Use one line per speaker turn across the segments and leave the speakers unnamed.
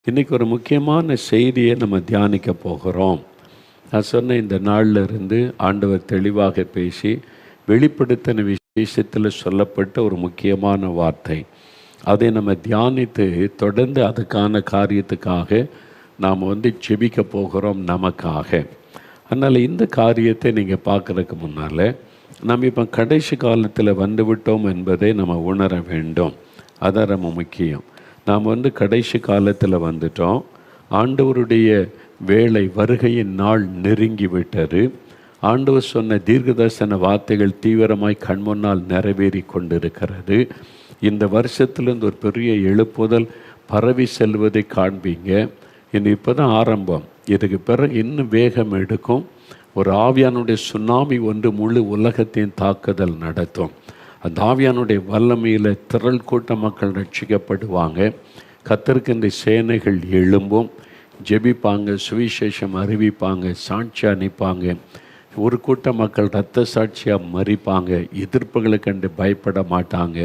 இன்றைக்கி ஒரு முக்கியமான செய்தியை நம்ம தியானிக்க போகிறோம். நான் சொன்ன இந்த நாளில் இருந்து ஆண்டவர் தெளிவாக பேசி வெளிப்படுத்தின விஷயத்தில் சொல்லப்பட்ட ஒரு முக்கியமான வார்த்தை. அதை நம்ம தியானித்து தொடர்ந்து அதுக்கான காரியத்துக்காக நாம் ஜெபிக்க போகிறோம் நமக்காக. அதனால் இந்த காரியத்தை நீங்கள் பார்க்குறதுக்கு முன்னால் நம்ம இப்போ கடைசி காலத்தில் வந்துவிட்டோம் என்பதை நம்ம உணர வேண்டும். அதான் ரொம்ப முக்கியம். நாம் கடைசி காலத்தில் வந்துட்டோம். ஆண்டவருடைய வேலை வருகையின் நாள் நெருங்கி விட்டது. ஆண்டவர் சொன்ன தீர்க்கதரிசன வார்த்தைகள் தீவிரமாய் கண்முன்னால் நிறைவேறி கொண்டிருக்கிறது. இந்த வருஷத்துலேருந்து ஒரு பெரிய எழுப்புதல் பரவி செல்வதை காண்பீங்க. இன்னும் இப்போ தான் ஆரம்பம். இதுக்கு பிறகு இன்னும் வேகம் எடுக்கும். ஒரு ஆவியானுடைய சுனாமி முழு உலகத்தையும் தாக்குதல் நடத்தும். அந்த ஆவியானுடைய வல்லமையில் திரள் கூட்ட மக்கள் ரட்சிக்கப்படுவாங்க. கர்த்தருக்கென்று சேனைகள் எழும்பும், ஜெபிப்பாங்க, சுவிசேஷம் அறிவிப்பாங்க, சாட்சி அனுப்பாங்க. ஒரு கூட்ட மக்கள் இரத்த சாட்சியாக மறிப்பாங்க. எதிர்ப்புகளை கண்டு பயப்பட மாட்டாங்க.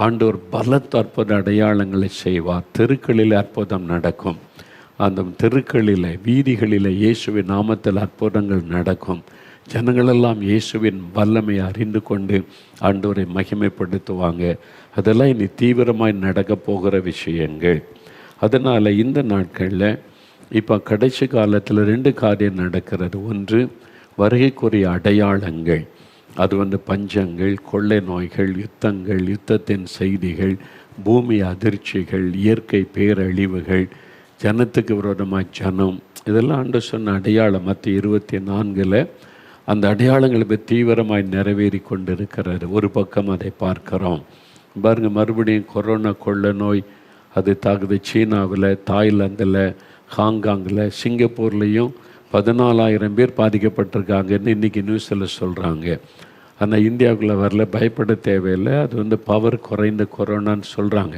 ஆண்டவர் பலத்த அற்புத அடையாளங்களை செய்வார். தெருக்களில் அற்புதம் நடக்கும். அந்த தெருக்களில் வீதிகளில் இயேசுவின் நாமத்தில் அற்புதங்கள் நடக்கும். ஜனங்களெல்லாம் இயேசுவின் வல்லமை அறிந்து கொண்டு ஆண்டவரை மகிமைப்படுத்துவாங்க. அதெல்லாம் இனி தீவிரமாய் நடக்க போகிற விஷயங்கள். அதனால் இந்த நாட்களில் இப்போ கடைசி காலத்தில் 2 காரியம் நடக்கிறது. ஒன்று, வருகைக்குரிய அடையாளங்கள். அது பஞ்சங்கள், கொள்ளை நோய்கள், யுத்தங்கள், யுத்தத்தின் செய்திகள், பூமி அதிர்ச்சிகள், இயற்கை பேரழிவுகள், ஜனத்துக்கு விரோதமாக ஜனம், இதெல்லாம் ஆண்டவர் சொன்ன அடையாளம். மத்திய 24 அந்த அடையாளங்கள் இப்போ தீவிரமாய் நிறைவேறி கொண்டிருக்கிறது. ஒரு பக்கம் அதை பார்க்குறோம். பாருங்கள், மறுபடியும் கொரோனா கொள்ளை நோய் அது தாக்குது. சீனாவில், தாய்லாந்தில், ஹாங்காங்கில், சிங்கப்பூர்லேயும் 14,000 பேர் பாதிக்கப்பட்டிருக்காங்கன்னு இன்றைக்கி நியூஸில் சொல்கிறாங்க. ஆனால் இந்தியாவுக்குள்ளே வரல, பயப்பட தேவையில்லை. அது பவர் குறைந்த கொரோனான்னு சொல்கிறாங்க.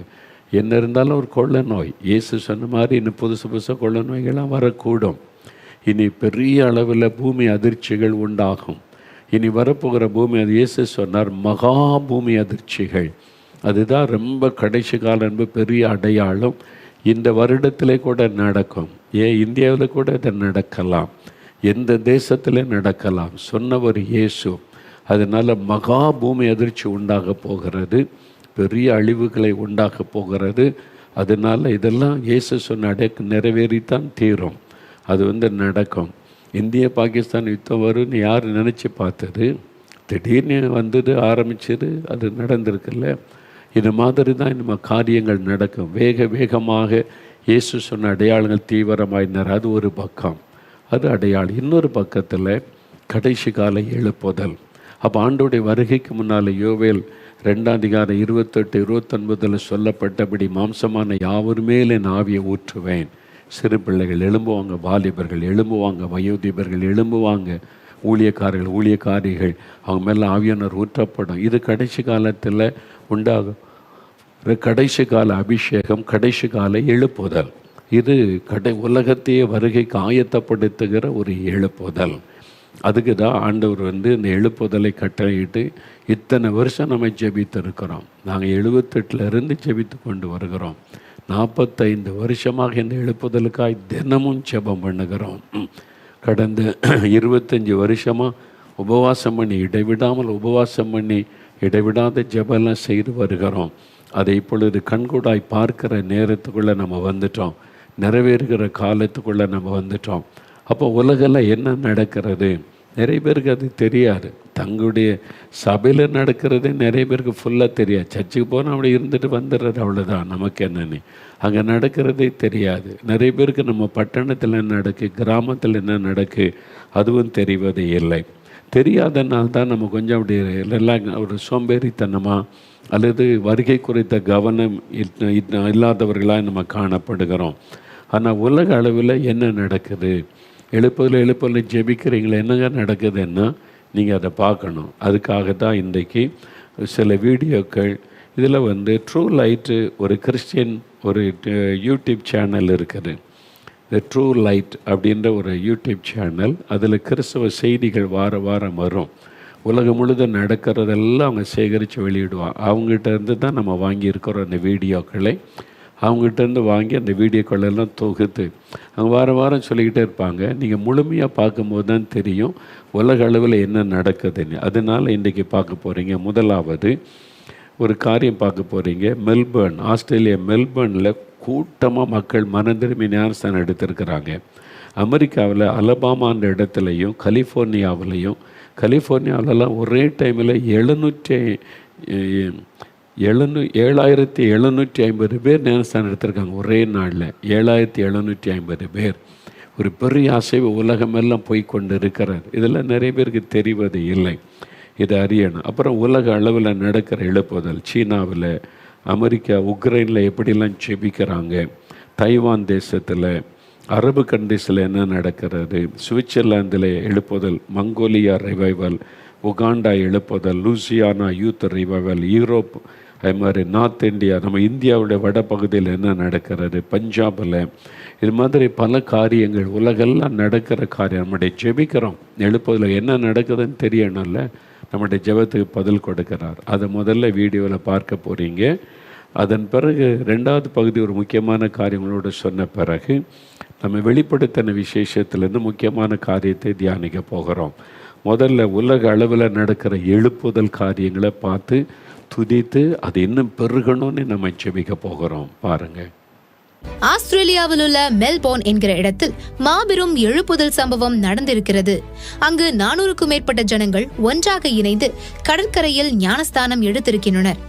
என்ன இருந்தாலும் ஒரு கொள்ளை நோய். இயேசு சொன்ன மாதிரி இன்னும் புதுசாக கொள்ளை நோய்கள்லாம் வரக்கூடும். இனி பெரிய அளவில் பூமி அதிர்ச்சிகள் உண்டாகும். இனி வரப்போகிற பூமி, அது இயேசு சொன்னார், மகா பூமி அதிர்ச்சிகள். அதுதான் ரொம்ப கடைசி காலம் என்பது பெரிய அடையாளம். இந்த வருடத்திலே கூட நடக்கும். இந்தியாவில் கூட இது நடக்கலாம், எந்த தேசத்திலே நடக்கலாம். சொன்னவர் இயேசு. அதனால் மகா பூமி அதிர்ச்சி உண்டாக போகிறது. பெரிய அழிவுகளை உண்டாக போகிறது. அதனால் இதெல்லாம் இயேசு சொன்ன நிறைவேறித்தான் தீரும். அது நடக்கும். இந்திய பாகிஸ்தான் யுத்தம் வரும்னு யார் நினச்சி பார்த்தது? திடீர்னு வந்தது, ஆரம்பிச்சது, அது நடந்திருக்குல்ல. இது மாதிரி தான் நம்ம காரியங்கள் நடக்கும். வேகமாக இயேசு சொன்ன அடையாளங்கள் தீவிரமாயினார். அது ஒரு பக்கம், அது அடையாளம். இன்னொரு பக்கத்தில் கடைசி கால எழுப்புதல். அப்போ ஆண்டோடைய வருகைக்கு முன்னால் யோவேல் 2:28-29 சொல்லப்பட்டபடி மாம்சமான யாவர் மேல் என் ஆவியை ஊற்றுவேன். சிறு பிள்ளைகள் எழும்புவாங்க, வாலிபர்கள் எழும்புவாங்க, வயோதிபர்கள் எழும்புவாங்க, ஊழியக்காரர்கள், ஊழியக்காரிகள், அவங்க மேலே ஆவியானவர் ஊற்றப்படும். இது கடைசி காலத்தில் உண்டாகும். கடைசி கால அபிஷேகம், கடைசி கால எழுப்புதல். இது உலகத்தையே வருகைக்கு ஆயத்தப்படுத்துகிற ஒரு எழுப்புதல். அதுக்கு தான் ஆண்டவர் இந்த எழுப்புதலை கட்டளையிட்டு இத்தனை வருஷம் நம்ம ஜெபித்திருக்கிறோம். நாங்கள் 78 ஜெபித்து கொண்டு வருகிறோம். 45 வருஷமாக இந்த எழுப்புதலுக்காய் தினமும் ஜெபம் பண்ணுகிறோம். கடந்த 25 வருஷமாக உபவாசம் பண்ணி, இடைவிடாமல் உபவாசம் பண்ணி, இடைவிடாத ஜெபம்லாம் செய்து வருகிறோம். அதை இப்பொழுது கண்கூடாய் பார்க்கிற நேரத்துக்குள்ளே நம்ம வந்துட்டோம். நிறைவேறுகிற காலத்துக்குள்ளே நம்ம வந்துட்டோம். அப்போ உலகில் என்ன நடக்கிறது நிறைய பேருக்கு அது தெரியாது. தங்களுடைய சபையில் நடக்கிறதே நிறைய பேருக்கு ஃபுல்லாக தெரியாது. சர்ச்சுக்கு போனால் அப்படி இருந்துட்டு வந்துடுறது, அவ்வளோதான். நமக்கு என்னன்னு அங்கே நடக்கிறதே தெரியாது. நிறைய பேருக்கு நம்ம பட்டணத்தில் என்ன நடக்கு, கிராமத்தில் என்ன நடக்கு, அதுவும் தெரிவதே இல்லை. தெரியாதனால தான் நம்ம கொஞ்சம் அப்படி எல்லாம் ஒரு சோம்பேறித்தனமாக அல்லது வருகை குறித்த கவனம் இல்லாதவர்களாக நம்ம காணப்படுகிறோம். ஆனால் உலக அளவில் என்ன நடக்குது, எழுப்பதில் ஜெபிக்கிறீங்களா, என்னங்க நடக்குதுன்னா நீங்கள் அதை பார்க்கணும். அதுக்காக தான் இன்றைக்கு சில வீடியோக்கள் இதில் ட்ரூ லைட்டு, ஒரு கிறிஸ்டியன் ஒரு யூடியூப் சேனல் இருக்குது. இந்த ட்ரூ லைட் அப்படின்ற ஒரு யூடியூப் சேனல். அதில் கிறிஸ்தவ செய்திகள் வாரம் வரும். உலகம் முழுதும் நடக்கிறதெல்லாம் அவங்க சேகரித்து வெளியிடுவாங்க. அவங்ககிட்ட இருந்து தான் நம்ம வாங்கியிருக்கிறோம் அந்த வீடியோக்களை. அவங்ககிட்டருந்து வாங்கி அந்த வீடியோக்களெல்லாம் தொகுத்து அவங்க வாரம் வாரம் சொல்லிக்கிட்டே இருப்பாங்க. நீங்கள் முழுமையாக பார்க்கும்போது தான் தெரியும் உலக அளவில் என்ன நடக்குதுன்னு. அதனால் இன்றைக்கி பார்க்க போகிறீங்க. முதலாவது ஒரு காரியம் பார்க்க போகிறீங்க. மெல்பர்ன், ஆஸ்திரேலியா மெல்பர்னில் கூட்டமாக மக்கள் மனம் திரும்பி ஞானஸ்தானம் எடுத்திருக்கிறாங்க. அமெரிக்காவில் அலபாமான்ற இடத்துலையும் கலிஃபோர்னியாவிலலாம் ஒரே டைமில் 7,750 பேர் ஞானஸ்தானம் எடுத்திருக்காங்க. ஒரே நாளில் 7,750 பேர். ஒரு பெரிய அசைவு உலகமெல்லாம் போய் கொண்டு இருக்கிறார். இதெல்லாம் நிறைய பேருக்கு தெரிவது இல்லை. இதை அறியணும். அப்புறம் உலக அளவில் நடக்கிற எழுப்புதல், சீனாவில், அமெரிக்கா, உக்ரைனில் எப்படிலாம் ஜெபிக்கிறாங்க, தைவான் தேசத்தில், அரபு கண்ட்ரீஸில் என்ன நடக்கிறது, சுவிட்சர்லாந்தில் எழுப்புதல், மங்கோலியா ரிவைவல், உகாண்டா எழுப்புதல், லூசியானா யூத் ரிவைவல், யூரோப், அது மாதிரி நார்த் இந்தியா, நம்ம இந்தியாவுடைய வட பகுதியில் என்ன நடக்கிறது, பஞ்சாபில், இது மாதிரி பல காரியங்கள் உலகெல்லாம் நடக்கிற காரியம். நம்முடைய ஜெபிக்கிறோம், எழுப்புதல் என்ன நடக்குதுன்னு தெரியணும்ல. நம்முடைய ஜெபத்துக்கு பதில் கொடுக்கிறார். அதை முதல்ல வீடியோவில் பார்க்க போகிறீங்க. அதன் பிறகு 2வது பகுதி ஒரு முக்கியமான காரியங்களோடு சொன்ன பிறகு நம்ம வெளிப்படுத்தின விசேஷத்துலேருந்து முக்கியமான காரியத்தை தியானிக்க போகிறோம். முதல்ல உலக அளவில் நடக்கிற எழுப்புதல் காரியங்களை பார்த்து துதித்து அது இன்னும் பெருகணும்னு நம்ம ஜெபிக்க போகிறோம். பாருங்கள்.
ஆஸ்திரேலியாவில் உள்ள மெல்போர்ன் என்கிற இடத்தில் மாபெரும் எழுப்புதல் சம்பவம் நடந்திருக்கிறது. அங்கு 400க்கும் மேற்பட்ட ஜனங்கள் ஒன்றாக இணைந்து கடற்கரையில் ஞானஸ்தானம் எடுத்திருக்கின்றனர்.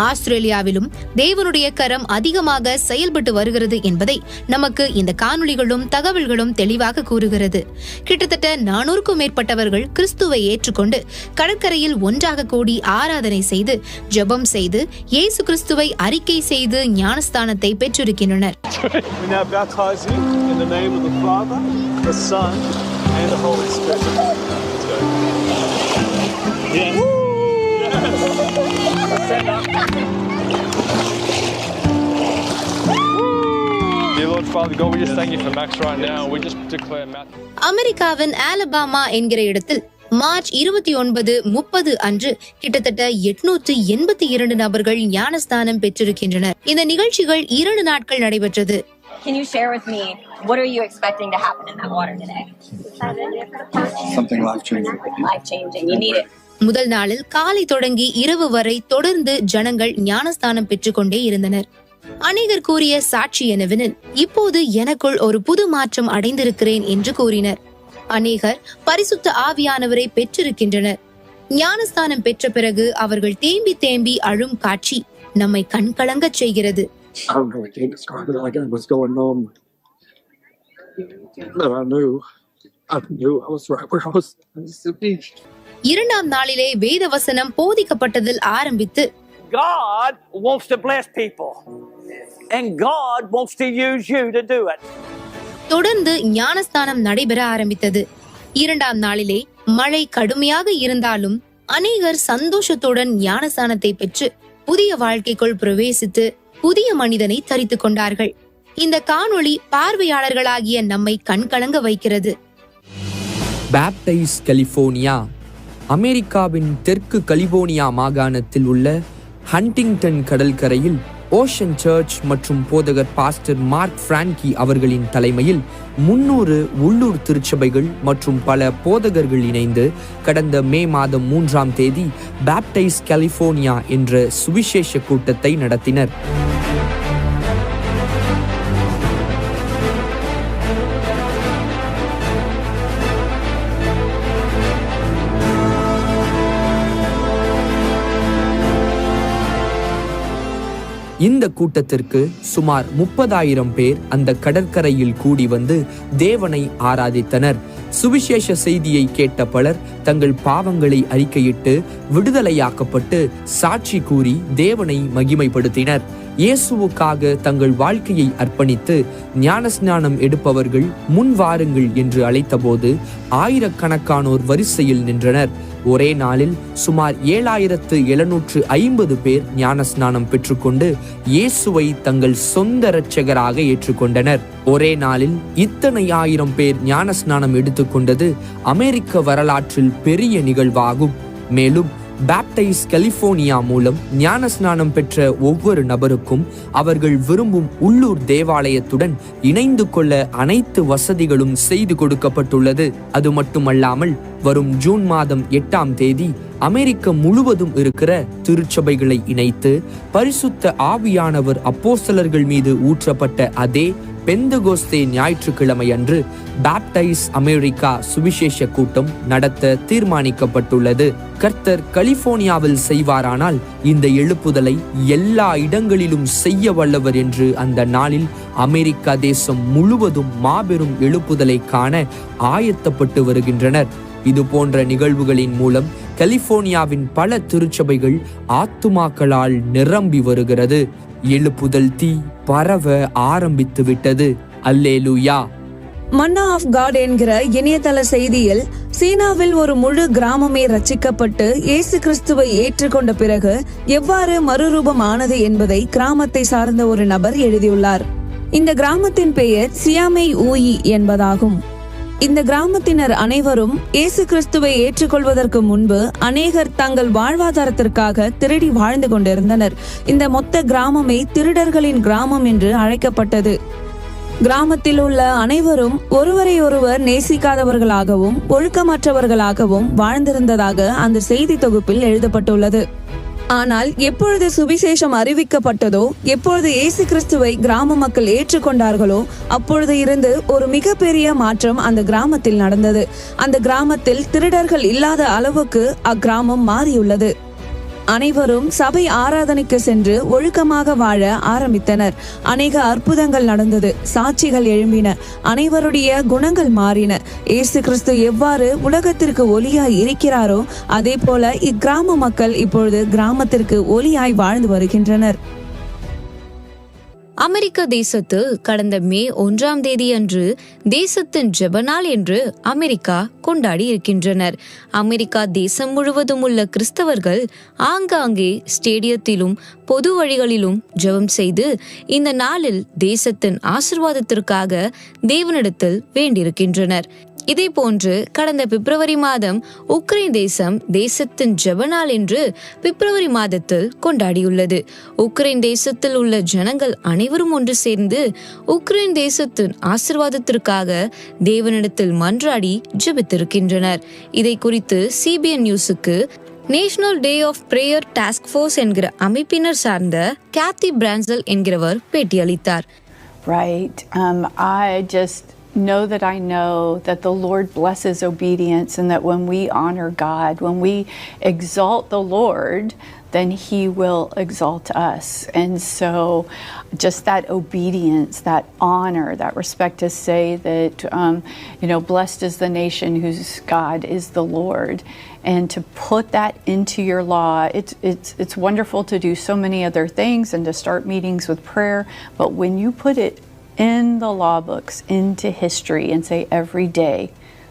ஆஸ்திரேலியாவிலும் தேவனுடைய கரம் அதிகமாக செயல்பட்டு வருகிறது என்பதை நமக்கு இந்த காணொளிகளும் தகவல்களும் தெளிவாக கூறுகிறது. கிட்டத்தட்ட 400க்கும் மேற்பட்டவர்கள் கிறிஸ்துவை ஏற்றுக்கொண்டு கடற்கரையில் ஒன்றாக கூடி ஆராதனை செய்து ஜெபம் செய்து இயேசு கிறிஸ்துவை அறிக்கை செய்து ஞானஸ்தானத்தை பெற்றிருக்கின்றனர்.
We now baptize you in the name of the Father, the Son, and the Holy Spirit. Let's go. Yes. Dear Lord Father God, we just thank you for Max right now. We just declare Max.
அமெரிக்காவின் ஆலபாமா என்கிற இடத்தில் March 29-30 அன்று கிட்டத்தட்ட 882 நபர்கள் ஞானஸ்தானம் பெற்றிருக்கின்றனர். இந்த நிகழ்ச்சிகள் 2 நாட்கள் நடைபெற்றது.
Can you share with me what are you expecting to happen in that water today?
Something life-changing.
Life-changing. You need it.
முதல் நாளில் காலை தொடங்கி இரவு வரை தொடர்ந்து ஜனங்கள் ஞானஸ்தானம் பெற்றுக்கொண்டே இருந்தனர். அநேகர் கூறிய சாட்சி என்னவெனில், இப்போது எனக்குள் ஒரு புது மாற்றம் அடைந்திருக்கிறேன் என்று கூறினர். அநேகர் பரிசுத்த ஆவியானவரை பெற்றிருக்கின்றனர். ஞானஸ்தானம் பெற்ற பிறகு அவர்கள் தேம்பி தேம்பி அழும் காட்சி நம்மை கண்கலங்கச் செய்கிறது. இரண்டாம் நாளிலே வேத வசனம் போதிக்கப்பட்டதில் ஆரம்பித்து
God wants to bless people and God wants to use you to do it.
தொடர்ந்து ஞானஸ்தானம் நடைபெற ஆரம்பித்தது. 2ஆம் நாளிலே மழை கடுமையாக இருந்தாலும் அநேகர் சந்தோஷத்துடன் ஞானஸ்தானத்தை பெற்று புதிய வாழ்க்கைக்குள் பிரவேசித்து புதிய மனிதனை தரித்துக் கொண்டார்கள். இந்த காணொளி பார்வையாளர்களாகிய நம்மை கண்கலங்க வைக்கிறது.
பாப்டைஸ் கலிபோர்னியா அமெரிக்காவின் தெற்கு கலிபோர்னியா மாகாணத்தில் உள்ள ஹண்டிங்டன் கடற்கரையில் ஓஷன் சர்ச் மற்றும் போதகர் பாஸ்டர் மார்க் பிராங்கி அவர்களின் தலைமையில் 300 உள்ளூர் திருச்சபைகள் மற்றும் பல போதகர்கள் இணைந்து கடந்த மே மாதம் 3ஆம் தேதி பாப்டைஸ் கலிபோர்னியா என்ற சுவிசேஷ கூட்டத்தை நடத்தினர். இந்த கூட்டத்திற்கு சுமார் 30,000 பேர் அந்த கடற்கரையில் கூடி வந்து தேவனை ஆராதித்தனர். சுவிசேஷ செய்தியை கேட்ட பலர் தங்கள் பாவங்களை அறிக்கையிட்டு விடுதலையாக்கப்பட்டு சாட்சி கூறி தேவனை மகிமைப்படுத்தினர். இயேசுவுக்காக தங்கள் வாழ்க்கையை அர்ப்பணித்து ஞானஸ்நானம் எடுப்பவர்கள் முன் வாருங்கள் என்று அழைத்தபோது ஆயிரக்கணக்கானோர் வரிசையில் நின்றனர். ஒரே நாளில் சுமார் 7,750 பேர் ஞானஸ்நானம் பெற்றுக்கொண்டு இயேசுவை தங்கள் சொந்த இரட்சகராக ஏற்றுக்கொண்டனர். ஒரே நாளில் இத்தனை 1000 பேர் ஞானஸ்நானம் எடுத்துக்கொண்டது அமெரிக்க வரலாற்றில் பெரிய நிகழ்வாகும். மேலும் பாப்டைஸ் கலிபோர்னியா மூலம் ஞானஸ்நானம் பெற்ற ஒவ்வொரு நபருக்கும் அவர்கள் விரும்பும் உள்ளூர் தேவாலயத்துடன் இணைந்து கொள்ள அனைத்து வசதிகளும் செய்து கொடுக்கப்பட்டுள்ளது. அது மட்டுமல்லாமல் வரும் ஜூன் மாதம் 8ஆம் தேதி அமெரிக்கா முழுவதும் இருக்கிற திருச்சபைகளை இணைத்து பரிசுத்த ஆவியானவர் அப்போஸ்தலர்கள் மீது ஊற்றப்பட்ட அதே பெந்தகோஸ்தே ஞாயிற்றுக்கிழமை அன்று பாப்டைஸ் அமெரிக்கா சுவிசேஷ கூட்டம் நடத்த தீர்மானிக்கப்பட்டுள்ளது. கர்த்தர் கலிபோர்னியாவில் செய்வாரானால் இந்த எழுப்புதலை எல்லா இடங்களிலும் செய்ய வல்லவர் என்று அந்த நாளில் அமெரிக்கா தேசம் முழுவதும் மாபெரும் எழுப்புதலை காண ஆயத்தப்பட்டு வருகின்றனர். இது போன்ற நிகழ்வுகளின் மூலம் கலிபோர்னியாவின் பல திருச்சபைகள் ஆத்துமாக்களால் நிரம்பி வருகிறது. எழுப்புதல் தீ பரவ ஆரம்பித்து விட்டது. அல்லேலூயா.
மன்னா ஆஃப் காட் என்கிற இணையதள செய்தியில் சீனாவில் ஒரு முழு கிராமமே ரட்சிக்கப்பட்டு இயேசு கிறிஸ்துவை ஏற்றுக்கொண்ட பிறகு எவ்வாறு மறுரூபம் ஆனது என்பதை கிராமத்தை சார்ந்த ஒரு நபர் எழுதியுள்ளார். இந்த கிராமத்தின் பெயர் சியாமை ஊயி என்பதாகும். இந்த கிராமத்தினர் அனைவரும் இயேசு கிறிஸ்துவை ஏற்றுக்கொள்வதற்கு முன்பு அநேகர் தங்கள் வாழ்வாதாரத்திற்காக திருடி வாழ்ந்து கொண்டிருந்தனர். இந்த மொத்த கிராமமே திருடர்களின் கிராமம் என்று அழைக்கப்பட்டது. கிராமத்தில் உள்ள அனைவரும் ஒருவரையொருவர் நேசிக்காதவர்களாகவும் ஒழுக்கமற்றவர்களாகவும் வாழ்ந்திருந்ததாக அந்த செய்தி தொகுப்பில் எழுதப்பட்டுள்ளது. ஆனால் எப்பொழுது சுவிசேஷம் அறிவிக்கப்பட்டதோ, எப்பொழுது இயேசு கிறிஸ்துவை கிராம மக்கள் ஏற்றுக்கொண்டார்களோ, அப்பொழுது இருந்து ஒரு மிகப்பெரிய மாற்றம் அந்த கிராமத்தில் நடந்தது. அந்த கிராமத்தில் திருடர்கள் இல்லாத அளவுக்கு அக்கிராமம் மாறியுள்ளது. அனைவரும் சபை ஆராதனைக்கு சென்று ஒழுக்கமாக வாழ ஆரம்பித்தனர். அநேக அற்புதங்கள் நடந்தது. சாட்சிகள் எழும்பின. அனைவருடைய குணங்கள் மாறின. இயேசு கிறிஸ்து எவ்வாறு உலகத்திற்கு ஒளியாய் இருக்கிறாரோ அதே போல இக்கிராம மக்கள் இப்பொழுது கிராமத்திற்கு ஒளியாய் வாழ்ந்து வருகின்றனர்.
அமெரிக்க தேசத்தில் கடந்த மே 1ஆம் தேதி அன்று தேசத்தின் ஜெபநாள் என்று அமெரிக்கா கொண்டாடி இருக்கின்றனர். அமெரிக்கா தேசம் முழுவதும் உள்ள கிறிஸ்தவர்கள் ஆங்காங்கே ஸ்டேடியத்திலும் பொது வழிகளிலும் ஜெபம் செய்து இந்த நாளில் தேசத்தின் ஆசீர்வாதத்திற்காக தேவனிடத்தில் வேண்டியிருக்கின்றனர். இதே போன்று கடந்த பிப்ரவரி மாதம் உக்ரைன் தேசம் தேசத்தின் ஜெபநாள் என்று பிப்ரவரி மாதத்தில் கொண்டாடியுள்ளது. உக்ரைன் தேசத்தில் உள்ள ஜனங்கள் அனைவரும் ஒன்று சேர்ந்து உக்ரைன் தேசத்தின் ஆசீர்வாதத்திற்காக தேவனிடத்தில் மன்றாடி ஜெபித்திருக்கின்றனர். இதை குறித்து சிபிஎன் நியூஸுக்கு national day of prayer task force என்கிற அமைப்பினர் சார்ந்த Ketti பிரான்சல் என்கிறவர் பேட்டியளித்தார்.
Right. I just know that the Lord blesses obedience, and that when we honor God, when we exalt the Lord, then He will exalt us. And so just that obedience, that honor, that respect to say that, blessed is the nation whose God is the Lord. And to put that into your law, it's wonderful to do so many other things and to start meetings with prayer, but when you put it in the law books, into history, and say every day,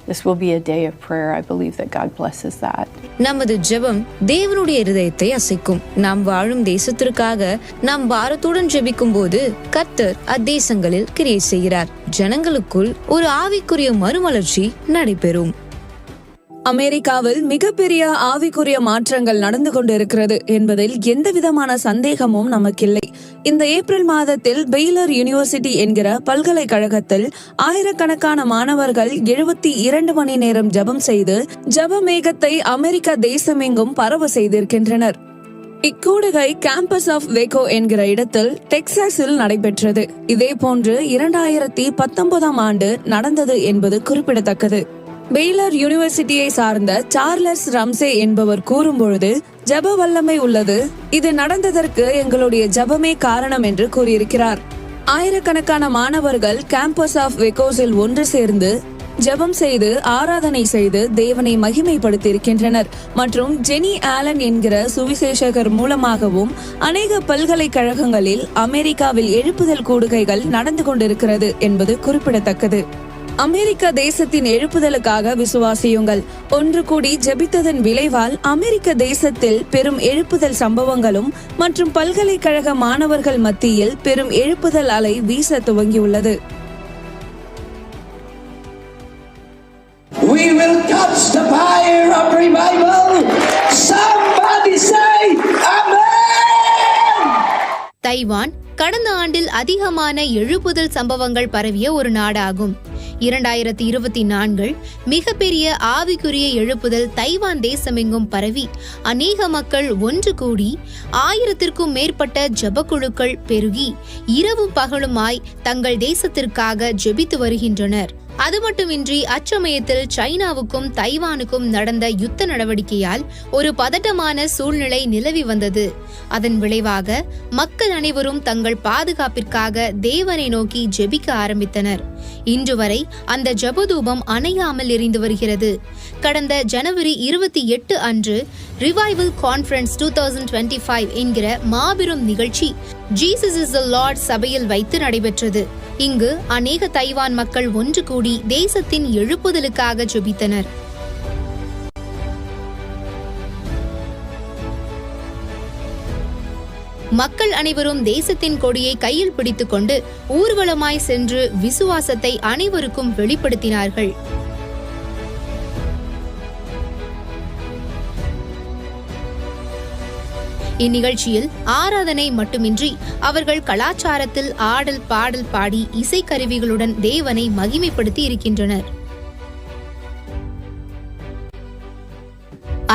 this will be a day of prayer, I believe that God blesses that.
நமது ஜெபம் தேவனுடைய இருதயத்தை அசைக்கும். நாம் வாழும் தேசத்திற்காக நாம் பாரத்துடன் ஜெபிக்கும் போது கர்த்தர் அத்தேசங்களில் கிரியை செய்கிறார். ஜனங்களுக்குள் ஒரு ஆவிக்குரிய மறுமலர்ச்சி நடைபெறும்.
அமெரிக்காவில் மிகப்பெரிய ஆவிக்குரிய மாற்றங்கள் நடந்து கொண்டிருக்கிறது என்பதில் எந்த விதமான சந்தேகமும் நமக்கில்லை. இந்த ஏப்ரல் மாதத்தில் பெய்லர் யூனிவர்சிட்டி என்கிற பல்கலைக்கழகத்தில் ஆயிரக்கணக்கான மாணவர்கள் 72 மணி நேரம் ஜெபம் செய்து ஜெப மேகத்தை அமெரிக்கா தேசமெங்கும் பரவ செய்திருக்கின்றனர். இக்கூடுகை கேம்பஸ் ஆஃப் வேகோ என்கிற இடத்தில் டெக்சாஸில் நடைபெற்றது. இதே போன்று 2019ஆம் ஆண்டு நடந்தது என்பது குறிப்பிடத்தக்கது. பெய்லர் யூனிவர்சிட்டியை சார்ந்த சார்லஸ் ரம்சே என்பவர் கூறும்பொழுது, ஜெப வல்லமை உள்ளது, இது நடந்ததற்கு எங்களுடைய ஜெபமே காரணம் என்று கூறியிருக்கிறார். ஆயிரக்கணக்கான மாணவர்கள் கேம்பஸ் ஆஃப் வெகோஸில் ஒன்று சேர்ந்து ஜெபம் செய்து ஆராதனை செய்து தேவனை மகிமைப்படுத்தி இருக்கின்றனர். மற்றும் ஜெனி ஆலன் என்கிற சுவிசேஷகர் மூலமாகவும் அநேக பல்கலைக்கழகங்களில் அமெரிக்காவில் எழுப்புதல் கூடுகைகள் நடந்து கொண்டிருக்கிறது என்பது குறிப்பிடத்தக்கது. அமெரிக்க தேசத்தின் எழுப்புதலுக்காக விசுவாசியுங்கள். ஒன்று கூடி ஜெபித்ததன் விளைவால் அமெரிக்க தேசத்தில் பெரும் எழுப்புதல் சம்பவங்களும் மற்றும் பல்கலைக்கழக மாணவர்கள் மத்தியில் பெரும் எழுப்புதல் அலை வீச துவங்கியுள்ளது.
We will touch the fire of revival.
Somebody say Amen!
Taiwan கடந்த ஆண்டில் அதிகமான எழுப்புதல் சம்பவங்கள் பரவிய ஒரு நாடாகும். 2024 மிகப்பெரிய ஆவிக்குரிய எழுப்புதல் தைவான் தேசமெங்கும் பரவி அநேக மக்கள் ஒன்று கூடி 1000க்கும் மேற்பட்ட ஜெபக்குழுக்கள் பெருகி இரவும் பகலுமாய் தங்கள் தேசத்திற்காக ஜெபித்து வருகின்றனர். அது மட்டுமின்றி அச்சமயத்தில் சைனாவுக்கும் தைவானுக்கும் நடந்த யுத்த நடவடிக்கையால் ஒரு பதட்டமான சூழ்நிலை நிலவி வந்தது. அதன் விளைவாக மக்கள் அனைவரும் தங்கள் பாதுகாப்பிற்காக தேவனை நோக்கி ஜெபிக்க ஆரம்பித்தனர். இன்று வரை அந்த ஜெபதூபம் அணையாமல் எரிந்து வருகிறது. கடந்த ஜனவரி 28 அன்று ரிவைவல் கான்ஃபரன்ஸ் 2025 என்கிற மாபெரும் நிகழ்ச்சி ஜீசஸ் இஸ் தி லார்ட் சபையில் வைத்து நடைபெற்றது. இங்கு அநேக தைவான் மக்கள் ஒன்று கூடி தேசத்தின் எழுப்புதலுக்காக ஜெபித்தனர். மக்கள் அனைவரும் தேசத்தின் கொடியை கையில் பிடித்துக் கொண்டு ஊர்வலமாய் சென்று விசுவாசத்தை அனைவருக்கும் வெளிப்படுத்தினார்கள். இந்நிகழ்ச்சியில் ஆராதனை மட்டுமின்றி அவர்கள் கலாச்சாரத்தில் ஆடல் பாடல் பாடி இசைக்கருவிகளுடன் தேவனை மகிமைப்படுத்தி இருக்கின்றனர்.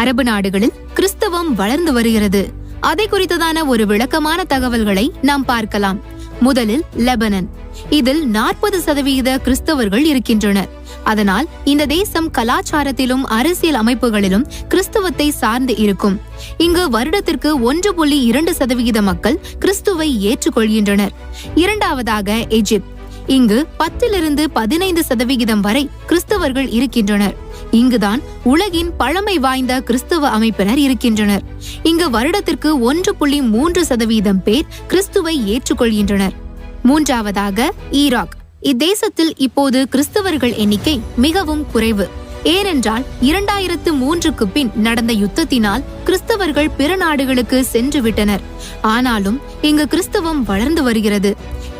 அரபு நாடுகளில் கிறிஸ்தவம் வளர்ந்து வருகிறது. அதை குறித்ததான ஒரு விளக்கமான தகவல்களை நாம் பார்க்கலாம். முதலில் லெபனன். இதில் 40% கிறிஸ்தவர்கள் இருக்கின்றனர். அதனால் இந்த தேசம் கலாச்சாரத்திலும் அரசியல் அமைப்புகளிலும் கிறிஸ்தவத்தை சார்ந்து இருக்கும். இங்கு வருடத்திற்கு 1.2% மக்கள் கிறிஸ்துவை ஏற்றுக்கொள்கின்றனர். இரண்டாவதாக எகிப்து. இங்கு 10-15% வரை கிறிஸ்தவர்கள் இருக்கின்றனர். இங்குதான் உலகின் பழமை வாய்ந்த கிறிஸ்தவ அமைப்பினர் இருக்கின்றனர். இங்கு வருடத்திற்கு 1.3% பேர் கிறிஸ்துவை ஏற்றுக்கொள்கின்றனர். மூன்றாவதாக ஈராக். இத்தேசத்தில் இப்போது கிறிஸ்தவர்கள் எண்ணிக்கை மிகவும் குறைவு. ஏனென்றால் 2003க்கு பின் நடந்த யுத்தத்தினால் கிறிஸ்தவர்கள் பிற நாடுகளுக்கு சென்று விட்டனர். ஆனாலும் இங்கு கிறிஸ்தவம் வளர்ந்து வருகிறது.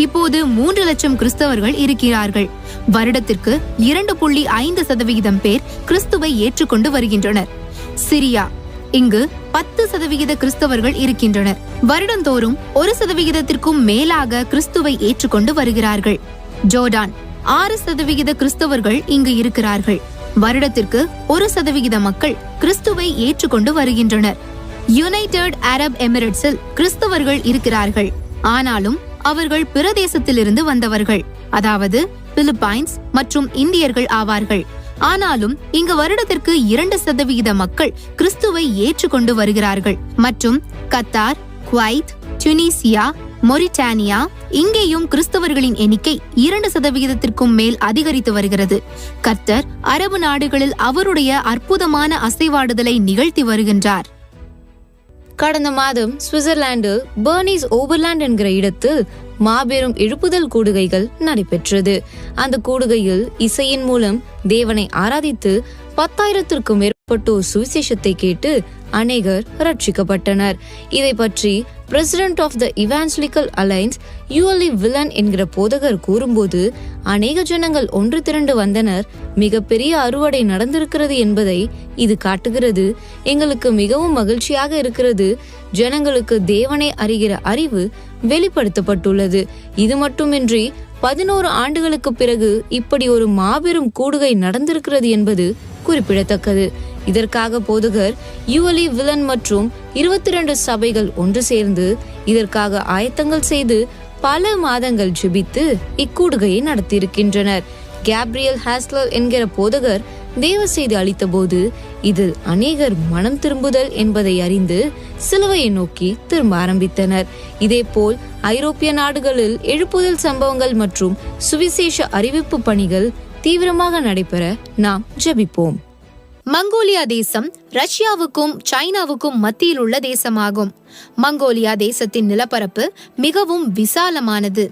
இப்போது 3 லட்சம் கிறிஸ்தவர்கள் இருக்கிறார்கள். வருடத்திற்கு 2.5% பேர் கிறிஸ்துவை ஏற்றுக்கொண்டு வருகின்றனர். சிரியா. இங்கு 10% கிறிஸ்தவர்கள் இருக்கின்றனர். வருடந்தோறும் 1%த்திற்கும் மேலாக கிறிஸ்துவை ஏற்றுக்கொண்டு வருகிறார்கள். ஜோர்டான். 6% கிறிஸ்தவர்கள் இங்கு இருக்கிறார்கள். வருடத்திற்கு 1% மக்கள் கிறிஸ்துவை ஏற்றுக்கொண்டு வருகின்றனர். யுனைடெட் அரப் எமிரேட்ஸில் கிறிஸ்தவர்கள் இருக்கிறார்கள். ஆனாலும் அவர்கள் பிற தேசத்திலிருந்து வந்தவர்கள், அதாவது பிலிப்பைன்ஸ் மற்றும் இந்தியர்கள் ஆவார்கள். ஆனாலும் இங்கு வருடத்திற்கு 2% மக்கள் கிறிஸ்துவை ஏற்றுக்கொண்டு வருகிறார்கள். மற்றும் கத்தார், குவைத், டுனிசியா, மொரிட்டானியா, இங்கேயும் கிறிஸ்தவர்களின் எண்ணிக்கை 2%த்திற்கும் மேல் அதிகரித்து வருகிறது. கர்த்தர் அரபு நாடுகளில் அவருடைய அற்புதமான அசைவாடுதலை நிகழ்த்தி வருகின்றார்.
கடந்த மாதம் சுவிட்சர்லாந்து பர்னீஸ் ஓவர்லாண்ட் என்கிற இடத்தில் மாபெரும் எழுப்புதல் கூடுகைகள் நடைபெற்றது. அந்த கூடுகையில் இசையின் மூலம் தேவனை ஆராதித்து 10,000த்திற்கும் மேற்பட்டோர் சுவிசேஷத்தை கேட்டு அநேகர் ரட்சிக்கப்பட்டனர். இதை பற்றி president of the evangelical alliance யூஎலி வில்லன் என்கிற போதகர் கூறும்போது, அநேக ஜனங்கள் ஒன்று திரண்டு வந்தனர். மிகப்பெரிய அறுவடை நடந்திருக்கிறது என்பதை இது காட்டுகிறது. எங்களுக்கு மிகவும் மகிழ்ச்சியாக இருக்கிறது. ஜனங்களுக்கு தேவனை அறிகிற அறிவு வெளிப்படுத்தப்பட்டுள்ளது. இது மட்டுமின்றி 11 ஆண்டுகளுக்கு பிறகு இப்படி ஒரு மாபெரும் கூடுகை நடந்திருக்கிறது என்பது குறிப்பிடத்தக்கது. இதற்காக போதகர் யூஎலி வில்லன் மற்றும் 22 சபைகள் ஒன்று சேர்ந்து இதற்காக ஆயத்தங்கள் செய்து பல மாதங்கள் ஜெபித்து இக்கூடுகையை நடத்தியிருக்கின்றனர். கேப்ரியல் ஹாஸ்லர் என்கிற போதகர் தேவ செய்தி அளித்த போது இதில் அநேகர் மனம் திரும்புதல் என்பதை அறிந்து சிலுவையை நோக்கி திரும்ப ஆரம்பித்தனர். இதேபோல் ஐரோப்பிய நாடுகளில் எழுப்புதல் சம்பவங்கள் மற்றும் சுவிசேஷ அறிவிப்பு பணிகள் தீவிரமாக நடைபெற நாம் ஜெபிப்போம்.
மங்கோலியா தேசம் ரஷ்யாவுக்கும் சைனாவுக்கும் மத்தியில் உள்ள தேசமாகும். மங்கோலியா தேசத்தின் நிலப்பரப்பு மிகவும் விசாலமானது.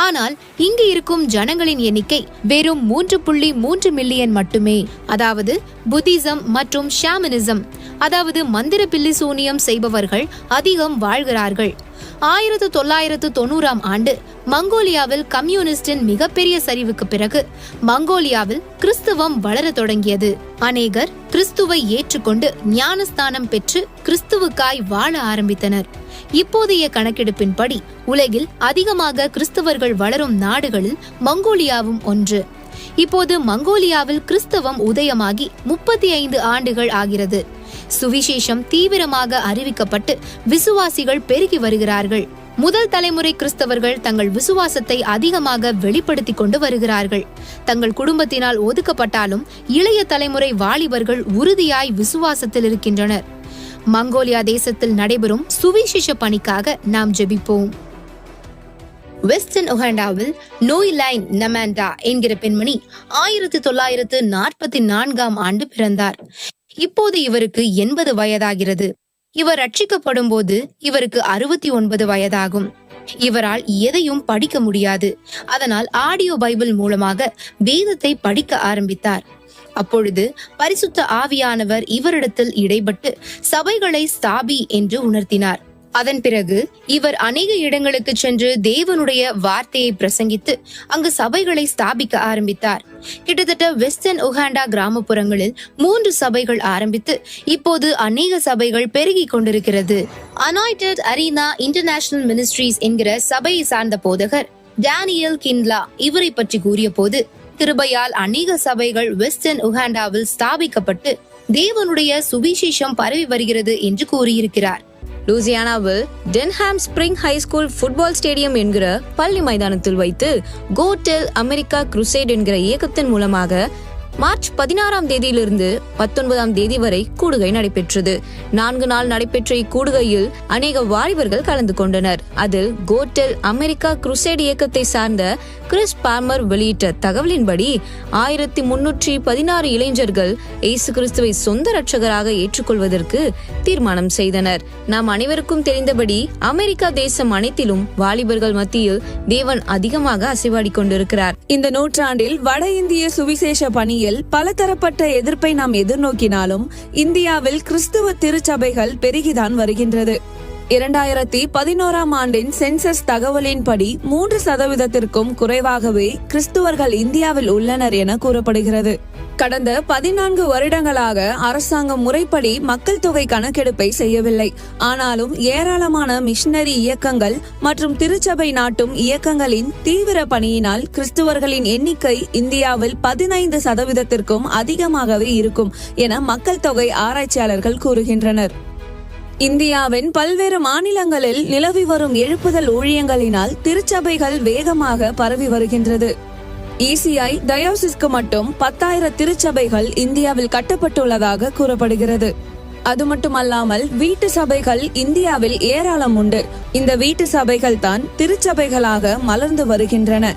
ஆனால் இங்கு இருக்கும் ஜனங்களின் எண்ணிக்கை வெறும் 3.3 மில்லியன் மட்டுமே. அதாவது புத்திசம் மற்றும் ஷாமனிசம், அதாவது மந்திர பில்லி சூனியம் செய்பவர்கள் அதிகம் வாழ்கிறார்கள். 1990ஆம் ஆண்டு மங்கோலியாவில் கம்யூனிஸ்டின் மிகப்பெரிய சரிவுக்கு பிறகு மங்கோலியாவில் கிறிஸ்துவம் வளர தொடங்கியது. அநேகர் கிறிஸ்துவை ஏற்றுக்கொண்டு ஞானஸ்தானம் பெற்று கிறிஸ்துவுக்காய் வாழ ஆரம்பித்தனர். இப்போதைய கணக்கெடுப்பின்படி உலகில் அதிகமாக கிறிஸ்தவர்கள் வளரும் நாடுகளில் மங்கோலியாவும் ஒன்று. இப்போது மங்கோலியாவில் கிறிஸ்தவம் உதயமாகி 35 ஆண்டுகள் ஆகிறது. சுவிசேஷம் தீவிரமாக அறிவிக்கப்பட்டு விசுவாசிகள் பெருகி வருகிறார்கள். முதல் தலைமுறை கிறிஸ்தவர்கள் தங்கள் விசுவாசத்தை அதிகமாக வெளிப்படுத்திக் கொண்டு வருகிறார்கள். தங்கள் குடும்பத்தினால் ஒதுக்கப்பட்டாலும் இளைய தலைமுறை வாலிபர்கள் உறுதியாய் விசுவாசத்தில் இருக்கின்றனர். மங்கோலியா தேசத்தில் நடைபெறும் சுவிசேஷ பணிக்காக நாம் ஜெபிப்போம். வெஸ்டர்ன் உகாண்டாவில் நோய்லைன் நமாண்டா என்கிற பெண்மணி 1944ஆம் ஆண்டு பிறந்தார். இப்போது இவருக்கு 80 வயதாகிறது. இவர் ரட்சிக்கப்படும் போது இவருக்கு 69 வயதாகும். இவரால் எதையும் படிக்க முடியாது. அதனால் ஆடியோ பைபிள் மூலமாக வேதத்தை படிக்க ஆரம்பித்தார். அப்பொழுது பரிசுத்த ஆவியானவர் இவரிடத்தில் இடைப்பட்டு சபைகளை ஸ்தாபி என்று உணர்த்தினார். அதன் பிறகு இவர் அநேக இடங்களுக்கு சென்று தேவனுடைய வார்த்தையை பிரசங்கித்து அங்கு சபைகளை ஸ்தாபிக்க ஆரம்பித்தார். கிட்டத்தட்ட வெஸ்டர்ன் உகாண்டா கிராமப்புறங்களில் 3 சபைகள் ஆரம்பித்து இப்போது அநேக சபைகள் பெருகி கொண்டிருக்கிறது. அனாயிட்டட் அரீனா இன்டர்நேஷனல் மினிஸ்ட்ரீஸ் என்கிற சபையை சார்ந்த போதகர் டேனியல் கின்லா இவரை பற்றி கூறிய போது, கிருபையால் அநேக சபைகள் வெஸ்டர்ன் உகாண்டாவில் ஸ்தாபிக்கப்பட்டு தேவனுடைய சுவிசேஷம் பரவி வருகிறது என்று கூறியிருக்கிறார்.
லூசியானாவில் Denham Spring High School football stadium என்கிற பள்ளி மைதானத்தில் வைத்து கோ டெல் அமெரிக்கா குருசேட் என்கிற இயக்கத்தின் மூலமாக மார்ச் 16ஆம் தேதியிலிருந்து 19ஆம் தேதி வரை கூடுகை நடைபெற்றது. 4 நாள் நடைபெற்ற இக்கூடுகையில் அநேக வாலிபர்கள் கலந்து கொண்டனர். அதில் கோ டெல் அமெரிக்கா குருசேட் இயக்கத்தை சார்ந்த கிறிஸ் பால்மர் வெளியிட்ட தகவலின்படி 1316 இளைஞர்கள் இயேசு கிறிஸ்துவை சொந்த இரட்சகராக ஏற்றுக்கொள்வதற்கு தீர்மானம் செய்தனர். நாம் அனைவருக்கும் தெரிந்தபடி அமெரிக்கா தேசம் அனைத்திலும் வாலிபர்கள் மத்தியில் தேவன் அதிகமாக அசைவாடி கொண்டிருக்கிறார்.
இந்த நூற்றாண்டில் வட இந்திய சுவிசேஷ பணியில் பலதரப்பட்ட எதிர்ப்பை நாம் எதிர்நோக்கினாலும் இந்தியாவில் கிறிஸ்துவ திருச்சபைகள் பெருகிதான் வருகின்றது. 2011ஆம் ஆண்டின் சென்சஸ் தகவலின்படி 3% குறைவாகவே கிறிஸ்துவர்கள் இந்தியாவில் உள்ளனர் என கூறப்படுகிறது. கடந்த 14 வருடங்களாக அரசாங்கம் முறைப்படி மக்கள் தொகை கணக்கெடுப்பை செய்யவில்லை. ஆனாலும் ஏராளமான மிஷனரி இயக்கங்கள் மற்றும் திருச்சபை நாட்டும் இயக்கங்களின் தீவிர பணியினால் கிறிஸ்துவர்களின் எண்ணிக்கை இந்தியாவில் 15% அதிகமாகவே இருக்கும் என மக்கள் தொகை ஆராய்ச்சியாளர்கள் கூறுகின்றனர். இந்தியாவின் பல்வேறு மாநிலங்களில் நிலவி வரும் எழுப்புதல் ஊழியங்களினால் திருச்சபைகள் வேகமாக பரவி வருகின்றது. ECI டயோசிஸ்க்கு மட்டும் 10,000 திருச்சபைகள் இந்தியாவில் கட்டப்பட்டுள்ளதாக கூறப்படுகிறது. அது மட்டுமல்லாமல் வீட்டு சபைகள் இந்தியாவில் ஏராளம் உண்டு. இந்த வீட்டு சபைகள் தான் திருச்சபைகளாக மலர்ந்து வருகின்றன.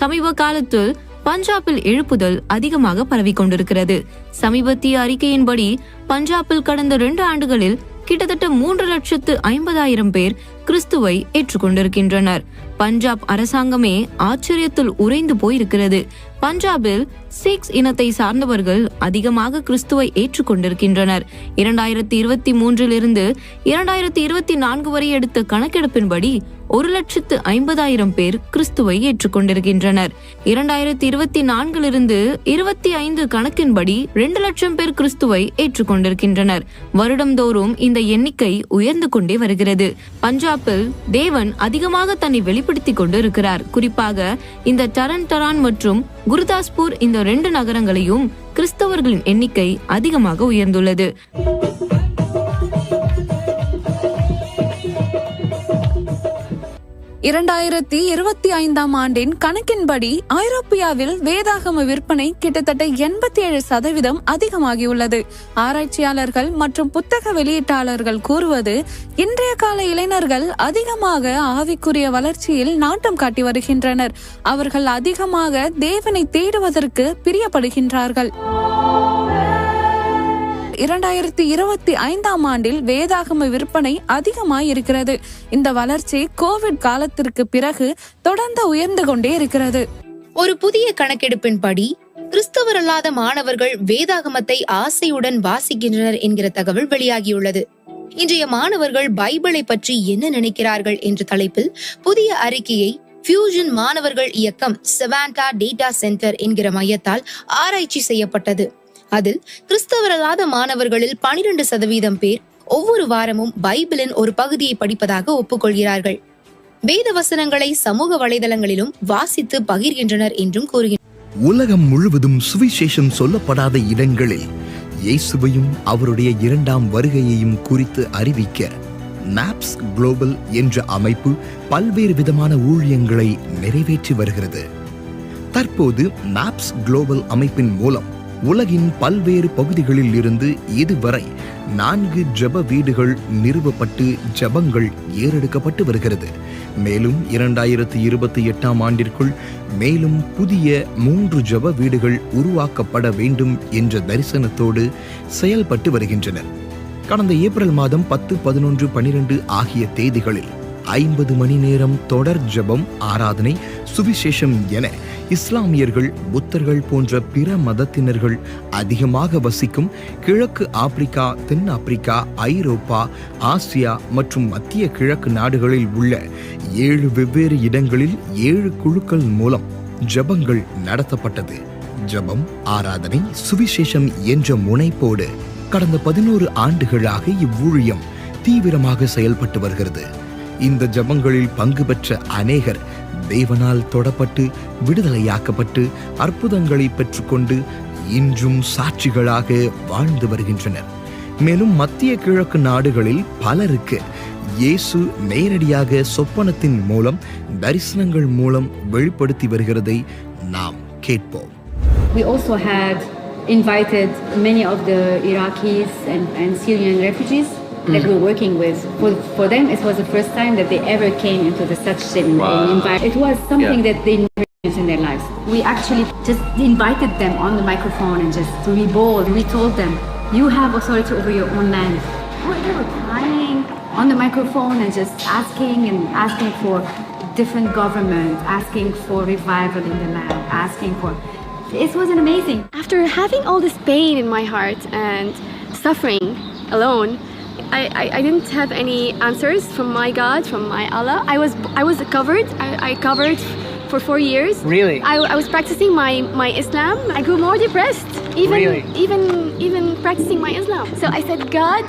சமீப காலத்தில் பஞ்சாபில் எழுப்புதல் அதிகமாக பரவி கொண்டிருக்கிறது. சமீபத்திய அறிக்கையின்படி பஞ்சாபில் கடந்த 2 ஆண்டுகளில் கிட்டத்தட்ட 3,50,000 பேர் கிறிஸ்துவை ஏற்றுக்கொண்டிருக்கின்றனர். பஞ்சாப் அரசாங்கமே ஆச்சரியத்தில் உறைந்து போயிருக்கிறது. பஞ்சாபில் சிக்ஸ் இனத்தை சார்ந்தவர்கள் அதிகமாக கிறிஸ்துவை ஏற்றுக்கொண்டிருக்கின்றனர். 2023 2024 வரை எடுத்த கணக்கெடுப்பின்படி 1,50,000 பேர் கிறிஸ்துவை ஏற்றுக்கொண்டிருக்கின்றனர். 2024 25 கணக்கின்படி 2 லட்சம் பேர் கிறிஸ்துவை ஏற்றுக்கொண்டிருக்கின்றனர். வருடந்தோறும் இந்த எண்ணிக்கை உயர்ந்து கொண்டே வருகிறது. பஞ்சாபில் தேவன் அதிகமாக தன்னை வெளிப்படுத்திக் கொண்டு இருக்கிறார். குறிப்பாக இந்த டரன் மற்றும் குருதாஸ்பூர் இந்த 2 நகரங்களையும் கிறிஸ்தவர்களின் எண்ணிக்கை அதிகமாக உயர்ந்துள்ளது.
2025ஆம் ஆண்டின் கணக்கின்படி ஐரோப்பியாவில் வேதாகம விற்பனை கிட்டத்தட்ட 87% அதிகமாகியுள்ளது. ஆராய்ச்சியாளர்கள் மற்றும் புத்தக வெளியீட்டாளர்கள் கூறுவது, இன்றைய கால இளைஞர்கள் அதிகமாக ஆவிக்குரிய வளர்ச்சியில் நாட்டம் காட்டி வருகின்றனர். அவர்கள் அதிகமாக தேவனை தேடுவதற்கு பிரியப்படுகின்றார்கள். 2025ஆம் ஆண்டில் வேதாகம விற்பனை அதிகமாய் இருக்கிறது. இந்த வளர்ச்சி கோவிட் காலத்திற்கு பிறகு தொடர்ந்து உயர்ந்து கொண்டே இருக்கிறது.
ஒரு புதிய கணக்கெடுப்பின்படி கிறிஸ்தவர் அல்லாத மாணவர்கள் வேதாகமத்தை ஆசையுடன் வாசிக்கின்றனர் என்கிற தகவல் வெளியாகியுள்ளது. இன்றைய மாணவர்கள் பைபிளை பற்றி என்ன நினைக்கிறார்கள் என்ற தலைப்பில் புதிய அறிக்கையை ஃபியூஷன் மாணவர்கள் இயக்கம் சவாண்டா டேட்டா சென்டர் என்கிற மையத்தால் ஆராய்ச்சி செய்யப்பட்டது. அதில் கிறிஸ்தவரல்லாத மாணவர்களில் 12% பேர் ஒவ்வொரு வாரமும் பைபிளின் ஒரு பகுதியை படிப்பதாக ஒப்புக்கொள்கிறார்கள். வேத வசனங்களை சமூக வலைதளங்களிலும் வாசித்து பகிர்கின்றனர் என்றும் கூறுகின்றனர்.
உலகம் முழுவதும் சுவிசேஷம் சொல்லப்படாத இடங்களில் இயேசுவையும் அவருடைய 2ஆம் வருகையையும் குறித்து அறிவிக்க நாப்ஸ் குளோபல் என்ற அமைப்பு பல்வேறு விதமான ஊழியங்களை நிறைவேற்றி வருகிறது. தற்போது நாப்ஸ் குளோபல் அமைப்பின் மூலம் உலகின் பல்வேறு பகுதிகளில் இருந்து இதுவரை 4 ஜெப வீடுகள் நிறுவப்பட்டு ஜெபங்கள் ஏறெடுக்கப்பட்டு வருகிறது. மேலும் 2028ஆம் ஆண்டிற்குள் மேலும் புதிய 3 ஜெப வீடுகள் உருவாக்கப்பட வேண்டும் என்ற தரிசனத்தோடு செயல்பட்டு வருகின்றனர். கடந்த ஏப்ரல் மாதம் 10, 11, 12 ஆகிய தேதிகளில் 50 மணி நேரம் தொடர் ஜெபம், ஆராதனை, சுவிசேஷம் என இஸ்லாமியர்கள், புத்தர்கள் போன்ற பிற மதத்தினர்கள் அதிகமாக வசிக்கும் கிழக்கு ஆப்பிரிக்கா, தென் ஆப்பிரிக்கா, ஐரோப்பா, ஆசியா மற்றும் மத்திய கிழக்கு நாடுகளில் உள்ள 7 வெவ்வேறு இடங்களில் 7 குழுக்கள் மூலம் ஜெபங்கள் நடத்தப்பட்டது. ஜெபம், ஆராதனை, சுவிசேஷம் என்ற முனைப்போடு கடந்த 11 ஆண்டுகளாக இவ்வூழியம் தீவிரமாக செயல்பட்டு வருகிறது. இந்த ஜெபங்களில் பங்கு பெற்ற அநேகர் தேவனால் தொடப்பட்டு விடுதலையாக்கப்பட்டு அற்புதங்களை பெற்றுக்கொண்டு இன்றும் சாட்சிகளாக வாழ்ந்து வருகின்றனர். மேலும் மத்திய கிழக்கு நாடுகளில் பலருக்கு இயேசு நேரடியாக சொப்பனத்தின் மூலம், தரிசனங்கள் மூலம் வெளிப்படுத்தி வருகிறதை நாம் கேட்போம்.
We also had invited many of the Iraqis and Syrian refugees that we're working with. For them, it was the first time that they ever came into such an environment. It was something that they never experienced in their lives. We actually just invited them on the microphone and just to be bold. We told them, you have authority over your own land. They were crying on the microphone and just asking for different government, asking for revival in the land, asking for... It was amazing.
After having all this pain in my heart and suffering alone, I didn't have any answers from my God, from my Allah. I was covered. I covered for 4 years.
Really?
I was practicing my Islam. I grew more depressed. Even practicing my Islam. So I said, God,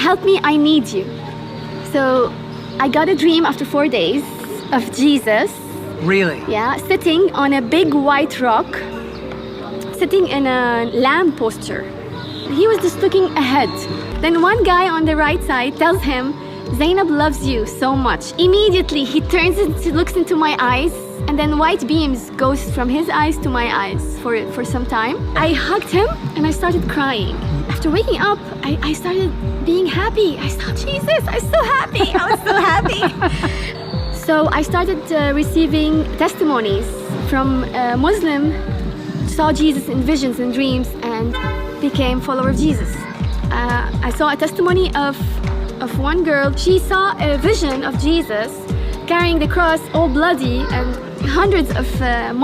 help me. I need you. So I got a dream after 4 days of Jesus.
Really?
Yeah, sitting on a big white rock, sitting in a lamb posture. He was just looking ahead. Then one guy on the right side tells him, Zainab loves you so much. Immediately he turns and looks into my eyes, and then white beams goes from his eyes to my eyes for some time. I hugged him and I started crying. After waking up, I started being happy. I saw Jesus. I was so happy. I was so happy. So I started receiving testimonies from Muslim, saw Jesus in visions and dreams, and became follower of Jesus. I saw a testimony of one girl. She saw a vision of Jesus carrying the cross all bloody, and hundreds of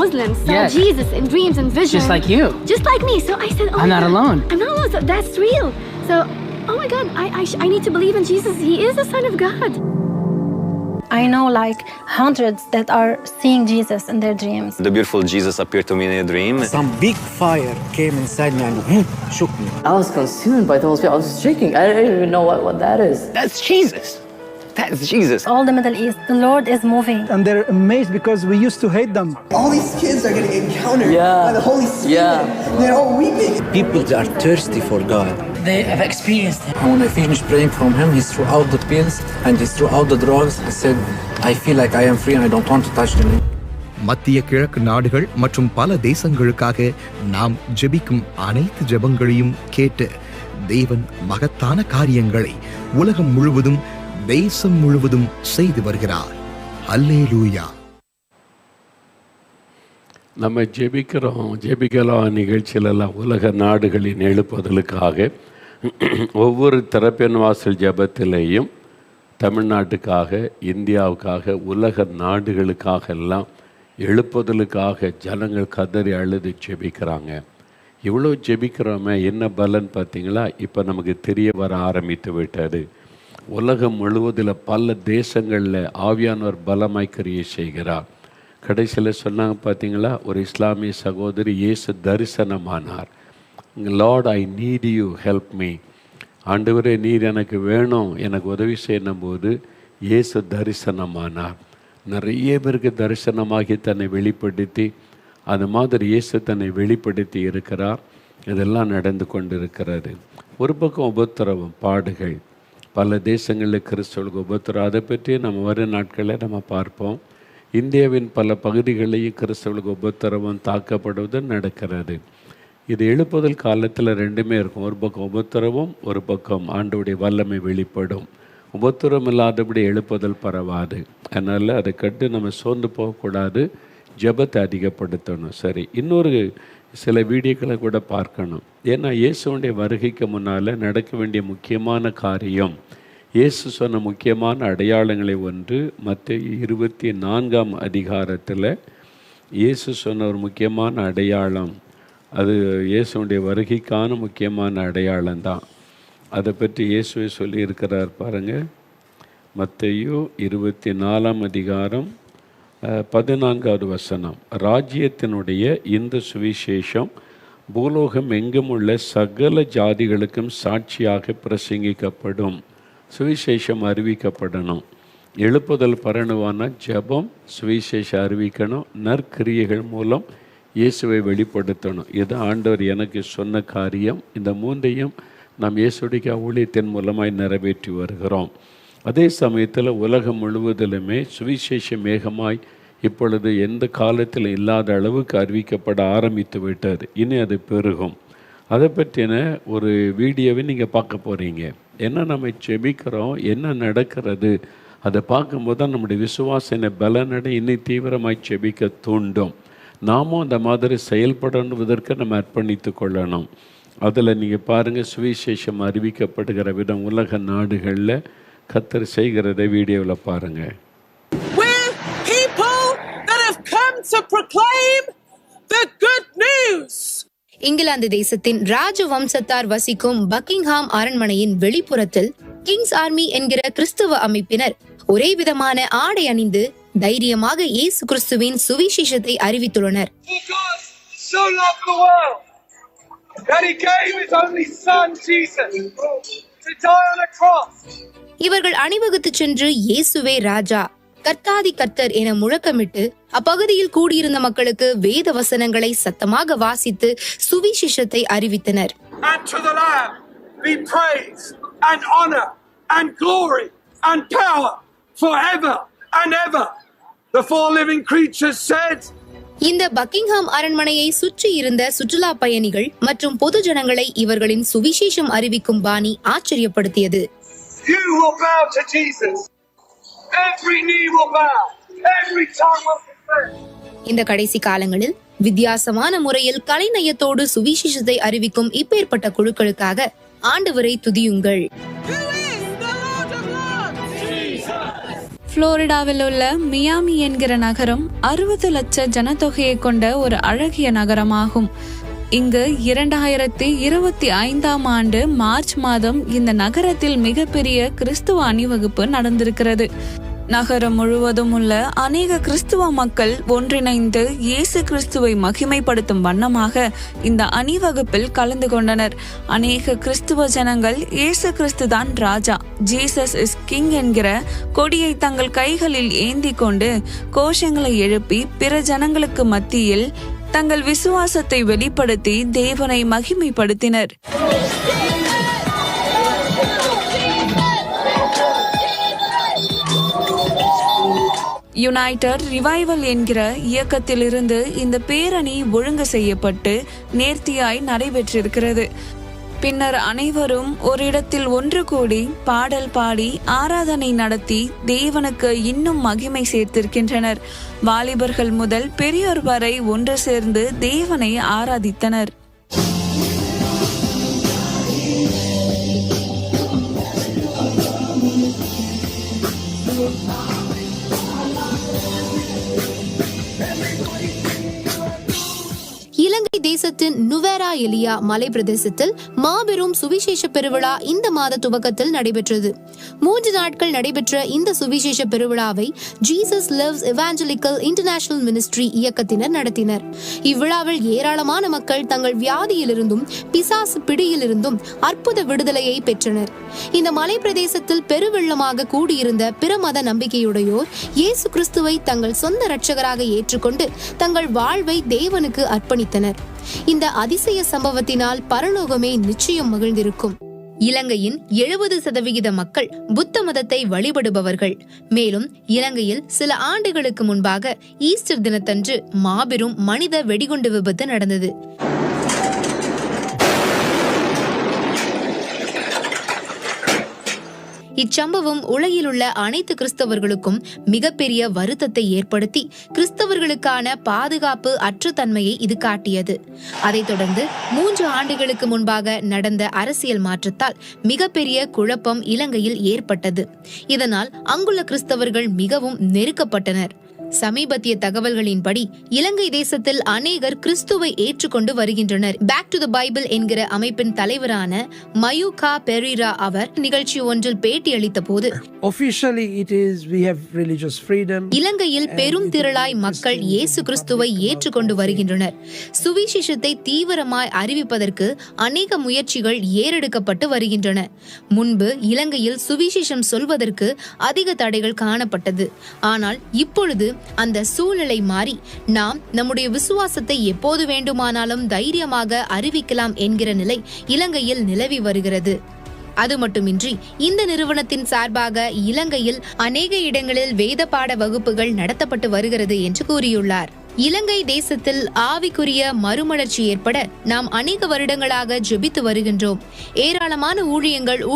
Muslims saw Jesus in dreams and visions.
Just like you.
Just like me. So I said, oh,
I'm not alone.
I'm not alone. So that's real. So, oh my God, I need to believe in Jesus. He is the Son of God.
I know like hundreds that are seeing Jesus in their dreams.
The beautiful Jesus appeared to me in a dream.
Some big fire came inside me and shook me.
I was consumed by the Holy Spirit. I was shaking. I didn't even know what that is.
That's Jesus. That's Jesus.
All the Middle East, the Lord is moving.
And they're amazed because we used to hate them.
All these kids are getting encountered by the Holy Spirit. They're all weeping.
People are thirsty for God.
They have experienced it.
When I finished praying from him, he threw out the pills and he threw out the drugs. He said, I feel like I am free and I don't want to touch them.
மத்திய கிழக்கு நாடுகள் மற்றும் பல தேசங்களுக்காக நாம் ஜெபிக்கும் அனைத்து ஜெபங்களையும் கேட்டு தேவன் மகத்தான காரியங்களை உலகம் முழுவதும், தேசம் முழுவதும் செய்து வருகிறார். அல்லேலூயா.
நம்ம ஜெபிக்கலாம் நிகழ்ச்சியிலெல்லாம் உலக நாடுகளின் எழுப்புதலுக்காக ஒவ்வொரு திறப்பின் வாசல் ஜெபத்திலேயும் தமிழ்நாட்டுக்காக, இந்தியாவுக்காக, உலக நாடுகளுக்காக எல்லாம் எழுப்புதலுக்காக ஜனங்கள் கதறி அழுது ஜெபிக்கிறாங்க. இவ்வளோ ஜெபிக்கிறோமே, என்ன பலன் பார்த்தீங்களா? இப்போ நமக்கு தெரிய வர ஆரம்பித்து விட்டது. உலகம் முழுவதில் பல தேசங்களில் ஆவியானவர் பலமாய் கிரியை செய்கிறார். கடைசியில் சொன்னாங்க பார்த்தீங்களா, ஒரு இஸ்லாமிய சகோதரி இயேசு தரிசனமானார். Lord I need you help me, ஆண்டவரே நீர் எனக்கு வேணும், எனக்கு உதவி செய்யணும் போது இயேசு தரிசனமானார். நிறைய பேருக்கு தரிசனமாகி தன்னை வெளிப்படுத்தி, அது மாதிரி இயேசு தன்னை வெளிப்படுத்தி இருக்கிறார். இதெல்லாம் நடந்து கொண்டிருக்கிறது. ஒரு பக்கம் உபத்திரவம், பாடுகள், பல தேசங்களில் கிறிஸ்தவர்களுக்கு உபத்திரம், அதை பற்றி நம்ம வரும் நாட்களில் நம்ம பார்ப்போம். இந்தியாவின் பல பகுதிகளிலேயும் கிறிஸ்தவர்களுக்கு உபத்திரவம் தாக்கப்படுவது நடக்கிறது. இது எழுப்புதல் காலத்தில் ரெண்டுமே இருக்கும். ஒரு பக்கம் உபத்திரவம், ஒரு பக்கம் ஆண்டவருடைய வல்லமை வெளிப்படும். உபத்திரம் இல்லாதபடி எழுப்புதல் பரவாது. அதனால் அதை கட்டு நம்ம சோர்ந்து போகக்கூடாது, ஜெபத்தை அதிகப்படுத்தணும். சரி, இன்னொரு சில வீடியோக்களை கூட பார்க்கணும். ஏன்னா இயேசுடைய வருகைக்கு முன்னால் நடக்க வேண்டிய முக்கியமான காரியம், இயேசு சொன்ன முக்கியமான அடையாளங்களை ஒன்று மத்தேயு 24ஆம் அதிகாரத்தில் இயேசு சொன்ன ஒரு முக்கியமான அடையாளம், அது இயேசுடைய வருகைக்கான முக்கியமான அடையாளம் தான். அதை பற்றி இயேசுவை சொல்லியிருக்கிறார் பாருங்கள். மத்தேயு 24ஆம் அதிகாரம் 14வது வசனம். ராஜ்யத்தினுடைய இந்த சுவிசேஷம் பூலோகம் எங்கும் உள்ள சகல ஜாதிகளுக்கும் சாட்சியாக பிரசங்கிக்கப்படும். சுவிசேஷம் அறிவிக்கப்படணும். எழுப்புதல் பரணுவான ஜெபம், சுவிசேஷம் அறிவிக்கணும், நற்கிரியைகள் மூலம் இயேசுவை வெளிப்படுத்தணும். இது ஆண்டவர் எனக்கு சொன்ன காரியம். இந்த மூன்றையும் நாம் இயேசுடைய ஊழியத்தின் மூலமாய் நிறைவேற்றி வருகிறோம். அதே சமயத்தில் உலகம் முழுவதிலுமே சுவிசேஷ மேகமாய் இப்பொழுது எந்த காலத்தில் இல்லாத அளவுக்கு அறிவிக்கப்பட ஆரம்பித்து விட்டது. இனி அது பெருகும். அதை பற்றின ஒரு வீடியோவை நீங்கள் பார்க்க போகிறீங்க. என்ன நம்ம ஜெபிக்கிறோம், என்ன நடக்கிறது, அதை பார்க்கும்போது தான் நம்முடைய விசுவாசனை பலனடை இன்னும் தீவிரமாய் ஜெபிக்க தூண்டும். நாமும் அந்த மாதிரி செயல்படுவதற்கு நம்ம அர்ப்பணித்து கொள்ளணும். அதில் நீங்கள் பாருங்கள், சுவிசேஷம் அறிவிக்கப்படுகிற விதம் உலக நாடுகளில் கர்த்தர் செய்கிறதை வீடியோவில் பாருங்கள்.
இங்கிலாந்து தேசத்தின் ராஜ வம்சத்தார் வசிக்கும் பக்கிங்ஹாம் அரண்மனையின் வெளிப்புறத்தில் கிங்ஸ் ஆர்மி என்கிற கிறிஸ்துவ அமைப்பினர் ஒரே விதமான ஆடை அணிந்து தைரியமாக இயேசு கிறிஸ்துவின் சுவிசேஷத்தை அறிவித்துள்ளனர். இவர்கள் அணிவகுத்து சென்று இயேசுவே ராஜா, கர்த்தாதி கர்த்தர் என முழக்கமிட்டு அப்பகுதியில் கூடியிருந்த மக்களுக்கு வேத வசனங்களை சத்தமாக வாசித்து சுவிசேஷத்தை அறிவித்தனர். இந்த பக்கிங்ஹாம் அரண்மனையை சுற்றி இருந்த சுற்றுலா பயணிகள் மற்றும் பொது ஜனங்களை இவர்களின் சுவிசேஷம் அறிவிக்கும் பாணி ஆச்சரியப்படுத்தியது. இந்த கடைசி காலங்களில் வித்தியாசமான முறையில் கலைநயத்தோடு சுவிசேஷத்தை அறிவிக்கும் இப்பேற்பட்ட குழுக்களுக்காக ஆண்டவரை துதியுங்கள்.
புளோரிடாவில் உள்ள மியாமி என்கிற நகரம் 60 லட்ச ஜனத்தொகையை கொண்ட ஒரு அழகிய நகரமாகும். இங்கு 2025ஆம் ஆண்டு மார்ச் மாதம் இந்த நகரத்தில் மிகப்பெரிய கிறிஸ்துவ அணிவகுப்பு நடந்திருக்கிறது. நகரம் முழுவதும் உள்ள அநேக கிறிஸ்துவ மக்கள் ஒன்றிணைந்து இயேசு கிறிஸ்துவை மகிமைப்படுத்தும் வண்ணமாக இந்த அணிவகுப்பில் கலந்து கொண்டனர். அநேக கிறிஸ்துவ ஜனங்கள் இயேசு கிறிஸ்து தான் ராஜா, ஜீசஸ் இஸ் கிங் என்கிற கொடியை தங்கள் கைகளில் ஏந்தி கொண்டு கோஷங்களை எழுப்பி பிற ஜனங்களுக்கு மத்தியில் தங்கள் விசுவாசத்தை வெளிப்படுத்தி தேவனை மகிமைப்படுத்தினர். யுனைடெட் ரிவைவல் என்கிற இயக்கத்திலிருந்து இந்த பேரணி ஒழுங்கு செய்யப்பட்டு நேர்த்தியாய் நடைபெற்றிருக்கிறது. பின்னர் அனைவரும் ஒரு இடத்தில் ஒன்று கூடி பாடல் பாடி ஆராதனை நடத்தி தேவனுக்கு இன்னும் மகிமை சேர்த்திருக்கின்றனர். வாலிபர்கள் முதல் பெரியோர் வரை ஒன்று சேர்ந்து தேவனை ஆராதித்தனர்.
இலங்கை தேசத்தின் நுவேரா எலியா மலை பிரதேசத்தில் மாபெரும் சுவிசேஷ பெருவிழா இந்த மாத துவக்கத்தில் நடைபெற்றது. 3 நாட்கள் நடைபெற்ற இந்த சுவிசேஷ பெருவிழாவை Jesus loves evangelical international ministry இயக்கத்தினர் நடத்தினர். இவ்விழாவில் ஏராளமான மக்கள் தங்கள் வியாதியிலிருந்தும் பிசாசு பிடியிலிருந்தும் அற்புத விடுதலையை பெற்றனர். இந்த மலை பிரதேசத்தில் பெருவெள்ளமாக கூடியிருந்த பிற மத நம்பிக்கையுடையோர் இயேசு கிறிஸ்துவை தங்கள் சொந்த இரட்சகராக ஏற்றுக்கொண்டு தங்கள் வாழ்வை தேவனுக்கு அர்ப்பணித்தனர். இந்த அதிசய சம்பவத்தினால் பரலோகமே நிச்சயம் மகிழ்ந்திருக்கும். இலங்கையின் 70% மக்கள் புத்த மதத்தை வழிபடுபவர்கள். மேலும் இலங்கையில் சில ஆண்டுகளுக்கு முன்பாக ஈஸ்டர் தினத்தன்று மாபெரும் மனித வெடிகுண்டு விபத்து நடந்தது. இச்சம்பவம் உலகில் உள்ள அனைத்து கிறிஸ்தவர்களுக்கும் மிகப்பெரிய வருத்தத்தை ஏற்படுத்தி கிறிஸ்தவர்களுக்கான பாதுகாப்பு அற்ற தன்மையை இது காட்டியது. அதைத் தொடர்ந்து 3 ஆண்டுகளுக்கு முன்பாக நடந்த அரசியல் மாற்றத்தால் மிகப்பெரிய குழப்பம் இலங்கையில் ஏற்பட்டது. இதனால் அங்குள்ள கிறிஸ்தவர்கள் மிகவும் நெருக்கப்பட்டனர். சமீபத்திய தகவல்களின்படி இலங்கை தேசத்தில் அநேகர் கிறிஸ்துவை ஏற்றுக்கொண்டு வருகின்றனர். பேக் டு தி பைபிள் என்கிற அமைப்பின் தலைவரான மயூகா பெரீரா அவர் நிகழ்ச்சி ஒன்றில் பேட்டி அளித்த போது, இலங்கையில் பெரும் திரளாய் மக்கள் இயேசு கிறிஸ்துவை ஏற்றுக்கொண்டு வருகின்றனர். சுவிசேஷத்தை தீவிரமாய் அறிவிப்பதற்கு அநேக முயற்சிகள் ஏறெடுக்கப்பட்டு வருகின்றன. முன்பு இலங்கையில் சுவிசேஷம் சொல்வதற்கு அதிக தடைகள் காணப்பட்டது. ஆனால் இப்பொழுது அந்த சூழ்நிலை மாறி நாம் நம்முடைய விசுவாசத்தை எப்போது வேண்டுமானாலும் தைரியமாக அறிவிக்கலாம் என்கிற நிலை இலங்கையில் நிலவி வருகிறது. அது மட்டுமின்றி இந்த நிறுவனத்தின் சார்பாக இலங்கையில் அநேக இடங்களில் வேத பாட வகுப்புகள் நடத்தப்பட்டு வருகிறது என்று கூறியுள்ளார். இலங்கை தேசத்தில் ஆவிக்குரிய மறுமலர்ச்சி ஏற்பட நாம் அநேக வருடங்களாக ஜெபித்து வருகின்றோம். ஏராளமான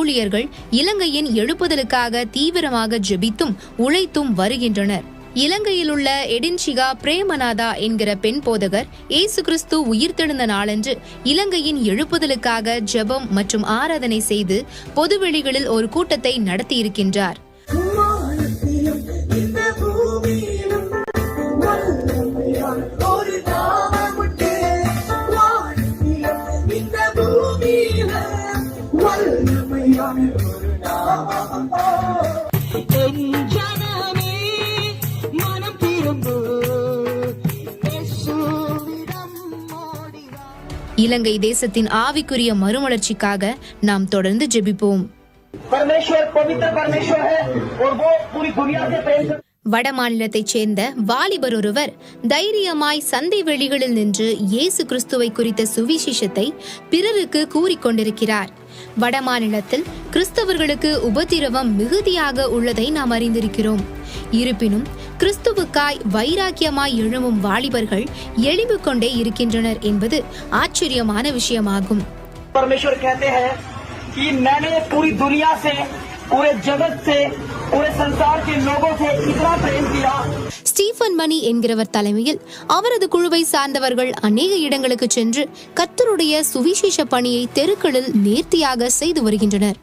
ஊழியர்கள் இலங்கையின் எழுப்புதலுக்காக தீவிரமாக ஜெபித்தும் உழைத்தும் வருகின்றனர். இலங்கையில் உள்ள எடின்ஷிகா பிரேமநாதா என்கிற பெண் போதகர் இயேசு கிறிஸ்து உயிர்த்தெழுந்த நாளன்று இலங்கையின் எழுப்புதலுக்காக ஜெபம் மற்றும் ஆராதனை செய்து பொதுவெளிகளில் ஒரு கூட்டத்தை நடத்தியிருக்கின்றார். இலங்கை தேசத்தின் ஆவிக்குரிய மறுமலர்ச்சிக்காக நாம் தொடர்ந்து ஜெபிப்போம். வட மாநிலத்தைச் சேர்ந்த வாலிபர் ஒருவர் தைரியமாய் சந்தை வெளிகளில் நின்று இயேசு கிறிஸ்துவை குறித்த சுவிசேஷத்தை பிறருக்கு கூறிக்கொண்டிருக்கிறார். வட மாநிலத்தில் கிறிஸ்தவர்களுக்கு உபத்திரவம் மிகுதியாக உள்ளதை நாம் அறிந்திருக்கிறோம். இருப்பினும் கிறிஸ்துவுக்காய் வைராக்கியமாய் எழும்பும் வாலிபர்கள் எழும்பு கொண்டே இருக்கின்றனர் என்பது ஆச்சரியமான விஷயமாகும். ஸ்டீஃபன் மணி என்கிறவர் தலைமையில் அவரது குழுவை சார்ந்தவர்கள் அநேக இடங்களுக்கு சென்று கர்த்தருடைய சுவிசேஷ பணியை தெருக்களில் நேர்த்தியாக செய்து வருகின்றனர்.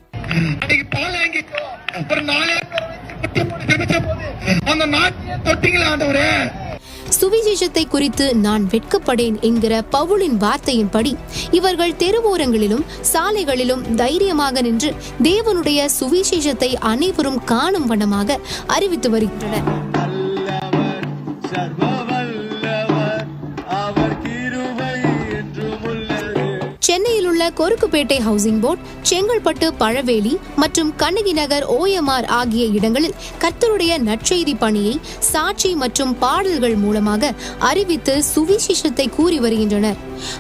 சுவிசேஷத்தை குறித்து நான் வெட்கப்படேன் என்கிற பவுலின் வார்த்தையின்படி இவர்கள் தெருவோரங்களிலும் சாலைகளிலும் தைரியமாக நின்று தேவனுடைய சுவிசேஷத்தை அனைவரும் காணும் வண்ணமாக அறிவித்து வருகின்றனர். சென்னையில் உள்ள கொருக்குப்பேட்டை ஹவுசிங் போர்ட், செங்கல்பட்டு பழவேலி மற்றும் கண்ணகி நகர் OMR ஆகிய இடங்களில் கர்த்தருடைய நற்செய்தி பணியை சாட்சி மற்றும் பாடல்கள் மூலமாக அறிவித்து சுவிசேஷத்தை கூறி வருகின்றனர்.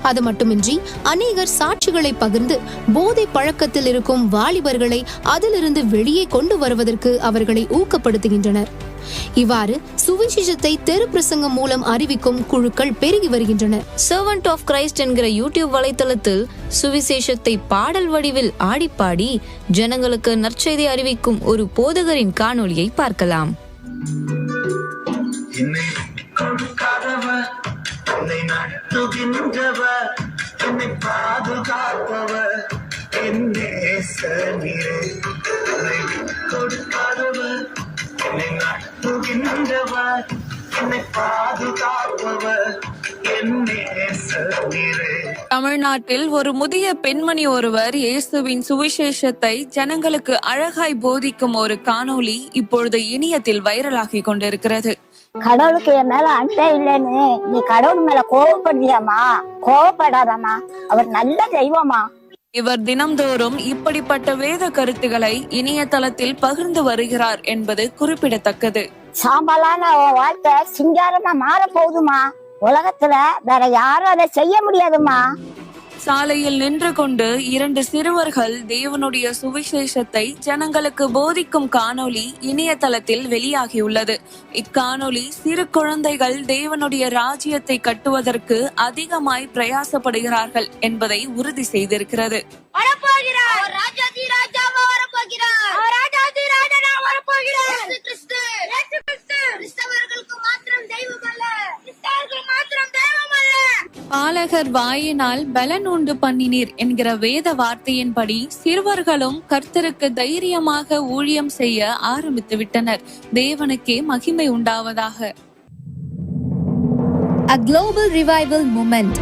அது மட்டுமின்றி அநேகர் சாட்சிகளை பகிர்ந்து போதை பழக்கத்தில் இருக்கும் வாலிபர்களை அதிலிருந்து வெளியே கொண்டு வருவதற்கு அவர்களை ஊக்கப்படுத்துகின்றனர். இவ்வாறு சுவிசேஷத்தை தெரு பிரசங்கம் மூலம் அறிவிக்கும் குழுக்கள் பெருகி வருகின்றன.
சர்வன்ட் ஆஃப் கிரைஸ்ட் என்கிற யூடியூப் வலைத்தளத்தில் சுவிசேஷத்தை பாடல் வடிவில் ஆடிப்பாடி ஜனங்களுக்கு நற்செய்தி அறிவிக்கும் ஒரு போதகரின் காணொளியை பார்க்கலாம்.
என்னை நடத்துகின்றவர், என்னை பாதுகாப்பவர்,
தமிழ்நாட்டில் ஒரு முதிய பெண்மணி ஒருவர் இயேசுவின் சுவிசேஷத்தை ஜனங்களுக்கு அழகாய் போதிக்கும் ஒரு காணொளி இப்பொழுது இணையத்தில் வைரலாகி கொண்டிருக்கிறது.
கடவுளுக்கு என் மேல அன்பே இல்லைன்னு நீ கடவுள் மேல கோவப்படுறியாமா? கோவப்படாதம்மா, அவர் நல்ல தெய்வமா.
இவர் தினம்தோறும் இப்படிப்பட்ட வேத கருத்துக்களை இணையதளத்தில் பகிர்ந்து வருகிறார் என்பது குறிப்பிடத்தக்கது.
சாம்பலான வாழ்க்கை சிங்காரமா மாற போகுதுமா. உலகத்துல வேற யாரும் அதை செய்ய முடியாதுமா.
சாலையில் நின்று கொண்டு 2 சிறுவர்கள் தேவனுடைய சுவிசேஷத்தை ஜனங்களுக்கு போதிக்கும் காணொளி இணையதளத்தில் வெளியாகியுள்ளது. இக்காணொளி சிறு குழந்தைகள் தேவனுடைய ராஜ்யத்தை கட்டுவதற்கு அதிகமாய் பிரயாசப்படுகிறார்கள் என்பதை உறுதி செய்திருக்கிறது. பாலகர் வாயினால் பலன் உண்டு பண்ணினீர் என்கிற வேத வார்த்தையின்படி சிறுவர்களும் கர்த்தருக்கு தைரியமாக ஊழியம் செய்ய ஆரம்பித்து விட்டனர். தேவனுக்கே மகிமை உண்டாவதாக.
A global revival movement.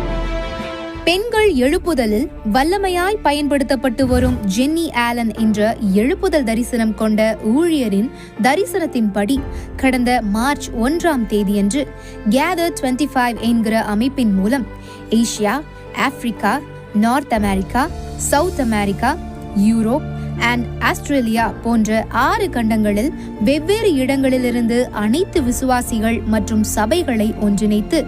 பெண்கள் எழுப்புதலில் வல்லமையாய் பயன்படுத்தப்பட்டு வரும் ஜென்னி ஆலன் என்ற எழுப்புதல் தரிசனம் கொண்ட ஊழியரின் தரிசனத்தின்படி கடந்த மார்ச் 1ஆம் தேதியன்று Gather 25 என்கிற அமைப்பின் மூலம் Asia, Africa, north America, south America, Europe and Australia போன்ற 6 கண்டங்களில் வெவ்வேறு இடங்களிலிருந்து அனைத்து விசுவாசிகள் மற்றும் சபைகளை ஒன்றிணைத்து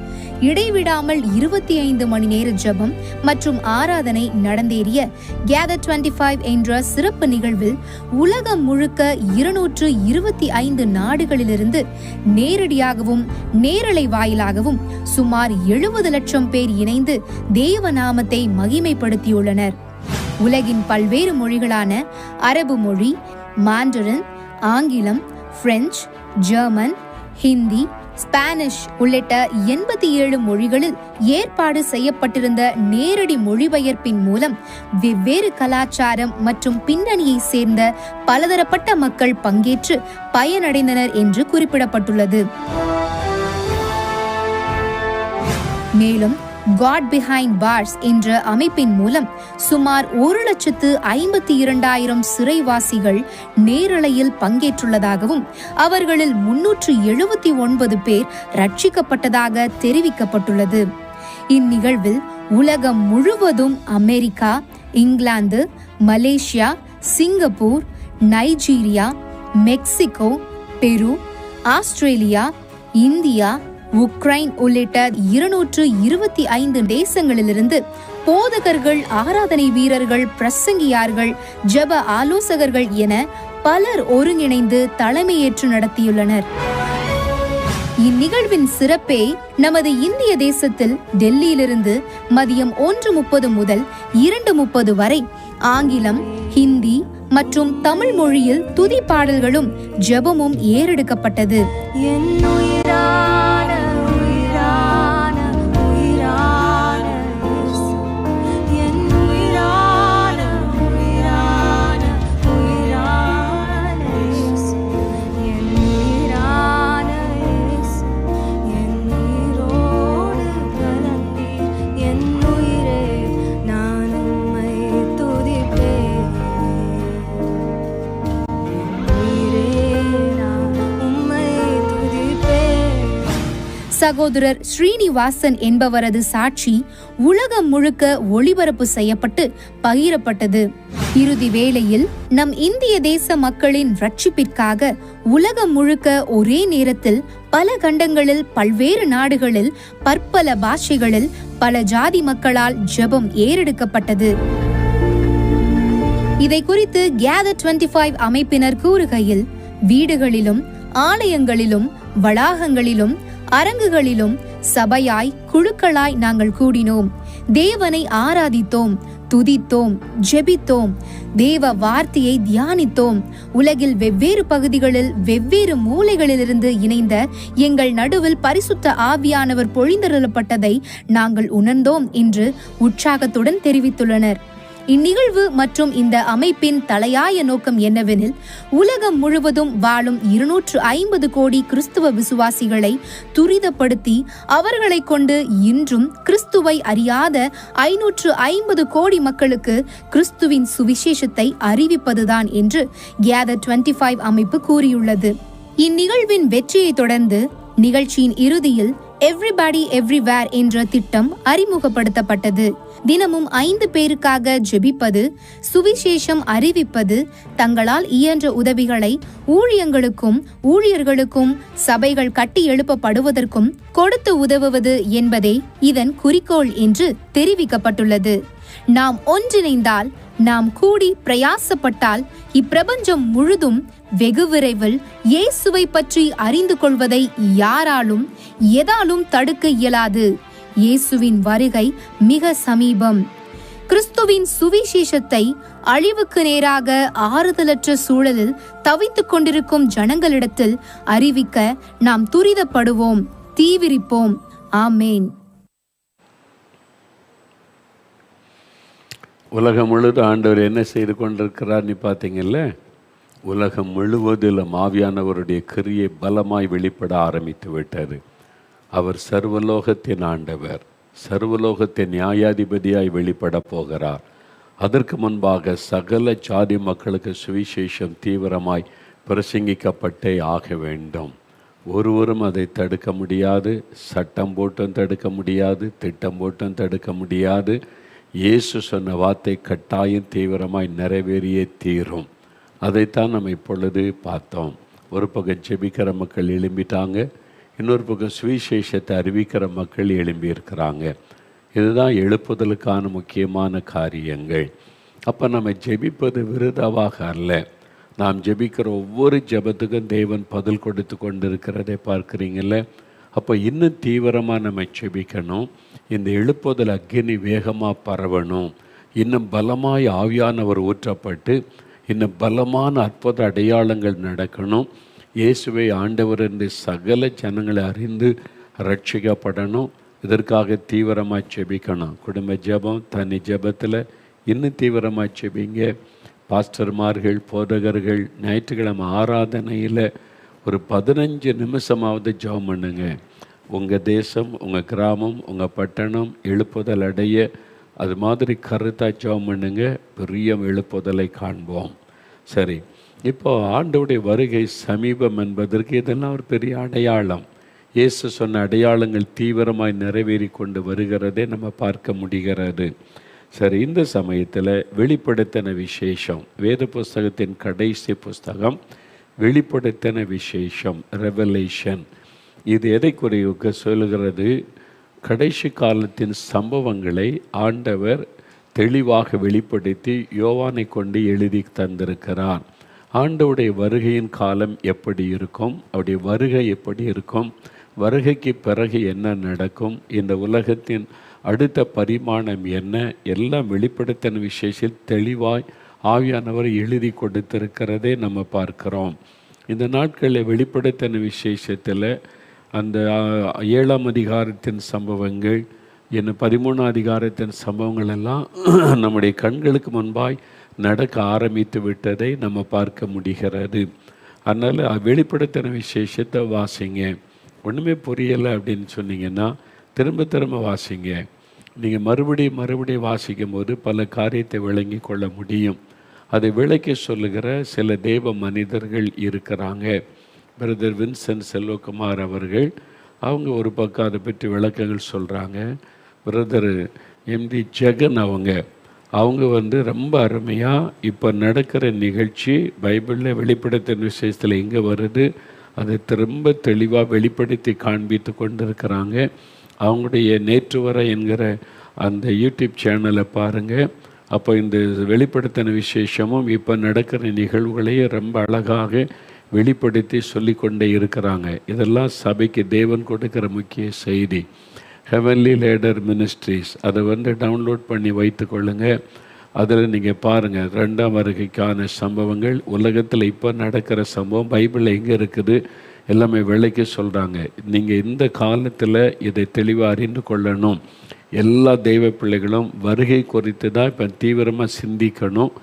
இடைவிடாமல் 25 மணி நேர ஜெபம் மற்றும் ஆராதனை நடந்தேறிய Gather 25 என்ற சிறப்பு நிகழ்வில் உலகம் முழுக்க 225 நாடுகளிலிருந்து நேரடியாகவும் நேரலை வாயிலாகவும் சுமார் 70 லட்சம் பேர் இணைந்து தேவ நாமத்தை மகிமைப்படுத்தியுள்ளனர். உலகின் பல்வேறு மொழிகளான அரபு மொழி, மாண்டரின், ஆங்கிலம், பிரெஞ்சு, ஜெர்மன், ஹிந்தி, ஸ்பானிஷ் உள்ளிட்ட 87 மொழிகளில் ஏற்பாடு செய்யப்பட்டிருந்த நேரடி மொழிபெயர்ப்பின் மூலம் வெவ்வேறு கலாச்சாரம் மற்றும் பின்னணியை சேர்ந்த பலதரப்பட்ட மக்கள் பங்கேற்று பயனடைந்தனர் என்று குறிப்பிடப்பட்டுள்ளது. மேலும் God Behind Bars என்ற அமைப்பின் மூலம் சுமார் 1,52,000 சிறைவாசிகள் நேரலையில் பங்கேற்றுள்ளதாகவும் அவர்களில் 379 பேர் ரட்சிக்கப்பட்டதாக தெரிவிக்கப்பட்டுள்ளது. இந்நிகழ்வில் உலகம் முழுவதும் America, England, Malaysia, Singapore, Nigeria, Mexico, பெரு, ஆஸ்திரேலியா, இந்தியா, உக்ரைன் உள்ளிட்ட 225 தேசங்களிலிருந்து போதகர்கள், ஆராதனை வீரர்கள், பிரசங்கியார்கள், ஜெப ஆலோசகர்கள் என பலர் ஒருங்கிணைந்து தலைமையேற்று நடத்தியுள்ளனர். இந்நிகழ்வின் சிறப்பே நமது இந்திய தேசத்தில் டெல்லியிலிருந்து மதியம் 1:30 முதல் 2:30 வரை ஆங்கிலம், ஹிந்தி மற்றும் தமிழ் மொழியில் துதி பாடல்களும் ஜெபமும் ஏறெடுக்கப்பட்டது. சகோதரர் ஸ்ரீனிவாசன் என்பவரது சாட்சி உலகம் முழுக்க ஒளிபரப்பு செய்யப்பட்டு பகிரப்பட்டது. இறுதி வேளையில் நம் இந்திய தேச மக்களின் ரட்சிப்பிற்காக உலகம் முழுக்க ஒரே நேரத்தில் பல கண்டங்களில் பல்வேறு நாடுகளில் பற்பல பாஷைகளில் பல ஜாதி மக்களால் ஜெபம் ஏறெடுக்கப்பட்டது. இதை குறித்து Gather 25 அமைப்பினர் கூறுகையில், வீடுகளிலும் ஆலயங்களிலும் வளாகங்களிலும் அரங்குகளிலும் சபையாய் குழுக்களாய் நாங்கள் கூடினோம், தேவனை ஆராதித்தோம், துதித்தோம், ஜெபித்தோம், தேவ வார்த்தையை தியானித்தோம். உலகில் வெவ்வேறு பகுதிகளில் வெவ்வேறு மூலைகளிலிருந்து இணைந்த எங்கள் நடுவில் பரிசுத்த ஆவியானவர் பொழிந்தருளப்பட்டதை நாங்கள் உணர்ந்தோம் என்று உற்சாகத்துடன் தெரிவித்துள்ளனர். இந்நிகழ்வு மற்றும் இந்த அமைப்பின் தலையாய நோக்கம் என்னவெனில், உலகம் முழுவதும் வாழும் 250 கோடி கிறிஸ்துவ விசுவாசிகளை துரிதப்படுத்தி அவர்களை கொண்டு இன்றும் கிறிஸ்துவை அறியாத 550 கோடி மக்களுக்கு கிறிஸ்துவின் சுவிசேஷத்தை அறிவிப்பதுதான் என்று Gather 25 அமைப்பு கூறியுள்ளது. இந்நிகழ்வின் வெற்றியை தொடர்ந்து நிகழ்ச்சியின் இறுதியில் எவ்ரிபடி எவ்ரிவேர் என்ற திட்டம் அறிமுகப்படுத்தப்பட்டது. தினமும் 5 பேருக்காக ஜெபிப்பது, சுவிசேஷம் அறிவிப்பது, தங்களால் இயன்ற உதவிகளை ஊழியர்களுக்கும் சபைகள் கட்டி எழுப்பப்படுவதற்கும் கொடுத்து உதவுவது என்பதே இதன் குறிக்கோள் என்று தெரிவிக்கப்பட்டுள்ளது. நாம் ஒன்றிணைந்தால், நாம் கூடி பிரயாசப்பட்டால் இப்பிரபஞ்சம் முழுதும் வெகு விரைவில் இயேசுவை பற்றி அறிந்து கொள்வதை யாராலும் எதாலும் தடுக்க இயலாது. இயேசுவின் வருகை மிக சமீபம். கிறிஸ்துவின் சுவிசேஷத்தை அழிவுக்கு நேராக ஆறுதலற்ற சூழலில் தவித்துக் கொண்டிருக்கும் ஜனங்களிடத்தில் அறிவிக்க நாம் துரிதப்படுவோம், தீவிரிப்போம். ஆமேன்.
உலகம் முழுவதும் ஆண்டவர் என்ன செய்து கொண்டிருக்கிறார்னு பார்த்தீங்கல்ல, உலகம் முழுவதிலும் ஆவியானவருடைய கிரியை பலமாய் வெளிப்பட ஆரம்பித்து விட்டது. அவர் சர்வலோகத்தின் ஆண்டவர், சர்வலோகத்தின் நியாயாதிபதியாய் வெளிப்பட போகிறார். அதற்கு முன்பாக சகல ஜாதி மக்களுக்கு சுவிசேஷம் தீவிரமாய் பிரசங்கிக்கப்பட்டே ஆக வேண்டும். ஒருவரும் அதை தடுக்க முடியாது. சட்டம் போட்டும் தடுக்க முடியாது, திட்டம் போட்டும் தடுக்க முடியாது. இயேசு சொன்ன வார்த்தை கட்டாயம் தீவிரமாய் நிறைவேறியே தீரும். அதைத்தான் நம்ம இப்பொழுது பார்த்தோம். ஒரு பக்கம் ஜெபிக்கிற மக்கள் எழும்பிட்டாங்க, இன்னொரு பக்கம் சுவிசேஷத்தை அறிவிக்கிற மக்கள் எழும்பியிருக்கிறாங்க. இதுதான் எழுப்புதலுக்கான முக்கியமான காரியங்கள். அப்போ நம்ம ஜெபிப்பது விருதாவாக அல்ல. நாம் ஜெபிக்கிற ஒவ்வொரு ஜெபத்துக்கும் தேவன் பதில் கொடுத்து கொண்டிருக்கிறதை பார்க்குறீங்கள. அப்போ இன்னும் தீவிரமாக நம்ம ஜெபிக்கணும். இந்த எழுப்புதல் அக்கினி வேகமாக பரவணும். இன்னும் பலமாய் ஆவியானவர் ஊற்றப்பட்டு இன்னும் பலமான அற்புத அடையாளங்கள் நடக்கணும். இயேசுவை ஆண்டவர் என்று சகல ஜனங்களை அறிந்து ரட்சிக்கப்படணும். இதற்காக தீவிரமாக ஜெபிக்கணும். குடும்ப ஜெபம், தனி ஜெபத்தில் இன்னும் தீவிரமாக ஜெபிங்க. பாஸ்டர்மார்கள், போதகர்கள் ஞாயிற்றுக்கிழமை ஆராதனையில் ஒரு 15 நிமிஷமாவது ஜெபம் பண்ணுங்க. உங்கள் தேசம், உங்கள் கிராமம், உங்கள் பட்டணம் எழுப்புதல் அடைய அது மாதிரி கருத்தாக ஜெபம் பண்ணுங்க. பெரிய எழுப்புதலை காண்போம். சரி, இப்போ ஆண்டவருடைய வருகை சமீபம் என்பதற்கு இதெல்லாம் ஒரு பெரிய அடையாளம். இயேசு சொன்ன அடையாளங்கள் தீவிரமாய் நிறைவேறி கொண்டு வருகிறதே நம்ம பார்க்க முடிகிறது. சரி, இந்த சமயத்தில் வெளிப்படுத்தின விசேஷம், வேத புஸ்தகத்தின் கடைசி புஸ்தகம் வெளிப்படுத்தின விசேஷம், ரெவலேஷன். இது எதை குறிக்க சொல்லுகிறது? கடைசி காலத்தின் சம்பவங்களை ஆண்டவர் தெளிவாக வெளிப்படுத்தி யோவானை கொண்டு எழுதி தந்திருக்கிறார். ஆண்டவருடைய வருகையின் காலம் எப்படி இருக்கும், அவருடைய வருகை எப்படி இருக்கும், வருகைக்கு பிறகு என்ன நடக்கும், இந்த உலகத்தின் அடுத்த பரிமாணம் என்ன, எல்லாம் வெளிப்படுத்தின விசேஷத்தில் தெளிவாய் ஆவியானவர் எழுதி கொடுத்திருக்கிறதே நம்ம பார்க்கிறோம். இந்த நாட்களில் வெளிப்படுத்தின விசேஷத்தில் அந்த 7ஆம் அதிகாரத்தின் சம்பவங்கள், என்ன 13ஆம் அதிகாரத்தின் சம்பவங்கள் எல்லாம் நம்முடைய கண்களுக்கு முன்பாய் நடக்க ஆரம்பித்து விட்டதை நம்ம பார்க்க முடிகிறது. அதனால் வெளிப்படுத்தின விசேஷத்தை வாசிங்க. ஒன்றுமே புரியலை அப்படின்னு சொன்னீங்கன்னா திரும்ப வாசிங்க. நீங்கள் மறுபடியும் வாசிக்கும் போது பல காரியத்தை விளங்கி கொள்ள முடியும். அதை விளக்கி சொல்லுகிற சில தேவ மனிதர்கள் இருக்கிறாங்க. பிரதர் வின்சென்ட் செல்வகுமார் அவர்கள், அவங்க ஒரு பக்கம் அதை பற்றி விளக்கங்கள் சொல்கிறாங்க. பிரதர் எம்டி ஜெகன் அவங்க ரொம்ப அருமையாக இப்போ நடக்கிற நிகழ்ச்சி பைபிளில் வெளிப்படுத்தின விஷயத்தில் எங்கே வருது அதை திரும்ப தெளிவாக வெளிப்படுத்தி காண்பித்து கொண்டிருக்கிறாங்க. அவங்களுடைய நேற்று வரை என்கிற அந்த யூடியூப் சேனலை பாருங்கள். அப்போ இந்த வெளிப்படுத்தின விசேஷமும் இப்போ நடக்கிற நிகழ்வுகளையும் ரொம்ப அழகாக வெளிப்படுத்தி சொல்லிக்கொண்டே இருக்கிறாங்க. இதெல்லாம் சபைக்கு தேவன் கொடுக்கிற முக்கிய செய்தி. ஹெவன்லி லேடர் மினிஸ்ட்ரிஸ் அதை டவுன்லோட் பண்ணி வைத்து கொள்ளுங்கள். அதில் நீங்கள் பாருங்கள், 2ஆம் வருகைக்கான சம்பவங்கள், உலகத்தில் இப்போ நடக்கிற சம்பவம் பைபிளில் எங்கே இருக்குது எல்லாமே விலைக்கு சொல்கிறாங்க. நீங்கள் இந்த காலத்தில் இதை தெளிவாக அறிந்து கொள்ளணும். எல்லா தெய்வ பிள்ளைகளும் வருகை குறித்து தான் இப்போ தீவிரமாக சிந்திக்கணும்.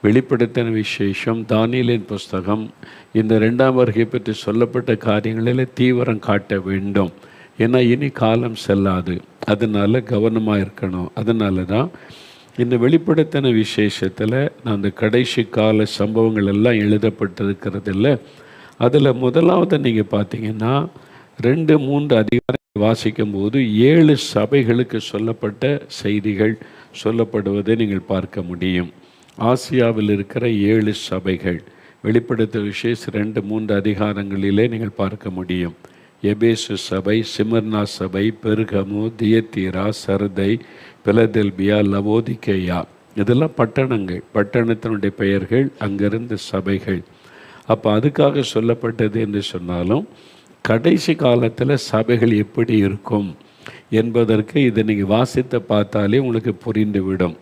வெளிப்படுத்தின விசேஷம், தானியேலின் புஸ்தகம், இந்த 2ஆம் வருகை பற்றி சொல்லப்பட்ட காரியங்களில் தீவிரம் காட்ட வேண்டும். ஏன்னா இனி காலம் செல்லாது, அதனால் கவனமாக இருக்கணும். அதனால தான் இந்த வெளிப்படுத்தின விசேஷத்தில் அந்த கடைசி கால சம்பவங்கள் எல்லாம் எழுதப்பட்டிருக்கிறதில்ல. அதில் முதலாவது நீங்கள் பார்த்தீங்கன்னா 2-3 அதிகாரம் வாசிக்கும்போது 7 சபைகளுக்கு சொல்லப்பட்ட செய்திகள் சொல்லப்படுவதை நீங்கள் பார்க்க முடியும். ஆசியாவில் இருக்கிற 7 சபைகள் வெளிப்படுத்த விசேஷம் 2-3 அதிகாரங்களிலே நீங்கள் பார்க்க முடியும். எபேசு சபை, சிமர்னா சபை, பெர்கமு, தியத்தீரா, சர்தை, பிலதெல்பியா, லவோதிகேயா, இதெல்லாம் பட்டணங்கள், பட்டணத்தினுடைய பெயர்கள், அங்கிருந்த சபைகள். அப்போ அதுக்காக சொல்லப்பட்டது என்று சொன்னாலும் கடைசி காலத்தில் சபைகள் எப்படி இருக்கும் என்பதற்கு இதை நீங்கள் வாசித்து பார்த்தாலே உங்களுக்கு புரிந்துவிடும்.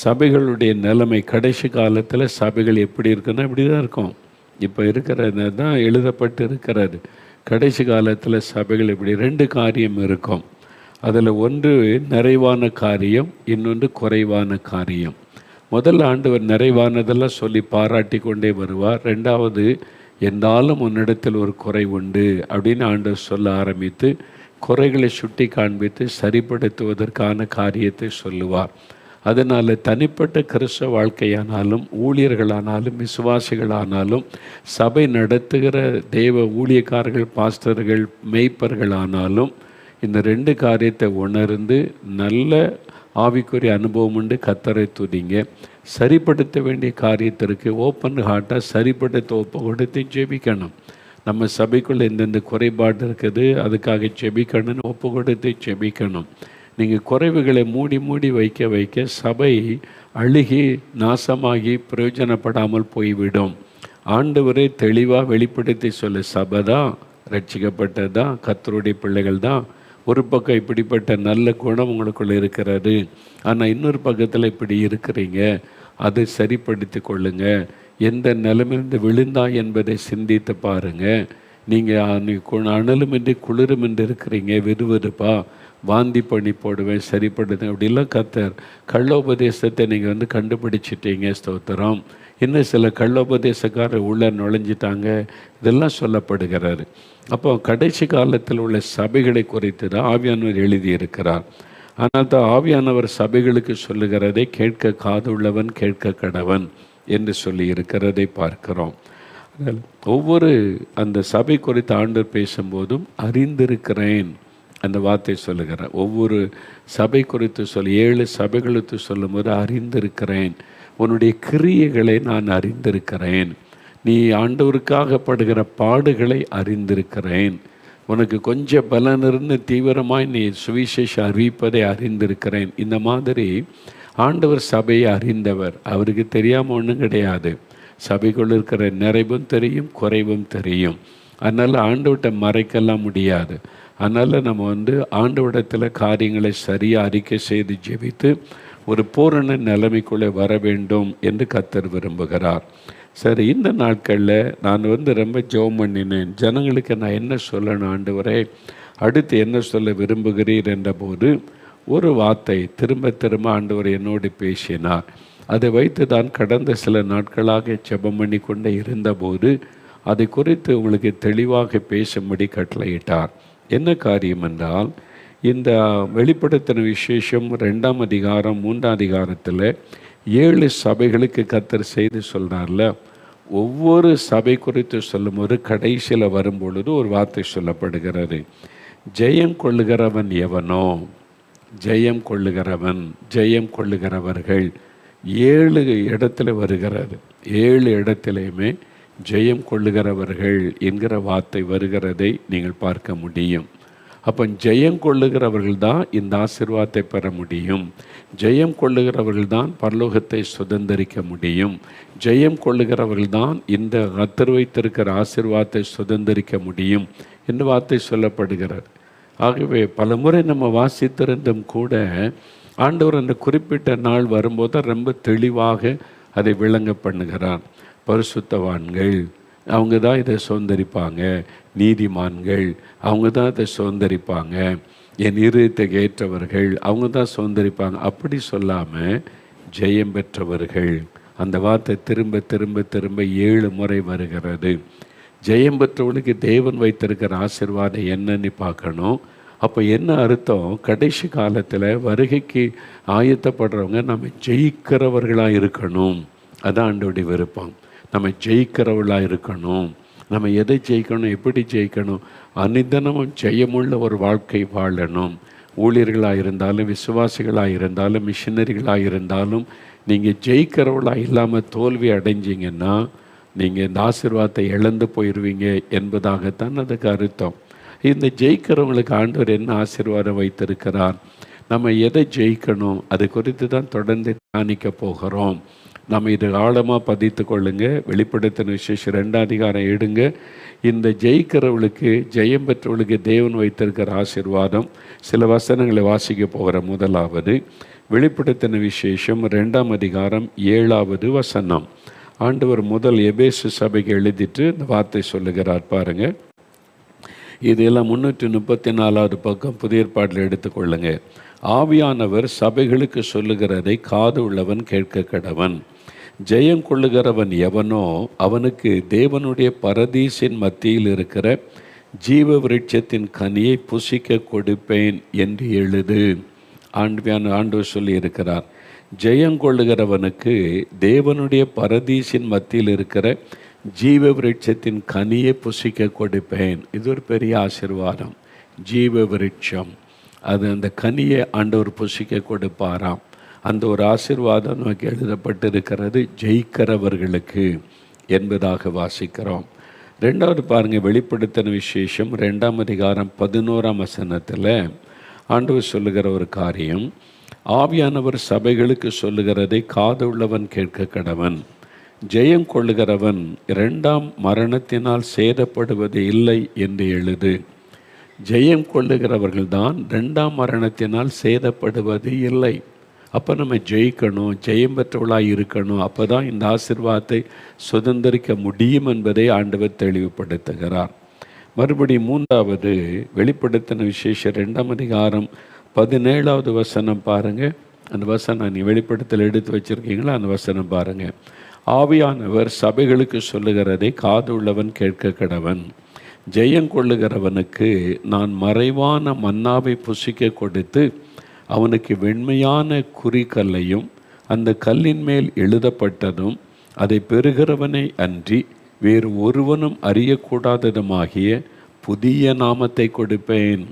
சபைகளுடைய நிலைமை கடைசி காலத்தில் சபைகள் எப்படி இருக்குன்னா இப்படி தான் இருக்கும். இப்போ இருக்கிறது தான் எழுதப்பட்டு இருக்கிறது. கடைசி காலத்தில் சபைகள் இப்படி 2 காரியம் இருக்கும். அதில் ஒன்று நிறைவான காரியம், இன்னொன்று குறைவான காரியம். முதல்ல ஆண்டவர் நிறைவானதெல்லாம் சொல்லி பாராட்டி கொண்டே வருவார். 2வது என்னாலும் உன்னிடத்தில் ஒரு குறை உண்டு அப்படின்னு ஆண்டவர் சொல்ல ஆரம்பித்து குறைகளை சுட்டி காண்பித்து சரிப்படுத்துவதற்கான காரியத்தை சொல்லுவார். அதனால் தனிப்பட்ட கிறிஸ்தவ வாழ்க்கையானாலும், ஊழியர்களானாலும், விசுவாசிகளானாலும், சபை நடத்துகிற தேவ ஊழியக்காரர்கள், பாஸ்டர்கள், மேய்ப்பர்களானாலும் இந்த 2 காரியத்தை உணர்ந்து நல்ல ஆவிக்குரிய அனுபவம் உண்டு கர்த்தரை துதிங்க. சரிப்படுத்த வேண்டிய காரியத்திற்கு ஓப்பன் ஹார்ட்டாக சரிப்படுத்த ஒப்பு கொடுத்து ஜெபிக்கணும். நம்ம சபைக்குள்ளே எந்தெந்த குறைபாடு இருக்குது அதுக்காக ஜெபிக்கணும்னு ஒப்பு கொடுத்து ஜெபிக்கணும். நீங்கள் குறைவுகளை மூடி மூடி வைக்க வைக்க சபை அழுகி நாசமாகி பிரயோஜனப்படாமல் போய்விடும். ஆண்டவரே தெளிவாக வெளிப்படுத்தி சொல்ல, சபை தான் ரட்சிக்கப்பட்டது தான், கர்த்தருடைய பிள்ளைகள் தான். ஒரு பக்கம் இப்படிப்பட்ட நல்ல குணம் உங்களுக்குள்ள இருக்கிறது, ஆனால் இன்னொரு பக்கத்தில் இப்படி இருக்கிறீங்க, அதை சரிப்படுத்தி கொள்ளுங்க. எந்த நிலைமையிலிருந்து விழுந்தா என்பதை சிந்தித்து பாருங்கள். நீங்கள் அனலுமின்றி குளிருமின்றி இருக்கிறீங்க, விறுவிறுப்பா வாந்தி பண்ணி போடுவேன், சரிப்படுது அப்படிலாம் கர்த்தர் கள்ளோபதேசத்தை நீங்கள் கண்டுபிடிச்சிட்டீங்க, ஸ்தோத்திரம். இன்னும் சில கள்ளோபதேசக்காரர் உள்ள நுழைஞ்சிட்டாங்க, இதெல்லாம் சொல்லப்படுகிறாரு. அப்போ கடைசி காலத்தில் உள்ள சபைகளை குறித்து தான் ஆவியானவர் எழுதியிருக்கிறார். ஆனால் தான் ஆவியானவர் சபைகளுக்கு சொல்லுகிறதை கேட்க காதுள்ளவன் கேட்க கடவன் என்று சொல்லி இருக்கிறதை பார்க்கிறோம். ஒவ்வொரு அந்த சபை குறித்து ஆண்டவர் பேசும்போதும் அறிந்திருக்கிறேன் அந்த வார்த்தை சொல்லுகிறார். ஒவ்வொரு சபை குறித்து 7 சபைகளுக்கு சொல்லும்போது அறிந்திருக்கிறேன், உன்னுடைய கிரியைகளை நான் அறிந்திருக்கிறேன், நீ ஆண்டவருக்காக படுகிற பாடுகளை அறிந்திருக்கிறேன், உனக்கு கொஞ்சம் பலன் இருந்து தீவிரமாய் நீ சுவிசேஷ அறிவிப்பதை அறிந்திருக்கிறேன். இந்த மாதிரி ஆண்டவர் சபையை அறிந்தவர். அவருக்கு தெரியாமல் ஒன்றும் கிடையாது. சபைக்குள்ள இருக்கிற நிறைவும் தெரியும், குறைவும் தெரியும். அதனால் ஆண்டவர்கிட்ட மறைக்கலாம் முடியாது. அதனால் நம்ம ஆண்டவரிடத்தில் காரியங்களை சரியாக அறிக்கை செய்து ஜெபித்து ஒரு பூரண நிலைமைக்குள்ளே வர வேண்டும் என்று கர்த்தர் விரும்புகிறார். சரி, இந்த நாட்களில் நான் ரொம்ப ஜெபம் பண்ணினேன். ஜனங்களுக்கு நான் என்ன சொல்லணும் ஆண்டவரே, அடுத்து என்ன சொல்ல விரும்புகிறீர் என்றபோது ஒரு வார்த்தை திரும்ப திரும்ப ஆண்டவர் என்னோடு பேசினார். அதை வைத்து தான் கடந்த சில நாட்களாக ஜெபம் பண்ணி கொண்டே இருந்தபோது அதை குறித்து உங்களுக்கு தெளிவாக பேசும்படி கட்டளையிட்டார். என்ன காரியம் என்றால், இந்த வெளிப்படுத்தின விசேஷம் 2ஆம் அதிகாரம் 3ஆம் அதிகாரத்தில் 7 சபைகளுக்கு கர்த்தர் செய்து சொல்கிறார்ல, ஒவ்வொரு சபை குறித்து சொல்லும்போது கடைசியில் வரும்பொழுது ஒரு வார்த்தை சொல்லப்படுகிறது. ஜெயம் கொள்ளுகிறவன் எவனோ, ஜெயம் கொள்ளுகிறவன், ஜெயம் கொள்ளுகிறவர்கள் 7 இடத்துல வருகிறது. 7 இடத்துலையுமே ஜெயம் கொள்ளுகிறவர்கள் என்கிற வார்த்தை வருகிறதை நீங்கள் பார்க்க முடியும். அப்போ ஜெயம் கொள்ளுகிறவர்கள் தான் இந்த ஆசீர்வாதத்தை பெற முடியும். ஜெயம் கொள்ளுகிறவர்கள் தான் பரலோகத்தை சுதந்தரிக்க முடியும். ஜெயம் கொள்ளுகிறவர்கள் தான் இந்த கர்த்தர் வைத்திருக்கிற ஆசீர்வாதத்தை சுதந்தரிக்க முடியும் என்று வார்த்தை சொல்லப்படுகிறது. ஆகவே பல முறை நம்ம வாசித்திருந்தும் கூட ஆண்டவர் அந்த குறிப்பிட்ட நாள் வரும்போது ரொம்ப தெளிவாக அதை விளங்க பண்ணுகிறார். பரிசுத்தவான்கள் அவங்க தான் இதை சுதந்தரிப்பாங்க, நீதிமான்கள் அவங்க தான் இதை சுதந்தரிப்பாங்க, என் இருதயத்துக்கு ஏற்றவர்கள் அவங்க தான் சுதந்திரிப்பாங்க. அப்படி சொல்லாமல் ஜெயம் பெற்றவர்கள். அந்த வார்த்தை திரும்ப திரும்ப திரும்ப 7 முறை வருகிறது. ஜெயம் பெற்றவர்களுக்கு தேவன் வைத்திருக்கிற ஆசீர்வாதம் என்னன்னு பார்க்கணும். அப்போ என்ன அர்த்தம்? கடைசி காலத்தில் வருகைக்கு ஆயத்தப்படுறவங்க நம்ம ஜெயிக்கிறவர்களாக இருக்கணும். அதான் ஆண்டவருடைய விருப்பம். நம்ம ஜெயிக்கிறவர்களாக இருக்கணும். நம்ம எதை ஜெயிக்கணும், எப்படி ஜெயிக்கணும்? அனிதனமும் ஜெயமுள்ள ஒரு வாழ்க்கை வாழணும். ஊழியர்களாக இருந்தாலும், விசுவாசிகளாக இருந்தாலும், மிஷினரிகளாக இருந்தாலும், நீங்கள் ஜெயிக்கிறவர்களாக இல்லாமல் தோல்வி அடைஞ்சிங்கன்னா நீங்கள் இந்த ஆசீர்வாதத்தை இழந்து போயிடுவீங்க என்பதாகத்தான் அதுக்கு அர்த்தம். இந்த ஜெயிக்கிறவங்களுக்கு ஆண்டவர் என்ன ஆசீர்வாதம் வைத்திருக்கிறார், நம்ம எதை ஜெயிக்கணும், அது குறித்து தான் தொடர்ந்து தியானிக்க போகிறோம். நம்ம இது ஆழமாக பதித்து கொள்ளுங்க. வெளிப்படுத்தின விசேஷம் 2ஆம் அதிகாரம் எடுங்க. இந்த ஜெயிக்கிறவளுக்கு, ஜெயம் பெற்றவளுக்கு தேவன் வைத்திருக்கிற ஆசீர்வாதம் சில வசனங்களை வாசிக்க போகிற. முதலாவது வெளிப்படுத்தின விசேஷம் 2ஆம் அதிகாரம் 7வது வசனம். ஆண்டவர் முதல் எபேசு சபைக்கு எழுதிட்டு இந்த வார்த்தை சொல்லுகிறார் பாருங்க. இதெல்லாம் 334வது பக்கம் புதிய ஏற்பாட்டில் எடுத்துக்கொள்ளுங்க. ஆவியானவர் சபைகளுக்கு சொல்லுகிறதை காது உள்ளவன் கேட்க கடவன். ஜெயம் கொள்ளுகிறவன் எவனோ அவனுக்கு தேவனுடைய பரதீசின் மத்தியில் இருக்கிற ஜீவ விருட்சத்தின் கனியை புசிக்க கொடுப்பேன் என்று எழுது. ஆண்டவர் சொல்லி இருக்கிறார். ஜெயம் கொள்ளுகிறவனுக்கு தேவனுடைய பரதீசின் மத்தியில் இருக்கிற ஜீவ விருட்சத்தின் கனியை புசிக்க கொடுப்பேன். இது ஒரு பெரிய ஆசீர்வாதம். ஜீவ விருட்சம், அது அந்த கனியை ஆண்டவர் புசிக்க கொடுப்பாராம். அந்த ஒரு ஆசீர்வாதம் நமக்கு எழுதப்பட்டிருக்கிறது ஜெயிக்கிறவர்களுக்கு என்பதாக வாசிக்கிறோம். 2வது பாருங்கள், வெளிப்படுத்தின விசேஷம் 2ஆம் அதிகாரம் 11ஆம் வசனத்தில் ஆண்டவர் சொல்லுகிற ஒரு காரியம். ஆவியானவர் சபைகளுக்கு சொல்லுகிறதை காது உள்ளவன் கேட்க கடவன். ஜெயம் கொள்ளுகிறவன் 2ஆம் மரணத்தினால் சேதப்படுவது இல்லை என்று எழுது. ஜெயம் கொள்ளுகிறவர்கள்தான் 2ஆம் மரணத்தினால் சேதப்படுவது இல்லை. அப்போ நம்ம ஜெயிக்கணும், ஜெயம் பெற்றவளாக இருக்கணும். அப்போ தான் இந்த ஆசீர்வாதத்தை சுதந்திரிக்க முடியும் என்பதை ஆண்டவர் தெளிவுபடுத்துகிறார். மறுபடியும் 3வது வெளிப்படுத்தின விசேஷம் 2ஆம் அதிகாரம் 17வது வசனம் பாருங்கள். அந்த வசனம் நீ வெளிப்படுத்தல் எடுத்து வச்சுருக்கீங்களா? அந்த வசனம் பாருங்கள். ஆவியானவர் சபைகளுக்கு சொல்லுகிறதை காது உள்ளவன் கேட்க கடவன். ஜெயம் கொள்ளுகிறவனுக்கு நான் மறைவான மன்னாவை புசிக்க கொடுத்து அவனுக்கு வெண்மையான குறிக்கல்லையும் அந்த கல்லின் மேல் எழுதப்பட்டதும் அதை பெறுகிறவனை அன்றி வேறு ஒருவனும் அறியக்கூடாததுமாகிய புதிய நாமத்தை கொடுப்பேன்.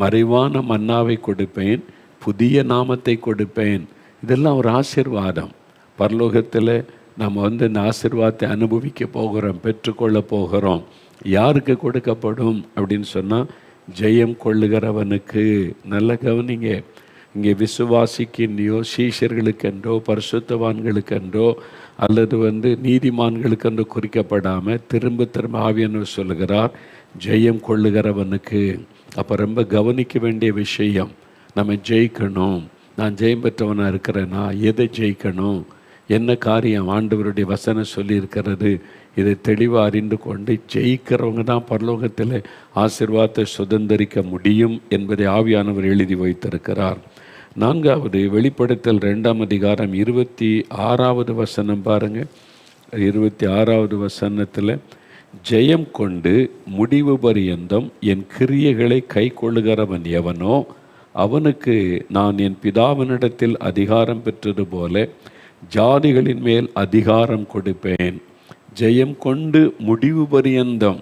மறைவான மன்னாவை கொடுப்பேன், புதிய நாமத்தை கொடுப்பேன். இதெல்லாம் ஒரு ஆசீர்வாதம். பரலோகத்தில் நம்ம இந்த ஆசீர்வாதத்தை அனுபவிக்க போகிறோம், பெற்றுக்கொள்ள போகிறோம். யாருக்கு கொடுக்கப்படும் அப்படின்னு சொன்னால் ஜெயம் கொள்ளுகிறவனுக்கு. நல்ல கவனிங்க. இங்கே விசுவாசிக்கின்றோ, சீஷர்களுக்கென்றோ, பரிசுத்தவான்களுக்கென்றோ அல்லது நீதிமான்களுக்கென்றோ குறிக்கப்படாமல் திரும்ப திரும்ப ஆவியானவர் சொல்லுகிறார் ஜெயம் கொள்ளுகிறவனுக்கு. அப்போ ரொம்ப கவனிக்க வேண்டிய விஷயம், நம்ம ஜெயிக்கணும். நான் ஜெயம் பெற்றவனாக இருக்கிறேன்னா எதை ஜெயிக்கணும், என்ன காரியம் ஆண்டவருடைய வசனம் சொல்லியிருக்கிறது, இதை தெளிவாக அறிந்து கொண்டு ஜெயிக்கிறவங்க தான் பரலோகத்தில் ஆசீர்வாதத்தை சுதந்திரிக்க முடியும் என்பதை ஆவியானவர் எழுதி வைத்திருக்கிறார். 4வது வெளிப்படுத்தல் 2ஆம் அதிகாரம் 26வது வசனம் பாருங்கள். 26வது வசனத்தில் ஜெயம் கொண்டு முடிவு பரியந்தம் என் கிரியைகளை கை கொள்ளுகிறவன் எவனோ அவனுக்கு நான் என் பிதாவினிடத்தில் அதிகாரம் பெற்றது போல ஜாதிகளின் மேல் அதிகாரம் கொடுப்பேன். ஜெயம் கொண்டு முடிவு பரியந்தம்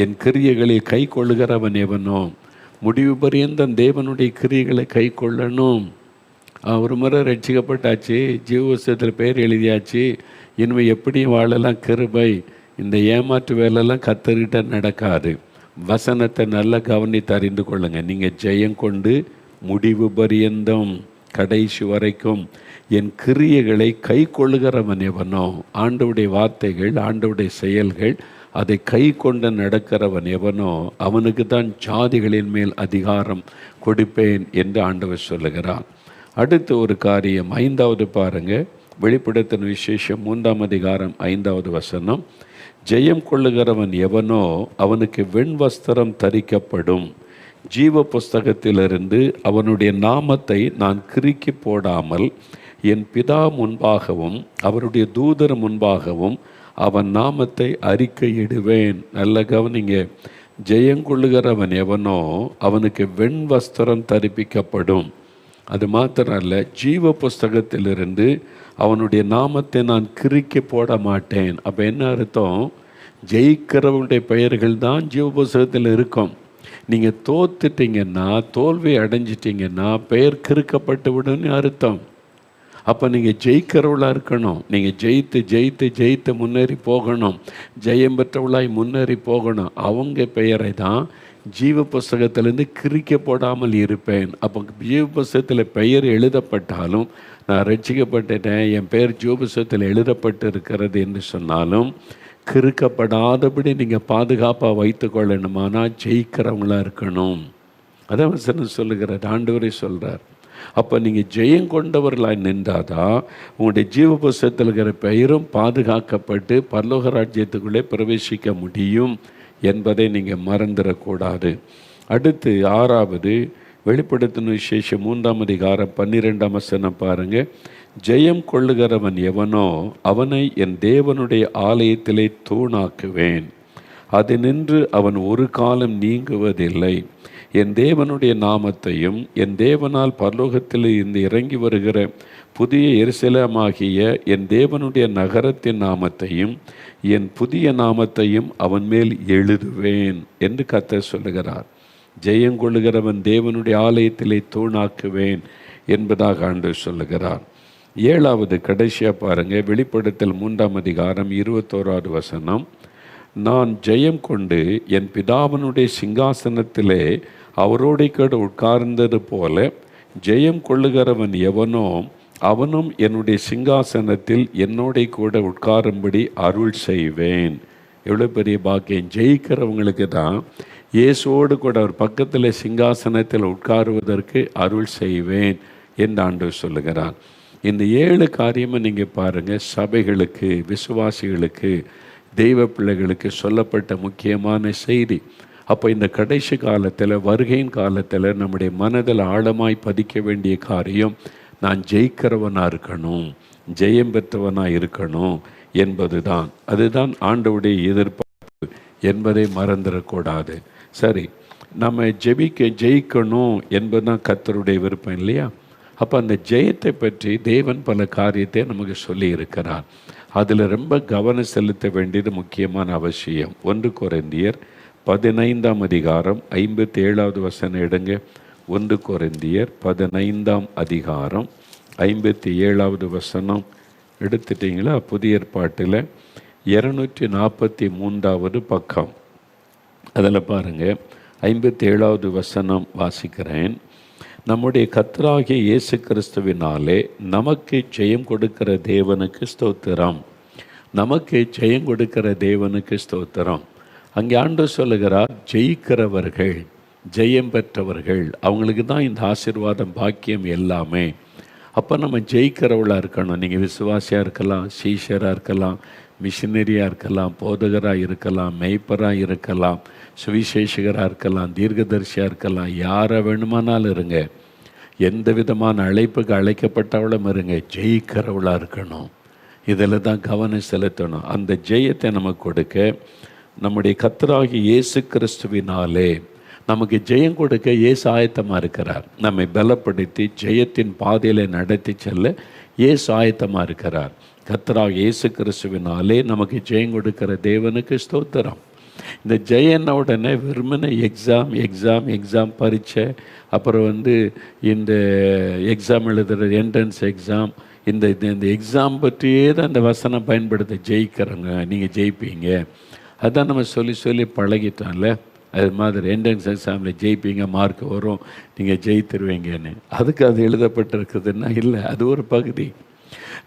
என் கிரியைகளை கை கொள்ளுகிறவன் எவனோ, முடிவு பரியந்தம் தேவனுடைய கிரியைகளை கை கொள்ளணும். ஒரு முறை ரட்சிக்கப்பட்டாச்சு, ஜீவபுஸ்தகத்தில் பெயர் எழுதியாச்சு, இனிமேல் எப்படி வாழலாம் கிருபை. இந்த ஏமாற்று வேலையெல்லாம் கத்தர்கிட்ட நடக்காது. வசனத்தை நல்லா கவனித்து அறிந்து கொள்ளுங்க. நீங்கள் ஜெயம் கொண்டு முடிவு பரியந்தம் கடைசி வரைக்கும் என் கிரியைகளை கை கொள்ளுகிறவன் எவனோ, ஆண்டவுடைய வார்த்தைகள், ஆண்டவுடைய செயல்கள், அதை கை கொண்டு நடக்கிறவன் எவனோ அவனுக்கு தான் ஜாதிகளின் மேல் அதிகாரம் கொடுப்பேன் என்று ஆண்டவர் சொல்லுகிறார். அடுத்து ஒரு காரியம் 5வது பாருங்க. வெளிப்படுத்தின விசேஷம் 3ஆம் அதிகாரம் 5வது வசனம். ஜெயம் கொள்ளுகிறவன் எவனோ அவனுக்கு வெண் வஸ்திரம் தரிக்கப்படும், ஜீவ புஸ்தகத்திலிருந்து அவனுடைய நாமத்தை நான் கிறுக்கி போடாமல் என் பிதா முன்பாகவும் அவருடைய தூதர் முன்பாகவும் அவன் நாமத்தை அறிக்கையிடுவேன். நல்ல கவனிங்க, ஜெயங்கொள்ளுகிறவன் எவனோ அவனுக்கு வெண் வஸ்திரம் தரிப்பிக்கப்படும். அது மாத்திரம் அல்ல, ஜீவ புஸ்தகத்திலிருந்து அவனுடைய நாமத்தை நான் கிறுக்கி போட மாட்டேன். அப்போ என்ன அர்த்தம்? ஜெயிக்கிறவனுடைய பெயர்கள் தான் ஜீவ புஸ்தகத்தில் இருக்கும். நீங்கள் தோத்துட்டீங்கன்னா, தோல்வி அடைஞ்சிட்டிங்கன்னா பெயர் கிறுக்கப்பட்டு விடுன்னு அர்த்தம். அப்போ நீங்கள் ஜெயிக்கிறவளாக இருக்கணும். நீங்கள் ஜெயித்து ஜெயித்து ஜெயித்து முன்னேறி போகணும். ஜெயம் பெற்றவளாய் முன்னேறி போகணும். அவங்க பெயரை தான் ஜீவ புஸ்தகத்திலேருந்து கிறுக்க போடாமல் இருப்பேன். அப்போ ஜீவ புஸ்தகத்தில் பெயர் எழுதப்பட்டாலும், நான் ரட்சிக்கப்பட்டுட்டேன், என் பெயர் ஜீவ புஸ்தகத்தில் எழுதப்பட்டு இருக்கிறது என்று சொன்னாலும் கிறுக்கப்படாதபடி நீங்கள் பாதுகாப்பாக வைத்து கொள்ளணுமானா ஜெயிக்கிறவங்களாக இருக்கணும். அதான் வசனம் சொல்லுகிறார், ஆண்டவரே சொல்கிறார். அப்போ நீங்கள் ஜெயம் கொண்டவர்களாக நின்றாதான் உங்களுடைய ஜீவ புஸ்தகத்தில் இருக்கிற பெயரும் பாதுகாக்கப்பட்டு பரலோக ராஜ்யத்துக்குள்ளே பிரவேசிக்க முடியும் என்பதை நீங்கள் மறந்துடக்கூடாது. அடுத்து 6வது, வெளிப்படுத்தின விசேஷம் 3ஆம் அதிகாரம் 12ஆம் வசனம் பாருங்கள். ஜெயம் கொள்ளுகிறவன் எவனோ அவனை என் தேவனுடைய ஆலயத்திலே தூணாக்குவேன், அது நின்று அவன் ஒரு காலம் நீங்குவதில்லை. என் தேவனுடைய நாமத்தையும் என் தேவனால் பரலோகத்தில் இருந்து இறங்கி வருகிற புதிய எருசலேமாகிய என் தேவனுடைய நகரத்தின் நாமத்தையும் என் புதிய நாமத்தையும் அவன் மேல் எழுதுவேன் என்று கர்த்தர் சொல்லுகிறார். ஜெயங்கொள்ளுகிறவன் தேவனுடைய ஆலயத்திலே தூணாக்குவேன் என்பதாக ஆண்டவர் சொல்லுகிறார். 7வது, கடைசியாக பாருங்கள், வெளிப்படுத்தல் 3ஆம் அதிகாரம் 21வது வசனம். நான் ஜெயம் கொண்டு என் பிதாவினுடைய சிங்காசனத்திலே அவரோட கூட உட்கார்ந்தது போல ஜெயம் கொள்ளுகிறவன் எவனோ அவனும் என்னுடைய சிங்காசனத்தில் என்னோட கூட உட்காரும்படி அருள் செய்வேன். எவ்வளோ பெரிய பாக்கியம்! ஜெயிக்கிறவங்களுக்கு தான் இயேசுவோடு கூட அவர் பக்கத்தில் சிங்காசனத்தில் உட்காருவதற்கு அருள் செய்வேன் என்று ஆண்டவர் சொல்லுகிறார். இந்த 7 காரியமும் நீங்கள் பாருங்கள், சபைகளுக்கு, விசுவாசிகளுக்கு, தெய்வ பிள்ளைகளுக்கு சொல்லப்பட்ட முக்கியமான செய்தி. அப்போ இந்த கடைசி காலத்தில், வருகையின் காலத்தில் நம்முடைய மனதில் ஆழமாய் பதிக்க வேண்டிய காரியம், நான் ஜெயிக்கிறவனாக இருக்கணும், ஜெயம் பெற்றவனாக இருக்கணும் என்பது தான். அதுதான் ஆண்டவருடைய எதிர்பார்ப்பு என்பதை மறந்துடக்கூடாது. சரி, நம்ம ஜெயிக்கணும் என்பது தான் கர்த்தருடைய விருப்பம் இல்லையா? அப்போ அந்த ஜெயத்தை பற்றி தேவன் பல காரியத்தை நமக்கு சொல்லி இருக்கிறார். அதில் ரொம்ப கவனம் செலுத்த வேண்டியது முக்கியமான அவசியம். 1 கொரிந்தியர் 15ஆம் அதிகாரம் 57வது வசனம் எடுங்க. 1 கொரிந்தியர் 15ஆம் அதிகாரம் 57வது வசனம் எடுத்துட்டிங்களா? புதிய ஏற்பாட்டில் 243வது பக்கம். அதில் பாருங்கள், 57வது வசனம் வாசிக்கிறேன். நம்முடைய கர்த்தராகிய இயேசு கிறிஸ்துவினாலே நமக்கு ஜெயம் கொடுக்கிற தேவனுக்கு ஸ்தோத்திரம். நமக்கு ஜெயம் கொடுக்கிற தேவனுக்கு ஸ்தோத்திரம். அங்கே ஆண்டவர் சொல்லுகிறார், ஜெயிக்கிறவர்கள், ஜெயம் பெற்றவர்கள், அவங்களுக்கு தான் இந்த ஆசீர்வாதம், பாக்கியம் எல்லாமே. அப்போ நம்ம ஜெயிக்கிறவளாக இருக்கணும். நீங்கள் விசுவாசியாக இருக்கலாம், சீஷராக இருக்கலாம், மிஷினரியாக இருக்கலாம், போதகராக இருக்கலாம், மெய்ப்பராக இருக்கலாம், சுவிசேஷகராக இருக்கலாம், தீர்க்கதரிசியாக இருக்கலாம், யாரை வேணுமானாலும் இருங்க. எந்த விதமான அழைப்புக்கு அழைக்கப்பட்டவளும் இருங்க. ஜெயிக்கிறவளாக இருக்கணும். இதில் தான் கவனம் செலுத்தணும். அந்த ஜெயத்தை நமக்கு கொடுக்க நம்முடைய கர்த்தராகிய இயேசு கிறிஸ்துவினாலே நமக்கு ஜெயம் கொடுக்க இயேசு ஆயத்தமாக இருக்கிறார். நம்மை பலப்படுத்தி ஜெயத்தின் பாதையில் நடத்தி செல்ல இயேசு ஆயத்தமாக இருக்கிறார். கர்த்தராகிய இயேசு கிறிஸ்துவினாலே நமக்கு ஜெயம் கொடுக்கிற தேவனுக்கு ஸ்தோத்திரம். இந்த ஜெயன உடனே வெறுமனே எக்ஸாம் பரீட்சை, அப்புறம் இந்த எக்ஸாம் எழுதுகிற என்ட்ரன்ஸ் எக்ஸாம், இந்த எக்ஸாம் பற்றியே தான் இந்த வசனம் பயன்படுத்த. ஜெயிக்கிறவங்க நீங்கள் ஜெயிப்பீங்க, அதான் நம்ம சொல்லி பழகிட்டோம்ல. அது மாதிரி என்ட்ரன்ஸ் எக்ஸாமில் ஜெயிப்பீங்க, மார்க் வரும், நீங்கள் ஜெயித்துருவீங்கன்னு. அதுக்கு அது எழுதப்பட்டிருக்குதுன்னா இல்லை, அது ஒரு பகுதி.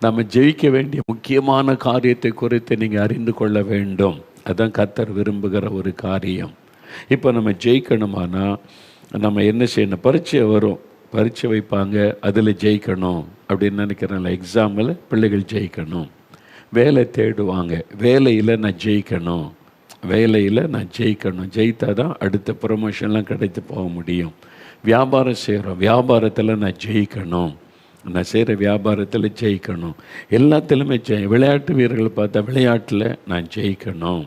நம்ம ஜெயிக்க வேண்டிய முக்கியமான காரியத்தை குறித்து நீங்கள் அறிந்து கொள்ள வேண்டும். அதுதான் கர்த்தர் விரும்புகிற ஒரு காரியம். இப்போ நம்ம ஜெயிக்கணுமானா நம்ம என்ன செய்யணும்? பரீட்சை வரும், பரீட்சை வைப்பாங்க, அதில் ஜெயிக்கணும் அப்படின்னு நினைக்கிறேன்ல. எக்ஸாமில் பிள்ளைகள் ஜெயிக்கணும். வேலை தேடுவாங்க, வேலையில் நான் ஜெயிக்கணும் வேலையில் நான் ஜெயிக்கணும், ஜெயித்தா தான் அடுத்த ப்ரொமோஷன்லாம் கிடைத்து போக முடியும். வியாபாரம் செய்கிறோம், வியாபாரத்தில் நான் ஜெயிக்கணும், நான் செய்கிற வியாபாரத்தில் ஜெயிக்கணும், எல்லாத்திலுமே விளையாட்டு வீரர்கள் பார்த்தா விளையாட்டில் நான் ஜெயிக்கணும்,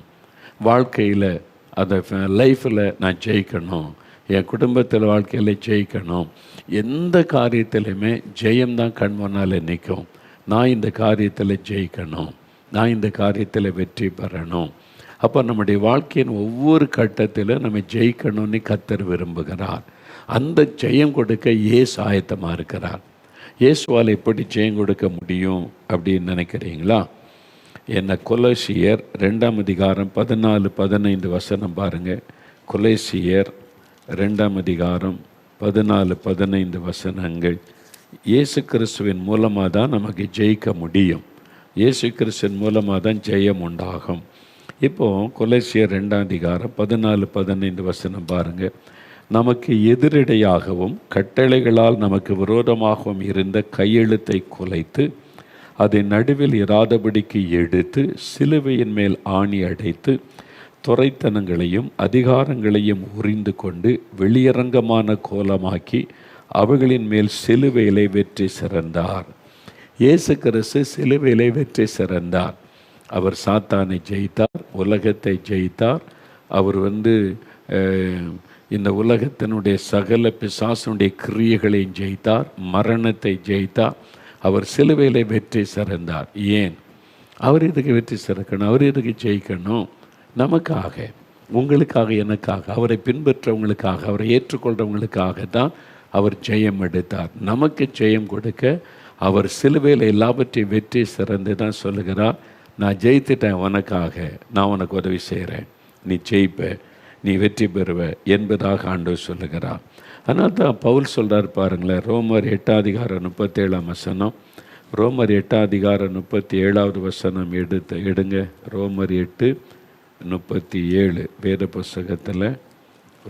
வாழ்க்கையில் அதை லைஃப்பில் நான் ஜெயிக்கணும், என் குடும்பத்தில் வாழ்க்கையில் ஜெயிக்கணும். எந்த காரியத்திலையுமே ஜெயம்தான் கண் முன்னால் நிற்கும். நான் இந்த காரியத்தில் ஜெயிக்கணும், நான் இந்த காரியத்தில் வெற்றி பெறணும். அப்போ நம்முடைய வாழ்க்கையின் ஒவ்வொரு கட்டத்திலும் நம்ம ஜெயிக்கணும்னு கர்த்தர் விரும்புகிறார். அந்த ஜெயம் கொடுக்க இயேசு ஆயத்தமாக இருக்கிறார். இயேசுவால் எப்படி ஜெயம் கொடுக்க முடியும் அப்படின்னு நினைக்கிறீங்களா? என்ன கொலோசியர் 2ஆம் அதிகாரம் 14-15 வசனம் பாருங்கள். கொலோசியர் 2ஆம் அதிகாரம் 14-15 வசனங்கள். இயேசு கிறிஸ்துவின் மூலமாக தான் நமக்கு ஜெயிக்க முடியும். இயேசு கிறிஸ்துவின் மூலமாக தான் ஜெயம் உண்டாகும். இப்போது கொலோசியர் 2ஆம் அதிகாரம் 14-15 வசனம் பாருங்கள். நமக்கு எதிரிடையாகவும் கட்டளைகளால் நமக்கு விரோதமாகவும் இருந்த கையெழுத்தை குலைத்து அதை நடுவில் இராதபடிக்கு எடுத்து சிலுவையின் மேல் ஆணி அடைத்து துரைத்தனங்களையும் அதிகாரங்களையும் உரிந்து கொண்டு வெளியரங்கமான கோலமாக்கி அவைகளின் மேல் சிலுவையிலே வெற்றி சிறந்தார். இயேசு கிறிஸ்து சிலுவையிலே வெற்றி சிறந்தார். அவர் சாத்தானை ஜெயித்தார், உலகத்தை ஜெயித்தார். அவர் இந்த உலகத்தினுடைய சகல பிசாசனுடைய கிரியைகளையும் ஜெயித்தார், மரணத்தை ஜெயித்தார். அவர் சிலுவையிலே வெற்றி சிறந்தார். ஏன் அவர் இதுக்கு வெற்றி சிறக்கணும்? அவர் இதுக்கு ஜெயிக்கணும்? நமக்காக, உங்களுக்காக, எனக்காக, அவரை பின்பற்றவங்களுக்காக, அவரை ஏற்றுக்கொள்கிறவங்களுக்காக தான் அவர் ஜெயம் எடுத்தார். நமக்கு ஜெயம் கொடுக்க அவர் சிலுவையில் எல்லாவற்றையும் வெற்றி சிறந்து தான் சொல்லுகிறார். நான் ஜெயித்துட்டேன், உனக்காக நான் உனக்கு உதவி செய்கிறேன், நீ ஜெயிப்ப, நீ வெற்றி பெறுவ என்பதாக ஆண்டவர் சொல்லுகிறார். அதனால் தான் பவுல் சொல்கிறார் பாருங்களேன், ரோமர் 8ஆம் அதிகாரம் 37ஆம் வசனம். ரோமர் 8ஆம் அதிகாரம் 37வது வசனம் எடுங்க. ரோமர் 8:37 வேத புஸ்தகத்தில்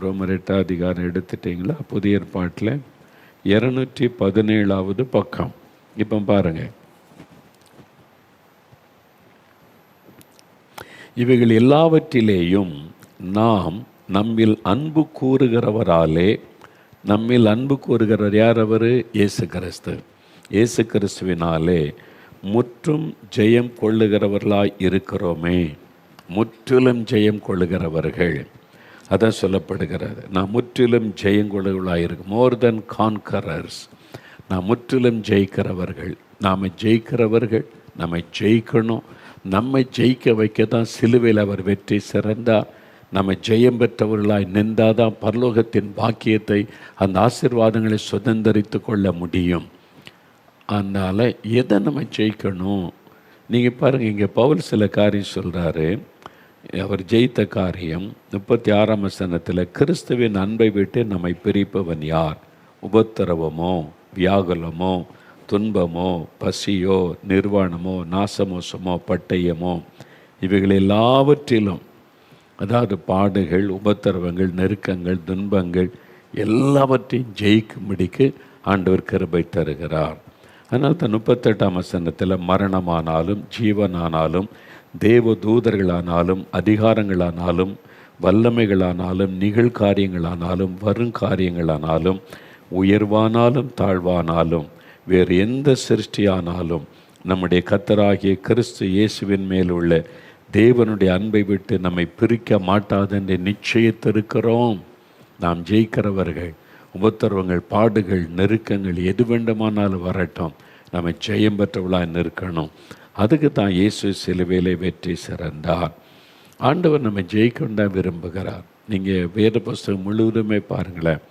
ரோமர் 8ஆம் அதிகாரம் எடுத்துட்டிங்களா? புதிய ஏற்பாட்டில் 217வது பக்கம். இப்போ பாருங்கள், இவைகள் எல்லாவற்றிலேயும் நாம் நம்மில் அன்பு கூறுகிறவராலே, நம்மில் அன்பு கூறுகிறவர் யார்? அவர் இயேசு கிறிஸ்து. இயேசு கிறிஸ்துவினாலே முற்றும் ஜெயம் கொள்ளுகிறவர்களாய் இருக்கிறோமே. முற்றிலும் ஜெயம் கொள்ளுகிறவர்கள், அதான் சொல்லப்படுகிறது. நாம் முற்றிலும் ஜெயம் கொள்ளுகிறவர்களாக இருக்கும். மோர் தென் கான்கரர்ஸ். நாம் முற்றிலும் ஜெயிக்கிறவர்கள். நாம் ஜெயிக்கிறவர்கள், நம்மை ஜெயிக்கணும். நம்மை ஜெயிக்க வைக்க தான் சிலுவையில் அவர் வெற்றி சிறந்தார். நம்ம ஜெயம் பெற்றவர்களாய் நின்றாதான் பரலோகத்தின் பாக்கியத்தை, அந்த ஆசீர்வாதங்களை சுதந்திரித்து கொள்ள முடியும். அதனால் எதை நம்ம ஜெயிக்கணும்? நீங்கள் பாருங்கள், இங்கே பவுல் சில காரியம் சொல்கிறாரு. அவர் ஜெயித்த காரியம் 36ஆம் வசனத்தில், கிறிஸ்துவின் அன்பை விட்டு நம்மை பிரிப்பவன் யார்? உபத்திரவமோ, வியாகுலமோ, துன்பமோ, பசியோ, நிர்வாணமோ, நாசமோசமோ, பட்டயமோ, இவைகள் எல்லாவற்றிலும், அதாவது பாடுகள், உபத்திரவங்கள், நெருக்கங்கள், துன்பங்கள் எல்லாவற்றையும் ஜெயிக்கும்படிக்கு ஆண்டவர் கிருபை தருகிறார். அதனால் தான் 38ஆம் வசனத்தில், மரணமானாலும் ஜீவனானாலும் தேவ தூதர்களானாலும் அதிகாரங்களானாலும் வல்லமைகளானாலும் நிகழ்காரியங்களானாலும் வருங்காரியங்களானாலும் உயர்வானாலும் தாழ்வானாலும் வேறு எந்த சிருஷ்டியானாலும் நம்முடைய கர்த்தராகிய கிறிஸ்து இயேசுவின் மேல் உள்ள தேவனுடைய அன்பை விட்டு நம்மை பிரிக்க மாட்டாதென்று நிச்சயித்திருக்கிறோம். நாம் ஜெயிக்கிறவர்கள். உபத்திரவங்கள், பாடுகள், நெருக்கங்கள் எது வேண்டுமானாலும் வரட்டும், நம்ம ஜெயம் பெற்றவளாக நிற்கணும். அதுக்கு தான் இயேசு சிலுவையிலே வெற்றி சிறந்தார். ஆண்டவர் நம்ம ஜெயிக்கணும் தான் விரும்புகிறார். நீங்கள் வேத புஸ்தகம் முழுவதுமே பாருங்களேன்.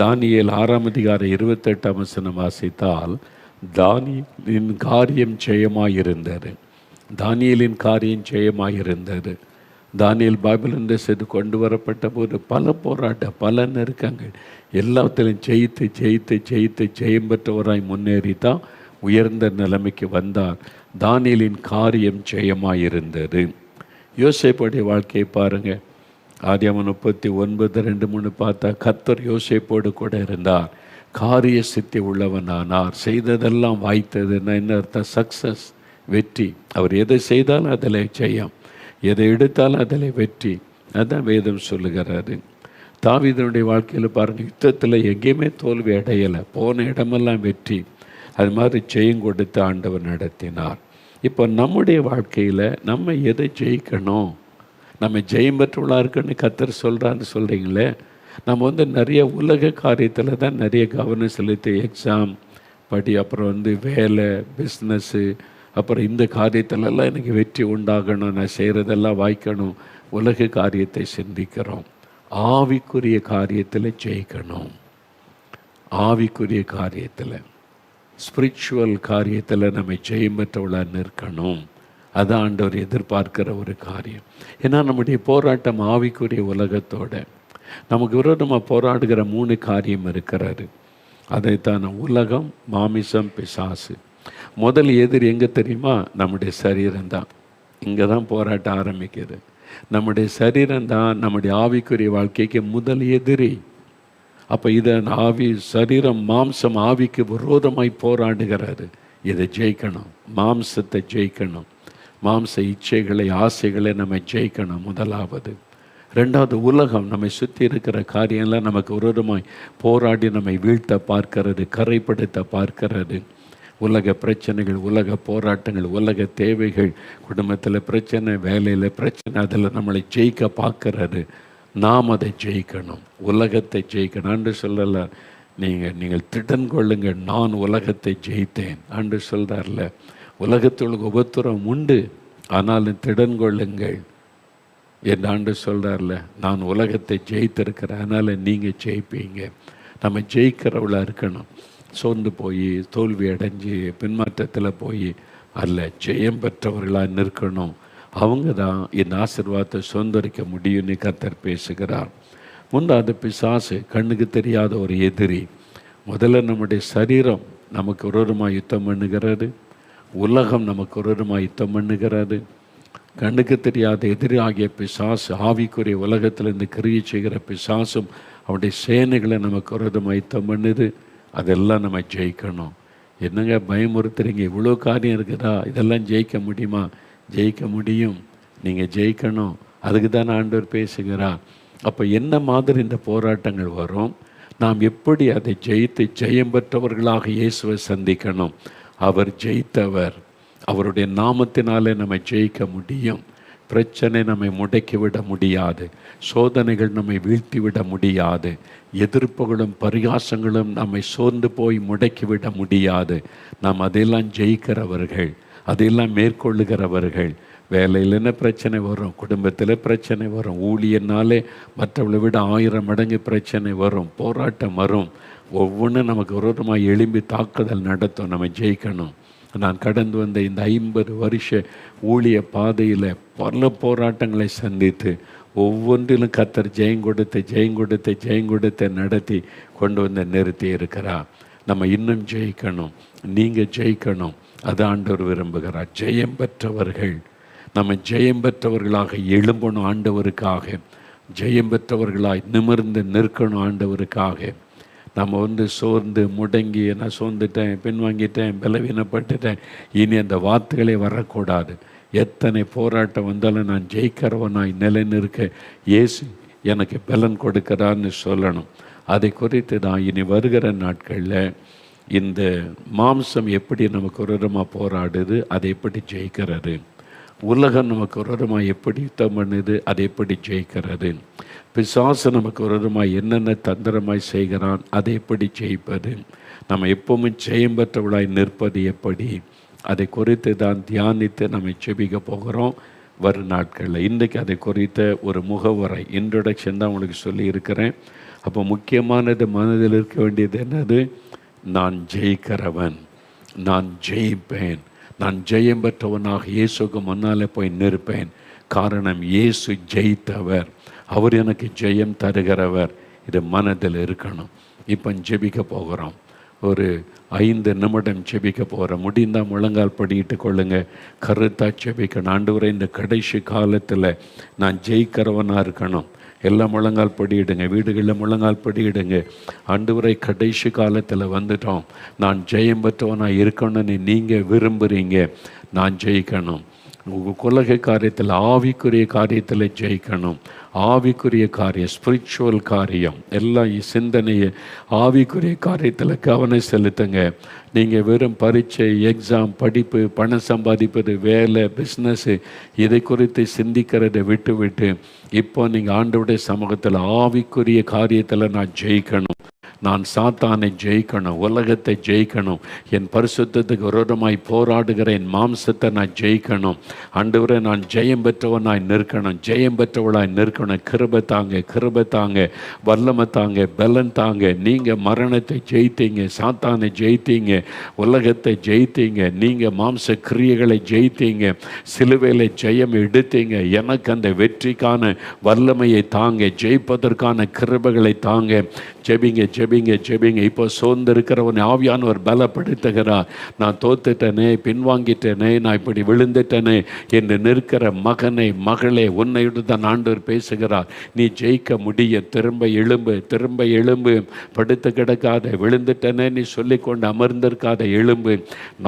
தானியேல் 6ஆம் அதிகாரம் 28ஆம் வசனம் வாசித்தால், தானியேலின் காரியம் ஜெயமாயிருந்தது. தானியேலின் காரியம் ஜெயமாயிருந்தது. தானியேல் பாபிலோன் தேசத்து கொண்டு வரப்பட்ட போது பல போராட்டம், பல நெருக்கங்கள், எல்லாத்திலும் ஜெயித்து ஜெயித்து ஜெயித்து ஜெயம் பெற்றவராய் முன்னேறி தான் உயர்ந்த நிலைமைக்கு வந்தார். தானியேலின் காரியம் ஜெயமாயிருந்தது. யோசேப்புடைய வாழ்க்கையை பாருங்கள். ஆதியாகமம் 39:2-3 பார்த்தா, கர்த்தர் யோசேப்போடு கூட இருந்தார், காரிய சித்தி உள்ளவனானார், செய்ததெல்லாம் வாய்த்ததுன்னா என்ன அர்த்தம்? சக்ஸஸ், வெற்றி. அவர் எதை செய்தாலும் அதில் ஜெயம். எதை எடுத்தாலும் அதில் வெற்றி. அதுதான் வேதம் சொல்லுகிறாரு. தாவீதுடைய வாழ்க்கையில் பாருங்கள், யுத்தத்தில் எங்கேயுமே தோல்வி அடையலை, போன இடமெல்லாம் வெற்றி. அது மாதிரி ஜெயம் கொடுத்து ஆண்டவர் நடத்தினார். இப்போ நம்முடைய வாழ்க்கையில் நம்ம எதை ஜெயிக்கணும், நம்ம ஜெயம் பெற்றவளாக இருக்குன்னு கர்த்தர் சொல்கிறான்னு சொல்கிறீங்களே. நம்ம நிறைய உலக காரியத்தில் தான் நிறைய கவனம் செலுத்தி எக்ஸாம் படி, அப்புறம் வேலை, பிஸ்னஸ்ஸு, அப்புறம் இந்த காரியத்திலெல்லாம் எனக்கு வெற்றி உண்டாகணும், நான் செய்கிறதெல்லாம் வாய்க்கணும், உலக காரியத்தை சிந்திக்கிறோம். ஆவிக்குரிய காரியத்தில் ஜெயிக்கணும். ஆவிக்குரிய காரியத்தில், ஸ்பிரிச்சுவல் காரியத்தில் நம்ம ஜெயம் பெற்றவளாக நிற்கணும். அதான் ஆண்டவர் எதிர்பார்க்கிற ஒரு காரியம். ஏன்னா நம்முடைய போராட்டம் ஆவிக்குரிய உலகத்தோட. நமக்கு விரோதமாக போராடுகிற 3 காரியம் இருக்கிறாரு. அதைத்தான் உலகம், மாமிசம், பிசாசு. முதல் எதிரி எங்கே தெரியுமா? நம்முடைய சரீரம்தான். இங்கே தான் போராட்டம் ஆரம்பிக்குது. நம்முடைய சரீரம்தான் நம்முடைய ஆவிக்குரிய வாழ்க்கைக்கு முதல் எதிரி. அப்போ இதை சரீரம், மாம்சம் ஆவிக்கு விரோதமாய் போராடுகிறாரு. இதை ஜெயிக்கணும், மாம்சத்தை ஜெயிக்கணும், மாம்ச இச்சைகளை, ஆசைகளை நம்ம ஜெயிக்கணும் முதலாவது. ரெண்டாவது, உலகம் நம்மை சுற்றி இருக்கிற காரியம்லாம் நமக்கு விரோதமாய் போராடி நம்மை வீழ்த்த பார்க்கிறது, கரைப்படுத்த பார்க்கிறது. உலக பிரச்சனைகள், உலக போராட்டங்கள், உலக தேவைகள், குடும்பத்தில் பிரச்சனை, வேலையில் பிரச்சனை, அதில் நம்மளை ஜெயிக்க பார்க்கறது. நாம் அதை ஜெயிக்கணும், உலகத்தை ஜெயிக்கணும். ஆண்டு சொல்லலை, நீங்கள் திடன் கொள்ளுங்கள், நான் உலகத்தை ஜெயித்தேன் ஆண்டு சொல்கிறார்ல. உலகத்துக்கு உபத்திரம் உண்டு, ஆனாலும் திடன் கொள்ளுங்கள் என் ஆண்டு சொல்கிறார்ல. நான் உலகத்தை ஜெயித்திருக்கிறேன், அதனால் நீங்கள் ஜெயிப்பீங்க. நம்ம ஜெயிக்கிறவளாக இருக்கணும். சோர்ந்து போய், தோல்வி அடைஞ்சு, பின்மாற்றத்தில் போய் அல்ல, ஜெயம் பெற்றவர்களாக நிற்கணும். அவங்க தான் இந்த ஆசீர்வாதத்தை சுதந்திரிக்க முடியும்னு கர்த்தர் பேசுகிறார். முன்னாவது பிசாசு, கண்ணுக்கு தெரியாத ஒரு எதிரி. முதல்ல நம்முடைய சரீரம் நமக்கு விரோதமாக யுத்தம் பண்ணுகிறது, உலகம் நமக்கு விரோதமாக யுத்தம் பண்ணுகிறது. கண்ணுக்கு தெரியாத எதிரி ஆகிய பிசாசு, ஆவிக்குரிய உலகத்திலிருந்து கிரியை செய்கிற பிசாசும் அவனுடைய சேனைகளை நமக்கு விரோதமாக யுத்தம் பண்ணுது. அதெல்லாம் நம்ம ஜெயிக்கணும். என்னங்க பயமுறுத்துறீங்க, இவ்வளோ காரியம் இருக்குதா, இதெல்லாம் ஜெயிக்க முடியுமா? ஜெயிக்க முடியும், நீங்கள் ஜெயிக்கணும். அதுக்கு தான் ஆண்டவர் பேசுகிறார். அப்போ என்ன மாதிரி இந்த போராட்டங்கள் வரும், நாம் எப்படி அதை ஜெயித்து ஜெயம் பெற்றவர்களாக இயேசுவை சந்திக்கணும். அவர் ஜெயித்தவர், அவருடைய நாமத்தினாலே நம்ம ஜெயிக்க முடியும். பிரச்சனை நம்மை முடக்கிவிட முடியாது, சோதனைகள் நம்மை வீழ்த்திவிட முடியாது, எதிர்ப்புகளும் பரிகாசங்களும் நம்மை சோர்ந்து போய் முடக்கிவிட முடியாது. நாம் அதையெல்லாம் ஜெயிக்கிறவர்கள், அதையெல்லாம் மேற்கொள்ளுகிறவர்கள். வேலையில் என்ன பிரச்சனை வரும், குடும்பத்தில் பிரச்சனை வரும், ஊழியனாலே மற்றவளை விட 1000 மடங்கு பிரச்சனை வரும், போராட்டம் வரும். ஒவ்வொன்றும் நமக்கு விரோதமாக எழும்பி தாக்குதல் நடத்தும். நம்ம ஜெயிக்கணும். நான் கடந்து வந்த இந்த 50 வருஷ ஊழிய பாதையில் பல போராட்டங்களை சந்தித்து ஒவ்வொன்றிலும் கர்த்தர் ஜெயங்கொடுத்து நடத்தி கொண்டு வந்து நிறுத்தி இருக்கிறார். நம்ம இன்னும் ஜெயிக்கணும், நீங்கள் ஜெயிக்கணும். அது ஆண்டவர் விரும்புகிறார். ஜெயம் பெற்றவர்கள், நம்ம ஜெயம் பெற்றவர்களாக எழும்பணும் ஆண்டவருக்காக, ஜெயம் பெற்றவர்களாய் நிமிர்ந்து நிற்கணும் ஆண்டவருக்காக. நம்ம சோர்ந்து முடங்கி, நான் சோர்ந்துட்டேன், பின்வாங்கிட்டேன், பலவீனப்பட்டுட்டேன், இனி அந்த வார்த்தைகளே வரக்கூடாது. எத்தனை போராட்டம் வந்தாலும் நான் ஜெயிக்கிறவனாய் நிலை நிற்க இயேசு எனக்கு பலன் கொடுக்கிறான்னு சொல்லணும். அதை குறித்து தான் இனி வருகிற நாட்களில் இந்த மாம்சம் எப்படி நமக்கு விரோதமாக போராடுது, அதை எப்படி ஜெயிக்கிறது, உலகம் நமக்கு விரோதமாக எப்படி யுத்தம் பண்ணுது, அதை எப்படி ஜெயிக்கிறது, பிசாசு நமக்கு விரோதமாக என்னென்ன தந்திரமாய் செய்கிறான், அதை எப்படி ஜெயிப்பது, நம்ம எப்பவுமே ஜெயம் பெற்றவளாய் நிற்பது எப்படி, அதை குறித்து தான் தியானித்து நம்ம ஜெபிக்க போகிறோம் வரும் நாட்களில். இன்றைக்கு அதை குறித்த ஒரு முகவுரை, இன்ட்ரொடக்ஷன் தான் உங்களுக்கு சொல்லியிருக்கிறேன். அப்போ முக்கியமானது மனதில் இருக்க வேண்டியது என்னது, நான் ஜெயிக்கிறவன், நான் ஜெயிப்பேன், நான் ஜெயம் பெற்றவனாக இயேசுக்கு முன்னாலே போய் நிற்பேன். காரணம், இயேசு ஜெயித்தவர், அவர் எனக்கு ஜெயம் தருகிறவர். இது மனதில் இருக்கணும். இப்போ ஜெபிக்க போகிறோம். ஒரு 5 நிமிடம் ஜெபிக்க போகிறோம். முடிந்தால் முழங்கால் படிக்கிட்டு கொள்ளுங்க, கருத்தாக ஜெபிக்கணும். ஆண்டவரே, இந்த கடைசி காலத்தில் நான் ஜெயிக்கிறவனாக இருக்கணும். எல்லாம் முழங்கால் படியிடுங்க, வீடுகளில் முழங்கால் படியிடுங்க. ஆண்டவரே, கடைசி காலத்தில் வந்துட்டோம், நான் ஜெயம் பெற்றவனாக இருக்கணும்னு நீங்கள் விரும்புகிறீங்க. நான் ஜெயிக்கணும். உலக காரியத்தில் ஆவிக்குரிய காரியத்தில் ஜெயிக்கணும். ஆவிக்குரிய காரியம், ஸ்பிரிச்சுவல் காரியம் எல்லாம் சிந்தனையை ஆவிக்குரிய காரியத்தில் கவனம் செலுத்துங்க. நீங்கள் வெறும் பரீட்சை, எக்ஸாம், படிப்பு, பணம் சம்பாதிப்பது, வேலை, பிஸ்னஸ்ஸு இதை குறித்து சிந்திக்கிறதை விட்டு இப்போ நீங்கள் ஆண்டவருடைய சமூகத்தில் ஆவிக்குரிய காரியத்தில் நான் ஜெயிக்கணும், நான் சாத்தானை ஜெயிக்கணும், உலகத்தை ஜெயிக்கணும், என் பரிசுத்தத்துக்கு விரோதமாய் போராடுகிற என் மாம்சத்தை நான் ஜெயிக்கணும். ஆண்டவரே, நான் ஜெயம் பெற்றவனாய் நிற்கணும், ஜெயம் பெற்றவளாய் நிற்கணும். கிருபை தாங்க, கிருபை தாங்க, வல்லமை தாங்க, பலன் தாங்க. நீங்கள் மரணத்தை ஜெயித்தீங்க, சாத்தானை ஜெயித்தீங்க, உலகத்தை ஜெயித்தீங்க, நீங்கள் மாம்ச கிரியைகளை ஜெயித்தீங்க, சிலுவையில் ஜெயம் எடுத்தீங்க. எனக்கு அந்த வெற்றிக்கான வல்லமையை தாங்க, ஜெயிப்பதற்கான கிருபைகளை தாங்க. ஜெபிங்க ஜெபிங்க ஜெபிங்க. இப்போ சோர்ந்திருக்கிறவன் ஆவியானவர் பலப்படுத்துகிறார். நான் தோத்துட்டேனே, பின்வாங்கிட்டேனே, நான் இப்படி விழுந்துட்டேனே என்று நிற்கிற மகனை, மகளே, உன்னையோடு தான் ஆண்டவர் பேசுகிறார். நீ ஜெயிக்க முடியும். திரும்ப எழும்பு, திரும்ப எழும்பு. படுத்து கிடக்காத, விழுந்துட்டேனே நீ சொல்லிக்கொண்டு அமர்ந்திருக்காத, எழும்பு.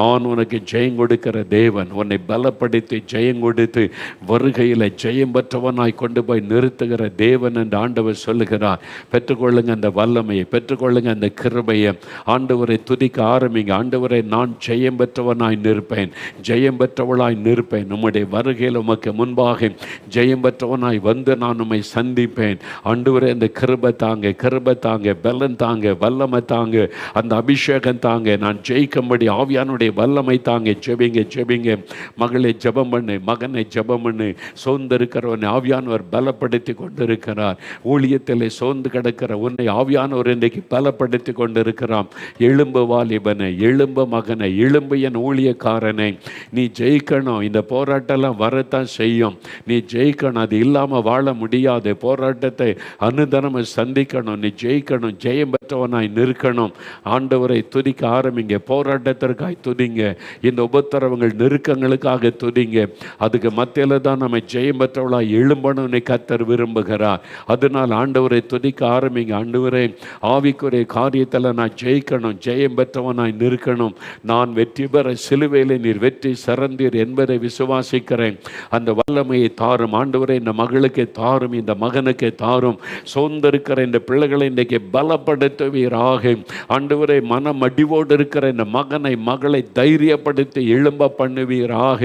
நான் உனக்கு ஜெயம் கொடுக்கிற தேவன், உன்னை பலப்படுத்தி ஜெயம் கொடுத்து வருகையில் ஜெயம் பெற்றவனாய் கொண்டு போய் நிறுத்துகிற தேவன் என்று ஆண்டவர் சொல்லுகிறார். பெற்றுக்கொள்ளுங்க அந்த வல்லமையை, பெற்றுக்கொள்ளுங்க அந்த கிருபையை. ஆண்டவரை துதிக்க ஆரம்பிங்க. ஆண்டவரை, நான் ஜெயம் பெற்றவனாய் நிற்பேன், ஜெயம் பெற்றவளாய் நிற்பேன். உம்முடைய வருகையில் உமக்கு முன்பாக ஜெயம் பெற்றவனாய் வந்து நான் உம்மை சந்திப்பேன். ஆண்டவரே, அந்த கிருபை தாங்க, கிருபை தாங்க, பலன் தாங்க, வல்லமை தாங்க, அந்த அபிஷேகம் தாங்க. நான் ஜெயிக்கும்படி ஆவியானுடைய வல்லமை தாங்க. ஜெபிங்க ஜெபிங்க. மகளை ஜெபம் பண்ணு, மகனை ஜெபம் பண்ணு. சோர்ந்திருக்கிறவனை ஆவியானவர் பலப்படுத்தி கொண்டிருக்கிறார். ஊழியத்தில் சோர்ந்து கிடக்கிற உன்னை ஆவியானவர் இன்றைக்கு பலப்படுத்தி கொண்டிருக்கிறான். எழும்பு வாலிபனை, எழும்பு மகனை, எழும்பு என் ஊழியக்காரனை. நீ ஜெயிக்கணும். இந்த போராட்டம்லாம் வரத்தான் செய்யும். நீ ஜெயிக்கணும். அது இல்லாமல் வாழ முடியாது. போராட்டத்தை அனுதினம் சந்திக்கணும். நீ ஜெயிக்கணும். ஜெயம் பெற்றவனாய் நிற்கணும். ஆண்டவரை துதிக்க ஆரம்பிங்க. போராட்டத்திற்காக துதிங்க. இந்த உபத்திரவங்கள், நெருக்கங்களுக்காக துதிங்க. அதுக்கு மத்தியில் தான் நம்ம ஜெயம் பெற்றவளாய் எழும்பணும்னு கர்த்தர் விரும்புகிறார். அதனால் ஆண்டவரை துதிக்க ஆரம்பிங்க. ஆண்டவரே, ஆவிக்குரிய காரியத்தில் நான் ஜெயிக்கணும், ஜெயம் பெற்றவனாய் நிற்கணும். நான் வெற்றி பெற சிலுவையில் நீர் வெற்றி சிறந்தீர் என்பதை விசுவாசிக்கிறேன். அந்த வல்லமையை தாரும் ஆண்டவரே. இந்த மகளுக்கு தாரும், இந்த மகனுக்கு தாரும். சோர்ந்திருக்கிற இந்த பிள்ளைகளை இன்றைக்கு பலப்படுத்துவீராக. ஆண்டவரே, மனம் அடிவோடு இருக்கிற இந்த மகனை, மகளை தைரியப்படுத்தி எழும்ப பண்ணுவீராக.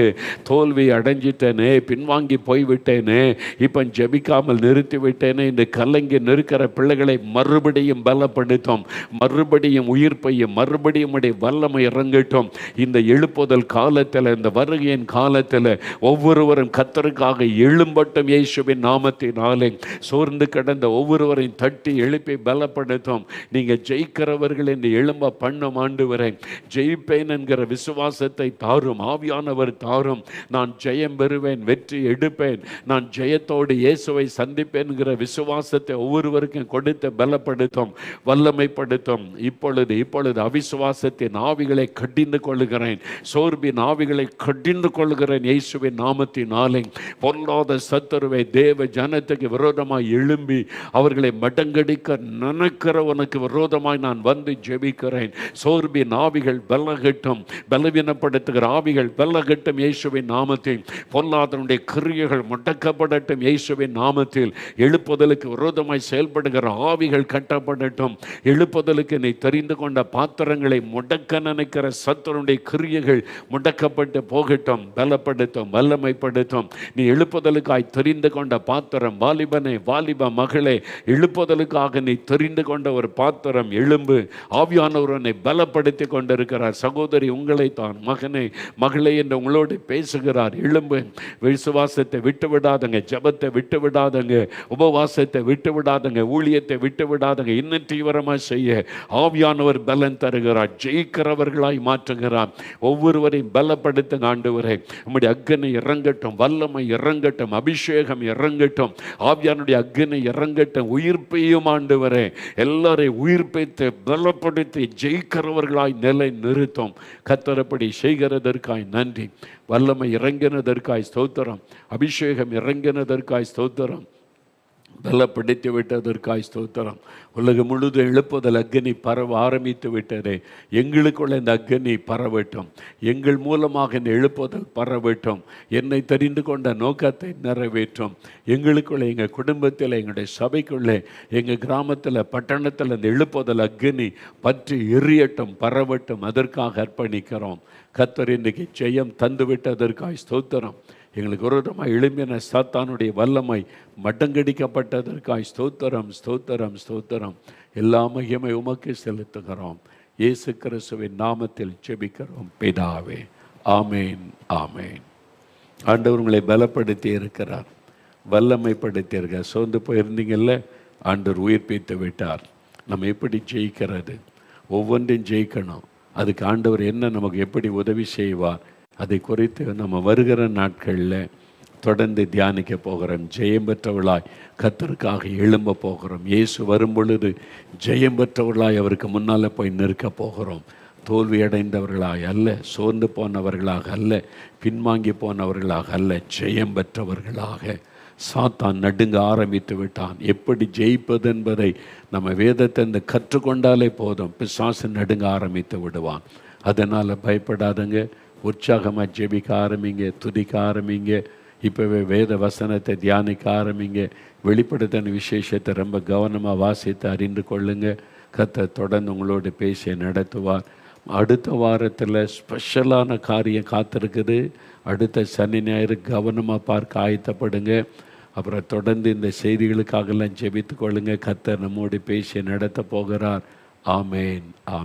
தோல்வி அடைஞ்சிட்டேனே, பின்வாங்கி போய்விட்டேனே, இப்போ ஜெபிக்காமல் நிறுத்திவிட்டேனே, இந்த கலங்கி நிற்கிற பிள்ளைகளை மறுபடியும் பலப்படுத்தும், மறுபடியும் உயிர்ப்பையும், மறுபடியும் உடைய வல்லமை இறங்கட்டும். இந்த எழுப்புதல் காலத்தில், இந்த வருகையின் காலத்தில் ஒவ்வொருவரும் கர்த்தருக்காக எழும்பட்டும். இயேசுவின் நாமத்தினாலே சோர்ந்து கிடந்த ஒவ்வொருவரையும் தட்டி எழுப்பி பலப்படுத்தும். நீங்கள் ஜெயிக்கிறவர்கள் என்று எழும்ப பண்ணும். ஆண்டவரே, ஜெயிப்பேன் என்கிற விசுவாசத்தை தாரும். ஆவியானவர் தாரும். நான் ஜெயம் பெறுவேன், வெற்றி எடுப்பேன், நான் ஜெயத்தோடு இயேசுவை சந்திப்பேன் என்கிற விசுவாசத்தை ஒவ்வொருவருக்கும் கொடுத்து பலப்படுத்தும், வல்லமைப்படுத்தும். இப்பொழுது அவிசுவாசத்தின் ஆவிகளை கடிந்து கொள்ளுகிறேன், சோர்வின் ஆவிகளை கடிந்து கொள்ளுகிறேன். இயேசுவின் நாமத்தினாலே பொல்லாத சத்துருவை தேவ ஜனத்துக்கு விரோதமாய் எழும்பி அவர்களை மடங்கடிக்க நினைக்கிறவனுக்கு விரோதமாய் நான் வந்து ஜெபிக்கிறேன். சோர்வின் ஆவிகள் பலகட்டும், பலவீனப்படுத்துகிற ஆவிகள் பலகட்டும் இயேசுவின் நாமத்தில். பொல்லாதனுடைய கிரியைகள் முடக்கப்படட்டும் இயேசுவின் நாமத்தில். எழுப்புதலுக்கு விரோதமாய் செயல்படுகிற ஆவிகள் கட்டப்படட்டும். எழுப்புதலுக்கு நீ தெரிந்து கொண்ட பாத்திரங்களை முடக்க நினைக்கிற சத்துருடைய கிரியைகள் முடக்கப்பட்டு போகட்டும். பலப்படுத்தும், வல்லமைப்படுத்தும். நீ எழுப்புதலுக்காய் தெரிந்து கொண்ட பாத்திரம், வாலிபனே, வாலிப மகளே, எழுப்புதலுக்காக நீ தெரிந்து கொண்ட ஒரு பாத்திரம். எழும்பு. ஆவியானவரனை பலப்படுத்தி கொண்டிருக்கிறார். சகோதரி, உங்களை தான், மகனே, மகளே என்று உங்களோடு பேசுகிறார். எழும்பு. விசுவாசத்தை விட்டு விடாதங்க, ஜபத்தை விட்டு விடாதங்க, உபவாசத்தை விட்டு விடாதங்க, ஊழியத்தை விட்டு விடாதங்க. இன்னும் தீவிரமாக செய்ய ஆவியானவர் பலன் தருகிறார். ஜெயிக்கிறவர்களாய் மாற்றுகிறார். ஒவ்வொருவரையும் பலப்படுத்துங்க ஆண்டவரே. நம்முடைய அக்கனை இறங்கட்டும், வல்லமை இறங்கட்டும், அபிஷேகம் இறங்கட்டும், ஆவியானுடைய அக்கனை இறங்கட்டும். உயிர்ப்பையும் ஆண்டவரே, எல்லாரையும் உயிர்ப்பித்து பலப்படுத்தி ஜெயிக்கிறவர்களாய் நிலை நிறுத்தும். கர்த்தரப்படி செய்கிறதற்காய் நன்றி. வல்லமை இறங்கினதற்காய் ஸ்தோத்திரம், அபிஷேகம் இறங்கினதற்காய் ஸ்தோத்திரம். பலப்படுத்தி விட்டதற்காய் ஸ்தோத்திரம். உலகம் முழுதும் எழுப்புதல் அக்னி பரவ ஆரம்பித்து விட்டதே. எங்களுக்குள்ள இந்த அக்னி பரவட்டும், எங்கள் மூலமாக இந்த எழுப்புதல் பரவட்டும், என்னை தெரிந்து கொண்ட நோக்கத்தை நிறைவேற்றும். எங்களுக்குள்ளே, எங்கள் குடும்பத்தில், எங்களுடைய சபைக்குள்ளே, எங்கள் கிராமத்தில், பட்டணத்தில் இந்த எழுப்புதல் அக்னி பற்றி எரியட்டும், பரவட்டும். அதற்காக அர்ப்பணிக்கிறோம். கர்த்தர் இன்றைக்கு ஜெயம் தந்து விட்டதற்காய் ஸ்தோத்திரம். எங்களுக்கு விரோதமாக எழும்பின சாத்தானுடைய வல்லமை மடங்கடிக்கப்பட்டதற்காய் ஸ்தோத்திரம், ஸ்தோத்திரம், ஸ்தோத்திரம். எல்லா மகிமை உமக்கு செலுத்துகிறோம். இயேசு கிறிஸ்துவின் நாமத்தில் ஜெபிக்கிறோம் பிதாவே. ஆமேன், ஆமேன். ஆண்டவர் உங்களை பலப்படுத்தி இருக்கிறார், வல்லமைப்படுத்தி இருக்கார். சோர்ந்து போயிருந்தீங்கல்ல, ஆண்டவர் உயிர்ப்பித்து விட்டார். நம்ம எப்படி ஜெயிக்கிறது? ஒவ்வொன்றையும் ஜெயிக்கணும். அதுக்கு ஆண்டவர் என்ன நமக்கு எப்படி உதவி செய்வார், அதை குறித்து நம்ம வருகிற நாட்களில் தொடர்ந்து தியானிக்க போகிறோம். ஜெயம் பெற்றவர்களாய் கர்த்தருக்காக எழும்ப போகிறோம். இயேசு வரும் பொழுது ஜெயம் பெற்றவர்களாய் அவருக்கு முன்னால் போய் நிற்க போகிறோம். தோல்வி அடைந்தவர்களாய் அல்ல, சோர்ந்து போனவர்களாக அல்ல, பின்வாங்கி போனவர்களாக அல்ல, ஜெயம் பெற்றவர்களாக. சாத்தான் நடுங்க ஆரம்பித்து விட்டான். எப்படி ஜெயிப்பது என்பதை நம்ம வேதத்தை கற்றுக்கொண்டாலே போதும், பிசாசு நடுங்க ஆரம்பித்து விடுவான். அதனால் பயப்படாதங்க, உற்சாகமாக ஜெபிக்க ஆரம்பிங்க, துதிக்க ஆரம்பிங்க. இப்போவே வேத வசனத்தை தியானிக்க ஆரம்பிங்க. வெளிப்படுத்தின விசேஷத்தை ரொம்ப கவனமாக வாசித்து அறிந்து கொள்ளுங்க. கர்த்தர் தொடர்ந்து உங்களோடு பேசி நடத்துவார். அடுத்த வாரத்தில் ஸ்பெஷலான காரியம் காத்திருக்குது. அடுத்த சனி ஞாயிறு கவனமாக பார்க்க ஆயத்தப்படுங்க. அப்புறம் தொடர்ந்து இந்த செய்திகளுக்காகலாம் ஜெபித்து கொள்ளுங்க. கர்த்தர் நம்மோடு பேசி நடத்த போகிறார். ஆமேன், ஆமேன்.